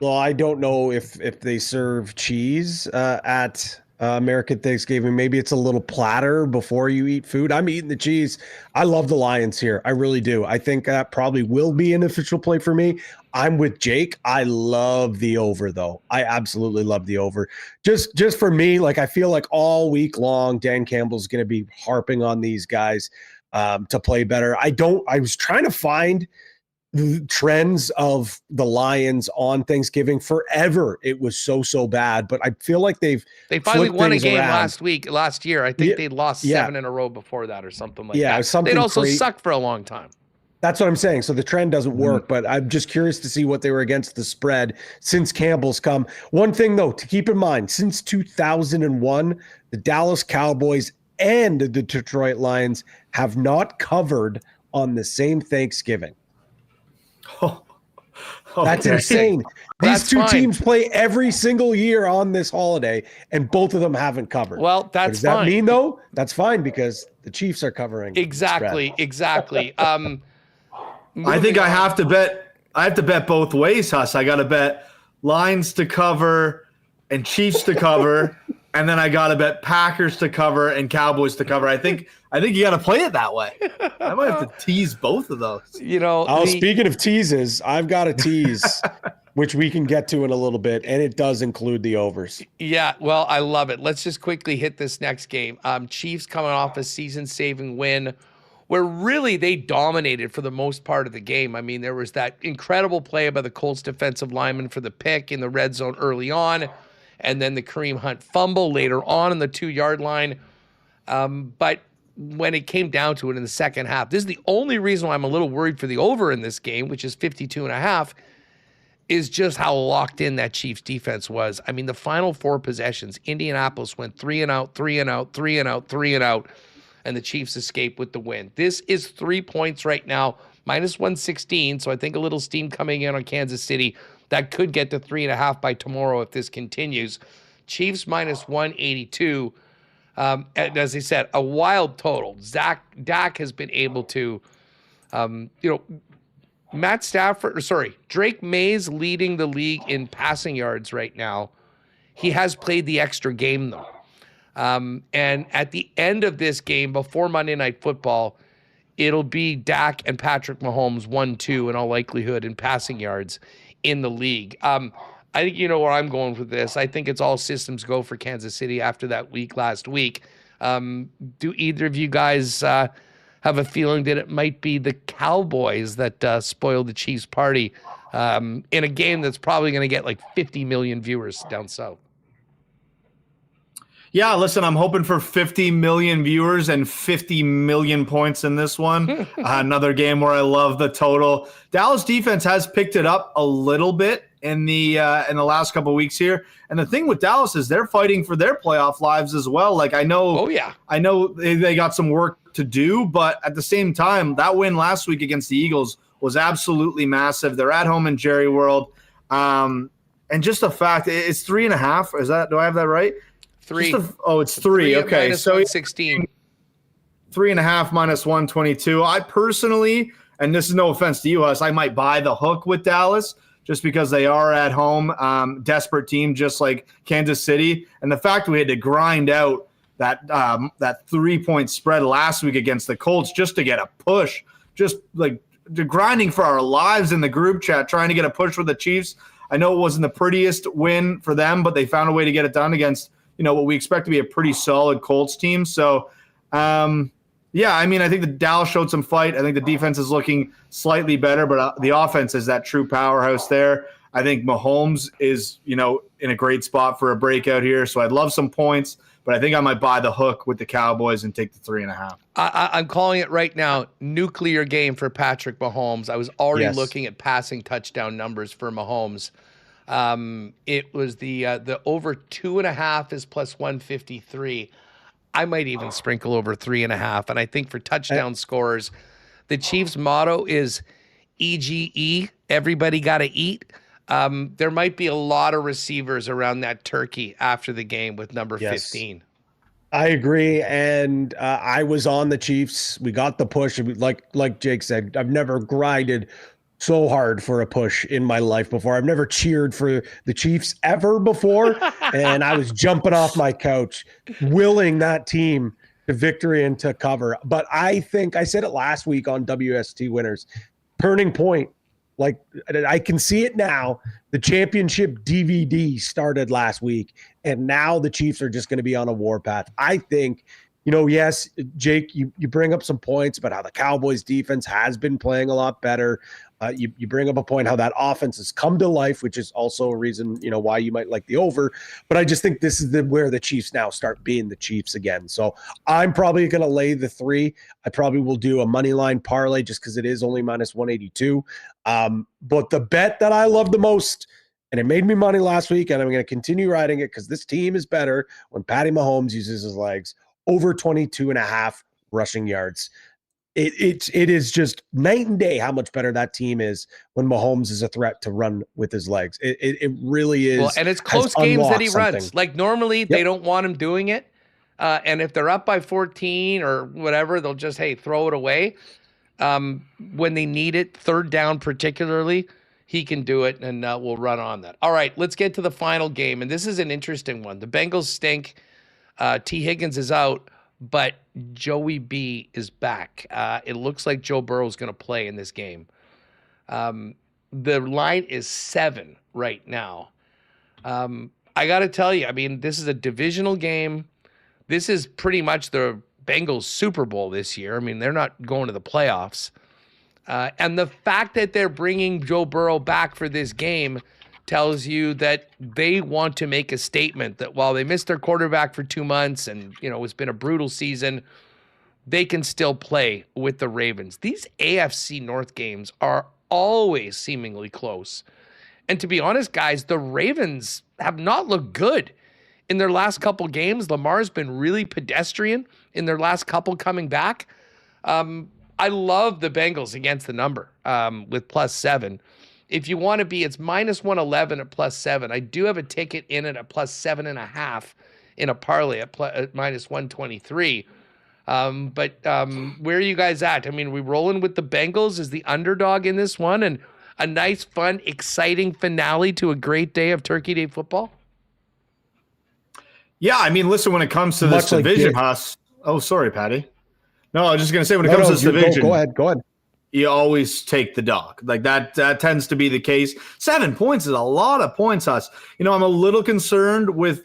Well, I don't know if they serve cheese at American Thanksgiving. Maybe it's a little platter before you eat food. I'm eating the cheese. I love the Lions here. I really do. I think that probably will be an official play for me. I'm with Jake. I love the over, though. I absolutely love the over. Just for me, like, I feel like all week long, Dan Campbell's going to be harping on these guys to play better. I was trying to find the trends of the Lions on Thanksgiving forever. It was so bad, but I feel like they finally won a game around. last year. I think they lost 7 in a row before that or something like that. Yeah, something they'd also crazy. sucked for a long time. That's what I'm saying. So the trend doesn't work, but I'm just curious to see what they were against the spread since Campbell's come. One thing, though, to keep in mind, since 2001, the Dallas Cowboys and the Detroit Lions have not covered on the same Thanksgiving. That's insane. These two teams play every single year on this holiday, and both of them haven't covered. Well, that's does that fine. mean, though? That's fine because the Chiefs are covering. Exactly. I think I have to bet both ways, Huss. I got to bet Lions to cover and Chiefs to cover, and then I got to bet Packers to cover and Cowboys to cover. I think you got to play it that way. I might have to tease both of those. Speaking of teases, I've got a tease, which we can get to in a little bit, and it does include the overs. Yeah, well, I love it. Let's just quickly hit this next game. Chiefs coming off a season-saving win where really they dominated for the most part of the game. I mean, there was that incredible play by the Colts defensive lineman for the pick in the red zone early on, and then the Kareem Hunt fumble later on the 2-yard line. But when it came down to it in the second half, this is the only reason why I'm a little worried for the over in this game, which is 52.5, is just how locked in that Chiefs defense was. I mean, the final 4 possessions, Indianapolis went 3 and out, 3 and out, 3 and out, 3 and out, and the Chiefs escaped with the win. This is 3 points right now, minus 116, so I think a little steam coming in on Kansas City. That could get to 3.5 by tomorrow if this continues. Chiefs minus 182. And as I said, a wild total. Dak has been able to, Drake May's leading the league in passing yards right now. He has played the extra game, though. And at the end of this game, before Monday Night Football, it'll be Dak and Patrick Mahomes 1-2 in all likelihood in passing yards in the league. I think you know where I'm going with this. I think it's all systems go for Kansas City after that week last week. Do either of you guys have a feeling that it might be the Cowboys that spoiled the Chiefs' party in a game that's probably going to get like 50 million viewers down south? Yeah, listen, I'm hoping for 50 million viewers and 50 million points in this one. Another game where I love the total. Dallas defense has picked it up a little bit in the last couple of weeks here. And the thing with Dallas is they're fighting for their playoff lives as well. Like I know they got some work to do, but at the same time, that win last week against the Eagles was absolutely massive. They're at home in Jerry World. And just the fact it's 3.5. Do I have that right? 3. It's 3. Okay. So 116. 3.5 minus 122. I personally, and this is no offense to you, Huss, I might buy the hook with Dallas just because they are at home, desperate team, just like Kansas City. And the fact we had to grind out that 3-point spread last week against the Colts just to get a push, just like grinding for our lives in the group chat, trying to get a push with the Chiefs. I know it wasn't the prettiest win for them, but they found a way to get it done against, what we expect to be a pretty solid Colts team. So, I think the Dallas showed some fight. I think the defense is looking slightly better, but the offense is that true powerhouse there. I think Mahomes is, in a great spot for a breakout here. So I'd love some points, but I think I might buy the hook with the Cowboys and take the 3.5. I'm calling it right now. Nuclear game for Patrick Mahomes. I was already looking at passing touchdown numbers for Mahomes. It was the over 2.5 is plus 153. I might even sprinkle over 3.5. And I think for touchdown scorers, the Chiefs' motto is EGE, everybody got to eat. There might be a lot of receivers around that turkey after the game with number 15. I agree. And I was on the Chiefs. We got the push. Like Jake said, I've never grinded so hard for a push in my life before. I've never cheered for the Chiefs ever before. And I was jumping off my couch, willing that team to victory and to cover. But I think I said it last week on WST Winners, turning point. Like, I can see it now. The championship DVD started last week, and now the Chiefs are just going to be on a warpath. I think, yes, Jake, you bring up some points about how the Cowboys defense has been playing a lot better. You bring up a point how that offense has come to life, which is also a reason, why you might like the over. But I just think this is where the Chiefs now start being the Chiefs again. So I'm probably going to lay the 3. I probably will do a money line parlay just because it is only minus 182. But the bet that I love the most, and it made me money last week, and I'm going to continue riding it because this team is better when Patty Mahomes uses his legs, over 22.5 rushing yards. It is just night and day how much better that team is when Mahomes is a threat to run with his legs. It really is. Well, and it's close games that he runs. Like normally they don't want him doing it. And if they're up by 14 or whatever, they'll just, throw it away. When they need it, third down particularly, he can do it, and we'll run on that. All right, let's get to the final game. And this is an interesting one. The Bengals stink. T. Higgins is out, but Joey B is back. It looks like Joe Burrow is going to play in this game. The line is 7 right now. I got to tell you, this is a divisional game. This is pretty much the Bengals Super Bowl this year. They're not going to the playoffs. And the fact that they're bringing Joe Burrow back for this game tells you that they want to make a statement that while they missed their quarterback for 2 months and, it's been a brutal season, they can still play with the Ravens. These AFC North games are always seemingly close. And to be honest, guys, the Ravens have not looked good in their last couple games. Lamar's been really pedestrian in their last couple coming back. I love the Bengals against the number with plus 7. If you want to be, it's minus 111 at plus 7. I do have a ticket in it at plus 7.5 in a parlay at minus 123. But where are you guys at? We rolling with the Bengals as the underdog in this one and a nice, fun, exciting finale to a great day of Turkey Day football? Yeah, listen, when it comes to this division, Huss. Oh, sorry, Patty. No, I was just going to say when it comes to this division. Go ahead. You always take the dog. Like that tends to be the case. 7 points is a lot of points, Huss. I'm a little concerned with,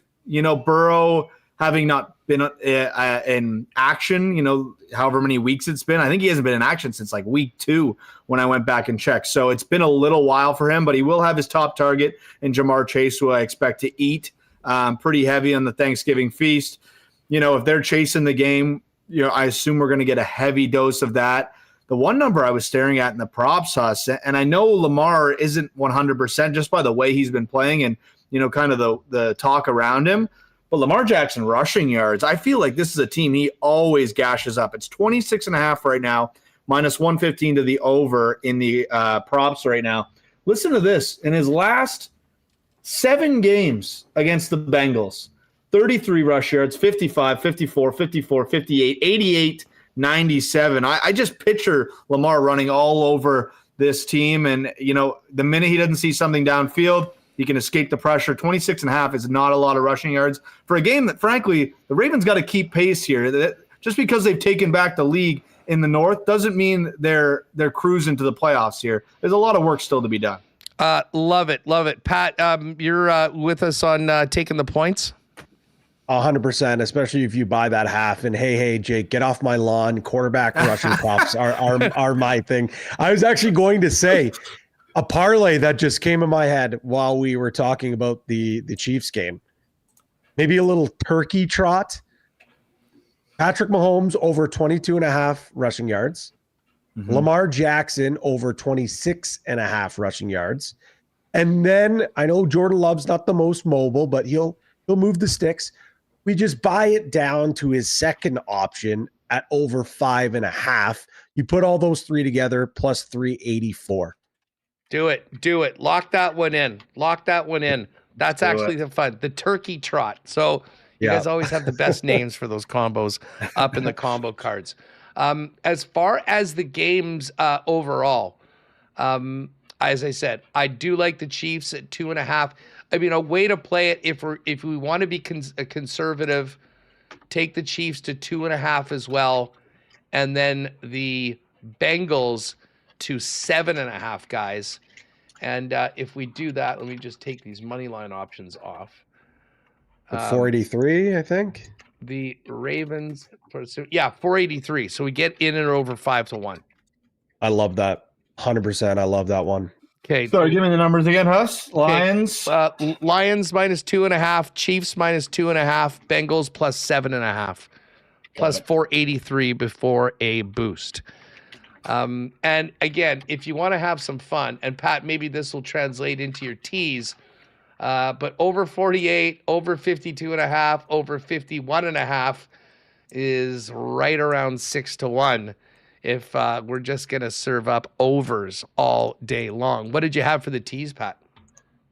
Burrow having not been in action, however many weeks it's been. I think he hasn't been in action since like week 2 when I went back and checked. So it's been a little while for him, but he will have his top target in Jamar Chase, who I expect to eat pretty heavy on the Thanksgiving feast. If they're chasing the game, I assume we're going to get a heavy dose of that. The one number I was staring at in the props, Huss, and I know Lamar isn't 100% just by the way he's been playing and, kind of the talk around him. But Lamar Jackson rushing yards, I feel like this is a team he always gashes up. It's 26.5 right now, minus 115 to the over in the props right now. Listen to this. In his last 7 games against the Bengals. 33 rush yards, 55, 54, 54, 58, 88, 97. I just picture Lamar running all over this team. And, the minute he doesn't see something downfield, he can escape the pressure. 26.5 is not a lot of rushing yards for a game that, frankly, the Ravens got to keep pace here. Just because they've taken back the league in the North doesn't mean they're cruising to the playoffs here. There's a lot of work still to be done. Love it. Pat, you're with us on taking the points? 100%, especially if you buy that half. And hey, Jake, get off my lawn. Quarterback rushing props are my thing. I was actually going to say a parlay that just came in my head while we were talking about the Chiefs game. Maybe a little turkey trot. Patrick Mahomes over 22.5 rushing yards. Mm-hmm. Lamar Jackson over 26.5 rushing yards. And then I know Jordan Love's not the most mobile, but he'll move the sticks. We just buy it down to his second option at over 5.5. You put all those three together, plus 384. Do it. Lock that one in. That's actually the fun. The turkey trot. So you guys always have the best names for those combos up in the combo cards. As far as the games overall, as I said, I do like the Chiefs at 2.5. I mean, a way to play it if we want to be conservative, take the Chiefs to 2.5 as well, and then the Bengals to 7.5, guys. And if we do that, let me just take these money line options off. 483, I think. The Ravens, 483. So we get in and over 5-1. I love that. 100%. I love that one. Okay. So give me the numbers again, Huss. Lions. Lions minus 2.5. Chiefs minus 2.5. Bengals plus 7.5. Plus 483 before a boost. And again, if you want to have some fun, and Pat, maybe this will translate into your teas, but over 48, over 52.5, over 51.5 is right around 6-1. If we're just going to serve up overs all day long. What did you have for the teas, Pat?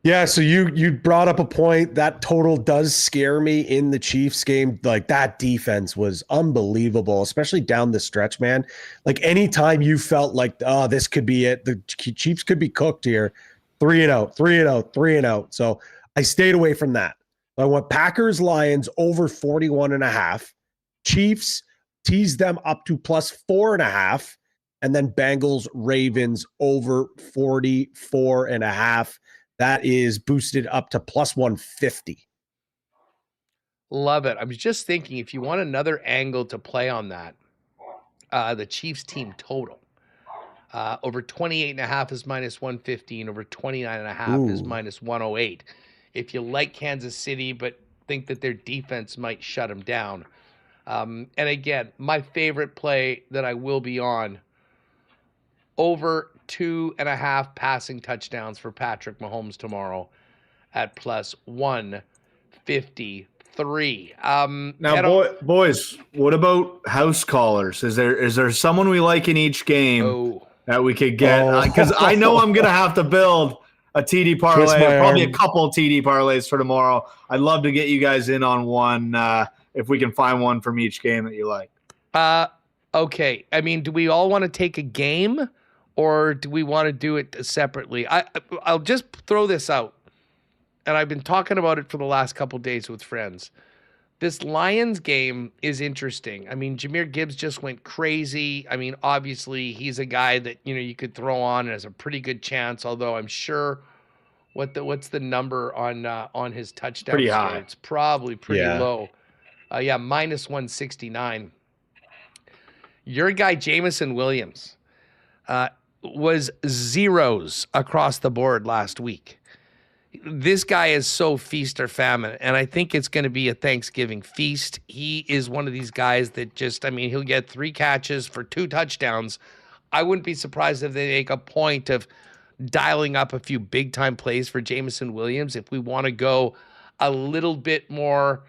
Yeah, so you brought up a point. That total does scare me in the Chiefs game. Like, that defense was unbelievable, especially down the stretch, man. Like, anytime you felt like, oh, this could be it, the Chiefs could be cooked here, 3-0. So I stayed away from that. I went Packers, Lions over 41.5. Chiefs teased them up to plus 4.5, and then Bengals, Ravens over 44.5. That is boosted up to plus 150. Love it. I was just thinking, if you want another angle to play on that, the Chiefs team total over 28.5 is minus 115. Over 29.5 is minus 108. If you like Kansas City but think that their defense might shut them down. And again, my favorite play that I will be on, over 2.5 passing touchdowns for Patrick Mahomes tomorrow at plus 153. Now, boys, what about house callers? Is there someone we like in each game that we could get? Because I know I'm going to have to build a TD parlay, probably a couple TD parlays for tomorrow. I'd love to get you guys in on one if we can find one from each game that you like. Okay. I mean, do we all want to take a game, or do we want to do it separately? I'll just throw this out, and I've been talking about it for the last couple days with friends. This Lions game is interesting. I mean, Jahmyr Gibbs just went crazy. I mean, obviously, he's a guy that, you could throw on and has a pretty good chance, although I'm sure what's the number on his touchdown? Pretty high. It's probably pretty low. Minus 169. Your guy, Jameson Williams, was zeros across the board last week. This guy is so feast or famine, and I think it's going to be a Thanksgiving feast. He is one of these guys that he'll get 3 catches for 2 touchdowns. I wouldn't be surprised if they make a point of dialing up a few big-time plays for Jameson Williams if we want to go a little bit more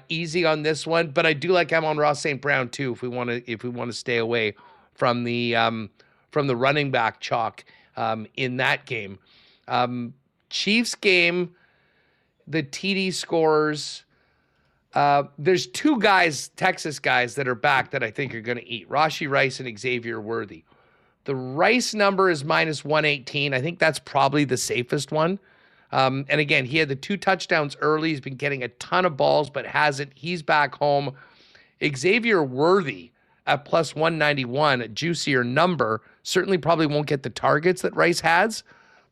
easy on this one. But I do like Amon-Ra St. Brown too if we want to stay away from the running back chalk in that game. Chiefs game, the TD scorers. There's two guys, Texas guys, that are back that I think are going to eat. Rashee Rice and Xavier Worthy. The Rice number is -118. I think that's probably the safest one. And again, he had the 2 touchdowns early. He's been getting a ton of balls, but hasn't. He's back home. Xavier Worthy at +191, a juicier number. Certainly probably won't get the targets that Rice has,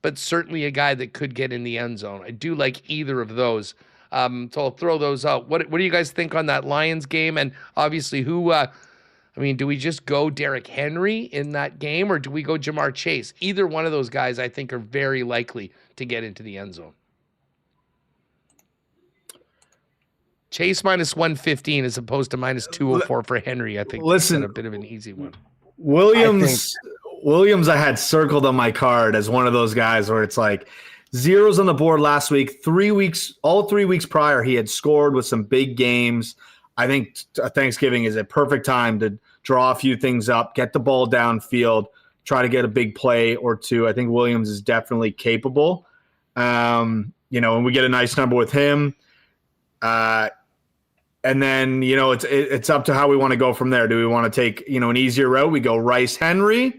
but certainly a guy that could get in the end zone. I do like either of those. So I'll throw those out. What do you guys think on that Lions game? And obviously do we just go Derrick Henry in that game, or do we go Jamar Chase? Either one of those guys I think are very likely to get into the end zone. Chase -115 as opposed to -204 for Henry. I think that's a bit of an easy one. Williams, I had circled on my card as one of those guys where it's like zeros on the board last week. All 3 weeks prior, he had scored with some big games. I think Thanksgiving is a perfect time to draw a few things up, get the ball downfield, try to get a big play or two. I think Williams is definitely capable. And we get a nice number with him. And then, it's up to how we want to go from there. Do we want to take, an easier route? We go Rice Henry,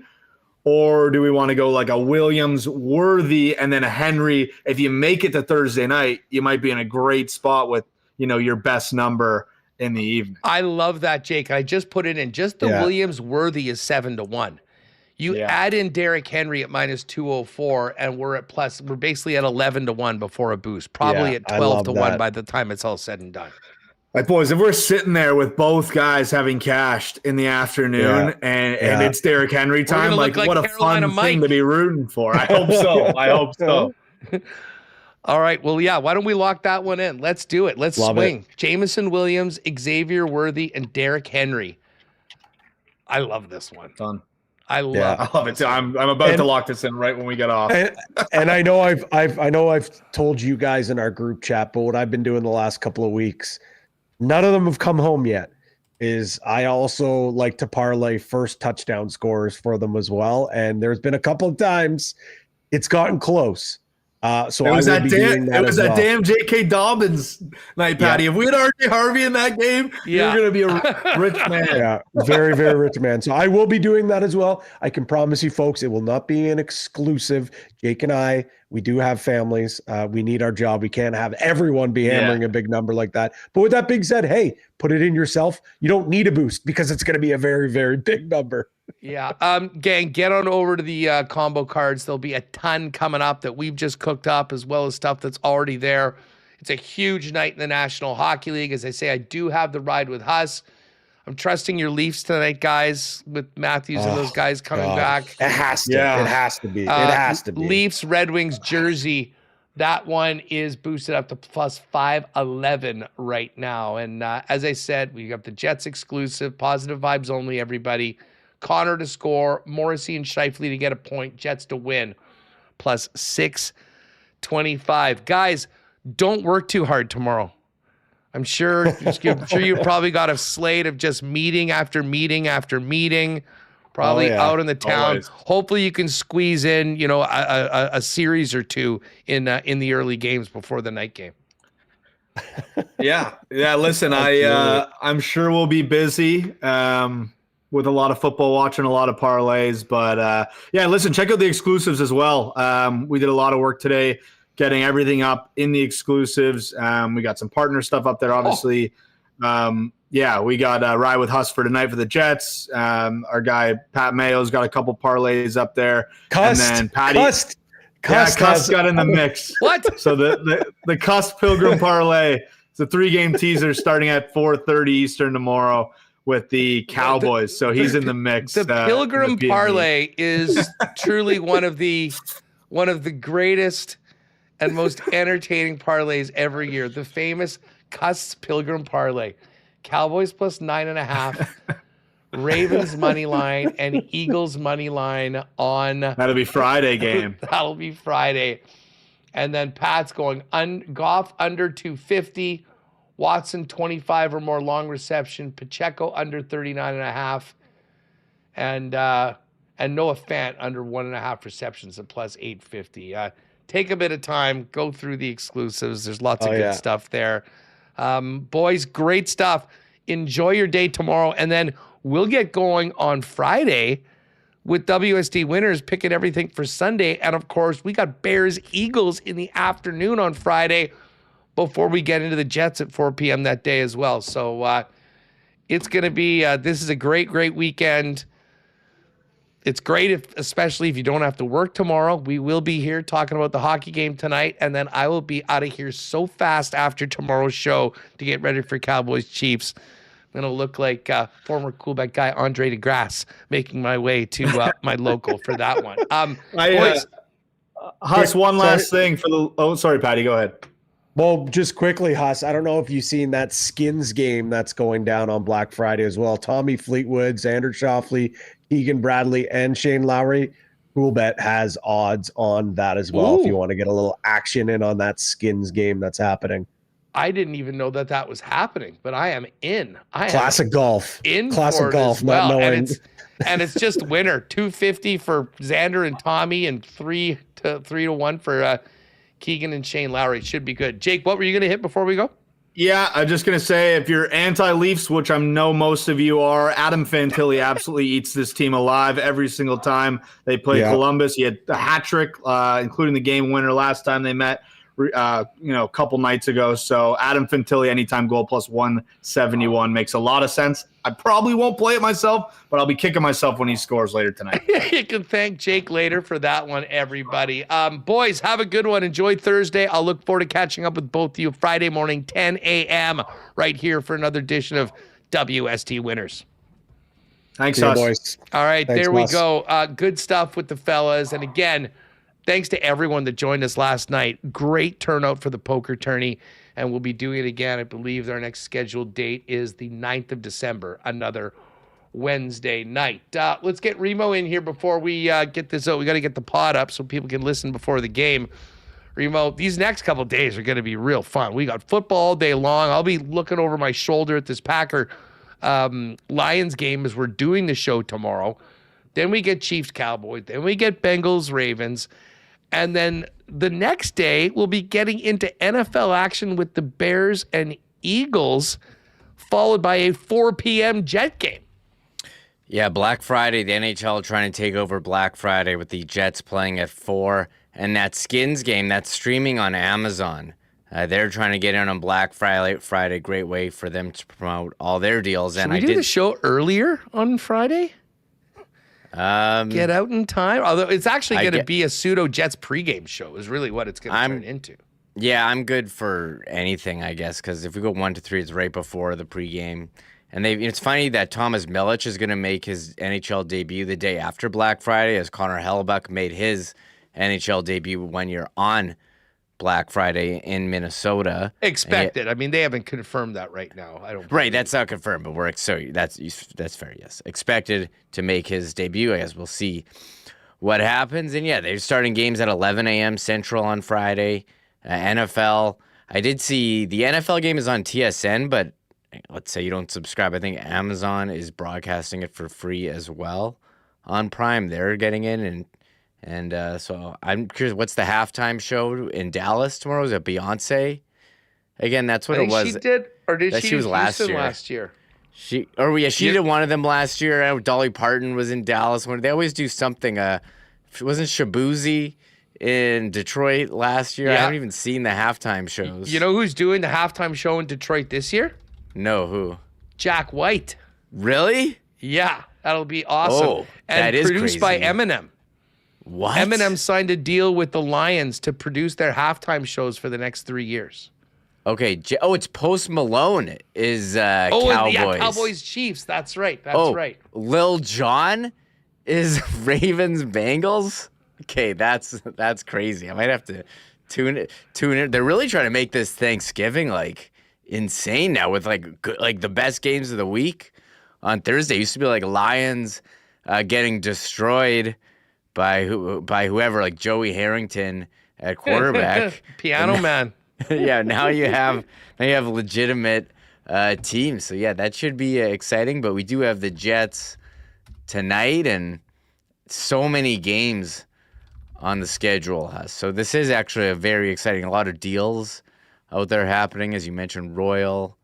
or do we want to go like a Williams Worthy and then a Henry? If you make it to Thursday night, you might be in a great spot with, your best number in the evening. I love that, Jake. I just put it in. Just the Williams Worthy is 7-1. You add in Derrick Henry at -204, and we're basically at 11-1 before a boost. Probably at 12-1 by the time it's all said and done. Like, boys, if we're sitting there with both guys having cashed in the afternoon and it's Derrick Henry time, like what a Carolina fun thing to be rooting for. I hope so. All right. Well, why don't we lock that one in? Let's do it. Let's swing. Jameson Williams, Xavier Worthy, and Derrick Henry. I love this one. Done. I love it too. I'm about to lock this in right when we get off. And I know I've told you guys in our group chat, but what I've been doing the last couple of weeks, none of them have come home yet, is I also like to parlay first touchdown scores for them as well. And there's been a couple of times it's gotten close. So it was that damn J.K. Dobbins night, Patty. If we had R.J. Harvey in that game, you're going to be a rich man. Yeah, very, very rich man. So I will be doing that as well. I can promise you, folks, it will not be an exclusive. Jake and I, we do have families. We need our job. We can't have everyone be hammering a big number like that. But with that being said, hey, put it in yourself. You don't need a boost because it's going to be a very, very big number. Yeah. Gang, get on over to the combo cards. There'll be a ton coming up that we've just cooked up, as well as stuff that's already there. It's a huge night in the National Hockey League. As I say, I do have the ride with Huss. I'm trusting your Leafs tonight, guys, with Matthews and those guys coming back. It has to. Yeah. It has to be. It has to be. Leafs, Red Wings jersey. That one is boosted up to +511 right now. And as I said, we got the Jets exclusive, positive vibes only, everybody. Connor to score, Morrissey and Scheifele to get a point, Jets to win, +625. Guys, don't work too hard tomorrow. I'm sure you probably got a slate of just meeting after meeting after meeting, probably out in the town. Always. Hopefully you can squeeze in, a series or two in the early games before the night game. Yeah. Listen, I'm sure we'll be busy. With a lot of football watching, a lot of parlays. But listen, check out the exclusives as well. We did a lot of work today getting everything up in the exclusives. We got some partner stuff up there, obviously. We got Ride with Huss for tonight for the Jets. Our guy, Pat Mayo's got a couple parlays up there. And then Patty. Cuss got in the mix. What? So the Cuss Pilgrim parlay. It's a 3-game teaser starting at 4:30 Eastern tomorrow with the Cowboys. So he's in the mix. The Pilgrim parlay is truly one of the greatest and most entertaining parlays every year. The famous Cuss Pilgrim parlay. Cowboys +9.5, Ravens money line, and Eagles money line on. That'll be Friday game. That'll be Friday. And then Pat's going Goff under 250. Watson 25 or more long reception, Pacheco under 39.5, and Noah Fant under 1.5 receptions at +850. take a bit of time, go through the exclusives. There's lots of good stuff there. Boys, great stuff. Enjoy your day tomorrow, and then we'll get going on Friday with WST winners, picking everything for Sunday. And of course, we got Bears Eagles in the afternoon on Friday before we get into the Jets at 4 p.m. that day as well. So it's going to be, this is a great, great weekend. It's great, especially if you don't have to work tomorrow. We will be here talking about the hockey game tonight, and then I will be out of here so fast after tomorrow's show to get ready for Cowboys Chiefs. I'm going to look like former Coolbet guy Andre DeGrasse making my way to my local for that one. Boys, Huss, one last thing for the – oh, sorry, Patty, go ahead. Well, just quickly, Huss, I don't know if you've seen that Skins game that's going down on Black Friday as well. Tommy Fleetwood, Xander Schauffele, Keegan Bradley, and Shane Lowry. Coolbet has odds on that as well. Ooh. If you want to get a little action in on that Skins game that's happening. I didn't even know that was happening, but I am in. Classic golf. Classic golf, well. not knowing. And it's just winner. $250 for Xander and Tommy, and 3 to 1 for Keegan and Shane Lowry. Should be good. Jake, what were you going to hit before we go? Yeah, I'm just going to say, if you're anti-Leafs, which I know most of you are, Adam Fantilli absolutely eats this team alive every single time they play Columbus. He had a hat trick, including the game winner last time they met, a couple nights ago. So Adam Fantilli, anytime goal plus 171 makes a lot of sense. I probably won't play it myself, but I'll be kicking myself when he scores later tonight. You can thank Jake later for that one, everybody. Boys, have a good one. Enjoy Thursday. I'll look forward to catching up with both of you Friday morning, 10 a.m. right here for another edition of WST Winners. Thanks, boys. All right, Thanks, there we Wes. go. Good stuff with the fellas. And again, thanks to everyone that joined us last night. Great turnout for the poker tourney. And we'll be doing it again. I believe our next scheduled date is the 9th of December, another Wednesday night. Let's get Remo in here before we get this out. We got to get the pod up so people can listen before the game. Remo, these next couple of days are going to be real fun. We got football all day long. I'll be looking over my shoulder at this Packer Lions game as we're doing the show tomorrow. Then we get Chiefs Cowboys. Then we get Bengals Ravens. And then the next day, we'll be getting into NFL action with the Bears and Eagles, followed by a 4 p.m. Jet game. Yeah, Black Friday, the NHL trying to take over Black Friday with the Jets playing at 4. And that Skins game, that's streaming on Amazon. They're trying to get in on Black Friday. Great way for them to promote all their deals. Should we do the show earlier on Friday? Get out in time. Although it's actually going to be a pseudo Jets pregame show is really what it's going to turn into. Yeah, I'm good for anything, I guess, because if we go 1 to 3, it's right before the pregame. And it's funny that Thomas Milic is going to make his NHL debut the day after Black Friday, as Connor Hellebuck made his NHL debut 1 year on Black Friday in Minnesota. Expected. I mean, they haven't confirmed that right now. I don't. Right, that's not confirmed, but that's fair. Yes, expected to make his debut. I guess we'll see what happens. And yeah, they're starting games at 11 a.m. Central on Friday. NFL. I did see the NFL game is on TSN, but let's say you don't subscribe. I think Amazon is broadcasting it for free as well on Prime. They're getting in and so I'm curious, what's the halftime show in Dallas tomorrow? Is it Beyonce? Again, that's what it was. She did, or did she was last year? She did one of them last year. Dolly Parton was in Dallas. They always do something. Wasn't Shabuzi in Detroit last year? I haven't even seen the halftime shows. You know who's doing the halftime show in Detroit this year? No, who? Jack White. Really? Yeah, that'll be awesome. Oh, and that is produced crazy. by Eminem. What? Eminem signed a deal with the Lions to produce their halftime shows for the next 3 years. Okay. It's Post Malone is Cowboys. Yeah, Cowboys Chiefs. That's right. That's right. Lil Jon is Ravens Bengals. Okay, that's crazy. I might have to tune in. They're really trying to make this Thanksgiving like insane now with like the best games of the week on Thursday. It used to be like Lions getting destroyed by whoever, like Joey Harrington at quarterback. Piano Man. Yeah, now you have legitimate teams. So yeah, that should be exciting. But we do have the Jets tonight and so many games on the schedule, Huss. So this is actually a very exciting. A lot of deals out there happening. As you mentioned, Royal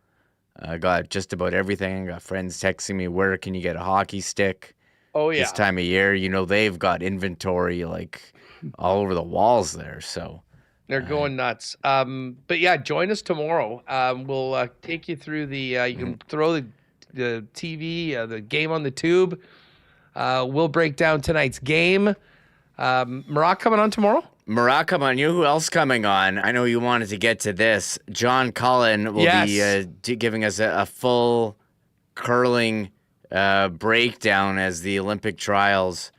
got just about everything. Got friends texting me, where can you get a hockey stick? Oh, yeah. This time of year, they've got inventory like all over the walls there. So they're going nuts. But yeah, join us tomorrow. We'll take you through the. You can throw the TV, the game on the tube. We'll break down tonight's game. Marat coming on tomorrow? Marat coming on. You know who else coming on? I know you wanted to get to this. John Cullen will be giving us a full curling breakdown as the Olympic trials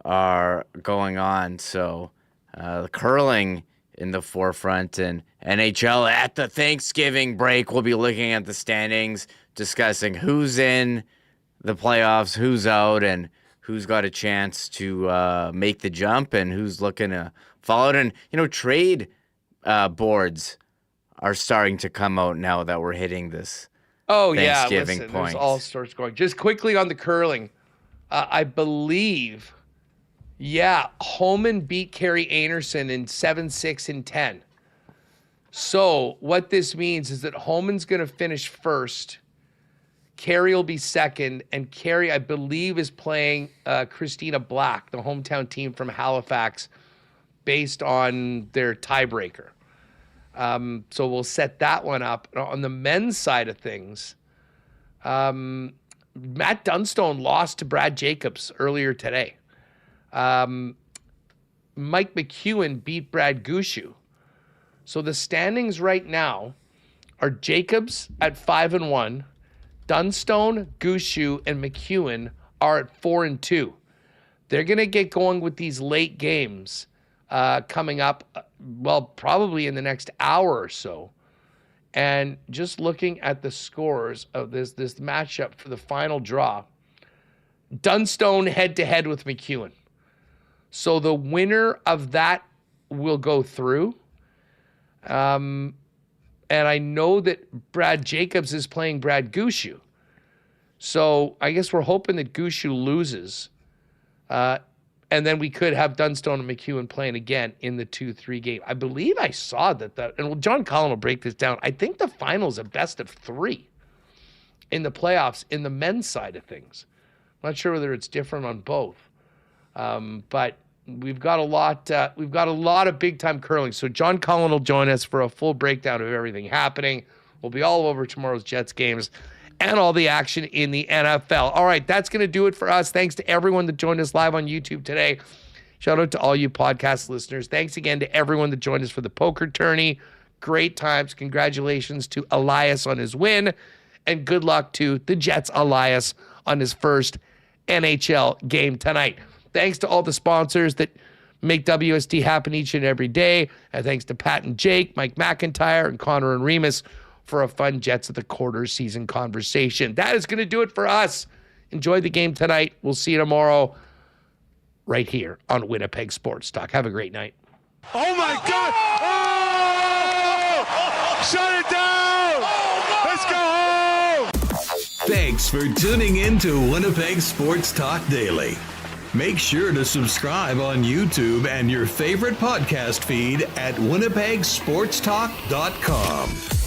are going on. So the curling in the forefront, and NHL at the Thanksgiving break. We'll be looking at the standings, discussing who's in the playoffs, who's out, and who's got a chance to make the jump, and who's looking to fall out. And, trade boards are starting to come out now that we're hitting this Thanksgiving point. There's all sorts going. Just quickly on the curling, I believe, Homan beat Carey Anderson in 7-6 and 10. So what this means is that Homan's going to finish first. Carey will be second, and Carey, I believe, is playing Christina Black, the hometown team from Halifax, based on their tiebreaker. So we'll set that one up. On the men's side of things, Matt Dunstone lost to Brad Jacobs earlier today. Mike McEwen beat Brad Gushue. So the standings right now are Jacobs at 5-1. Dunstone, Gushue, and McEwen are at 4-2. They're going to get going with these late games coming up, probably in the next hour or so. And just looking at the scores of this matchup for the final draw, Dunstone head-to-head with McEwen. So the winner of that will go through. And I know that Brad Jacobs is playing Brad Gushue. So I guess we're hoping that Gushue loses. And then we could have Dunstone and McEwen playing again in the 2-3 game. I believe I saw and John Cullen will break this down. I think the final is a best of 3 in the playoffs in the men's side of things. I'm not sure whether it's different on both. But we've got a lot of big time curling. So John Cullen will join us for a full breakdown of everything happening. We'll be all over tomorrow's Jets games and all the action in the NFL. All right, that's going to do it for us. Thanks to everyone that joined us live on YouTube today. Shout out to all you podcast listeners. Thanks again to everyone that joined us for the poker tourney. Great times. Congratulations to Elias on his win. And good luck to the Jets' Elias on his first NHL game tonight. Thanks to all the sponsors that make WST happen each and every day. And thanks to Pat and Jake, Mike McIntyre, and Connor and Remis for a fun Jets of the Quarter season conversation. That is going to do it for us. Enjoy the game tonight. We'll see you tomorrow right here on Winnipeg Sports Talk. Have a great night. Oh, my God. Oh! Shut it down. Let's go home. Thanks for tuning in to Winnipeg Sports Talk Daily. Make sure to subscribe on YouTube and your favorite podcast feed at winnipegsportstalk.com.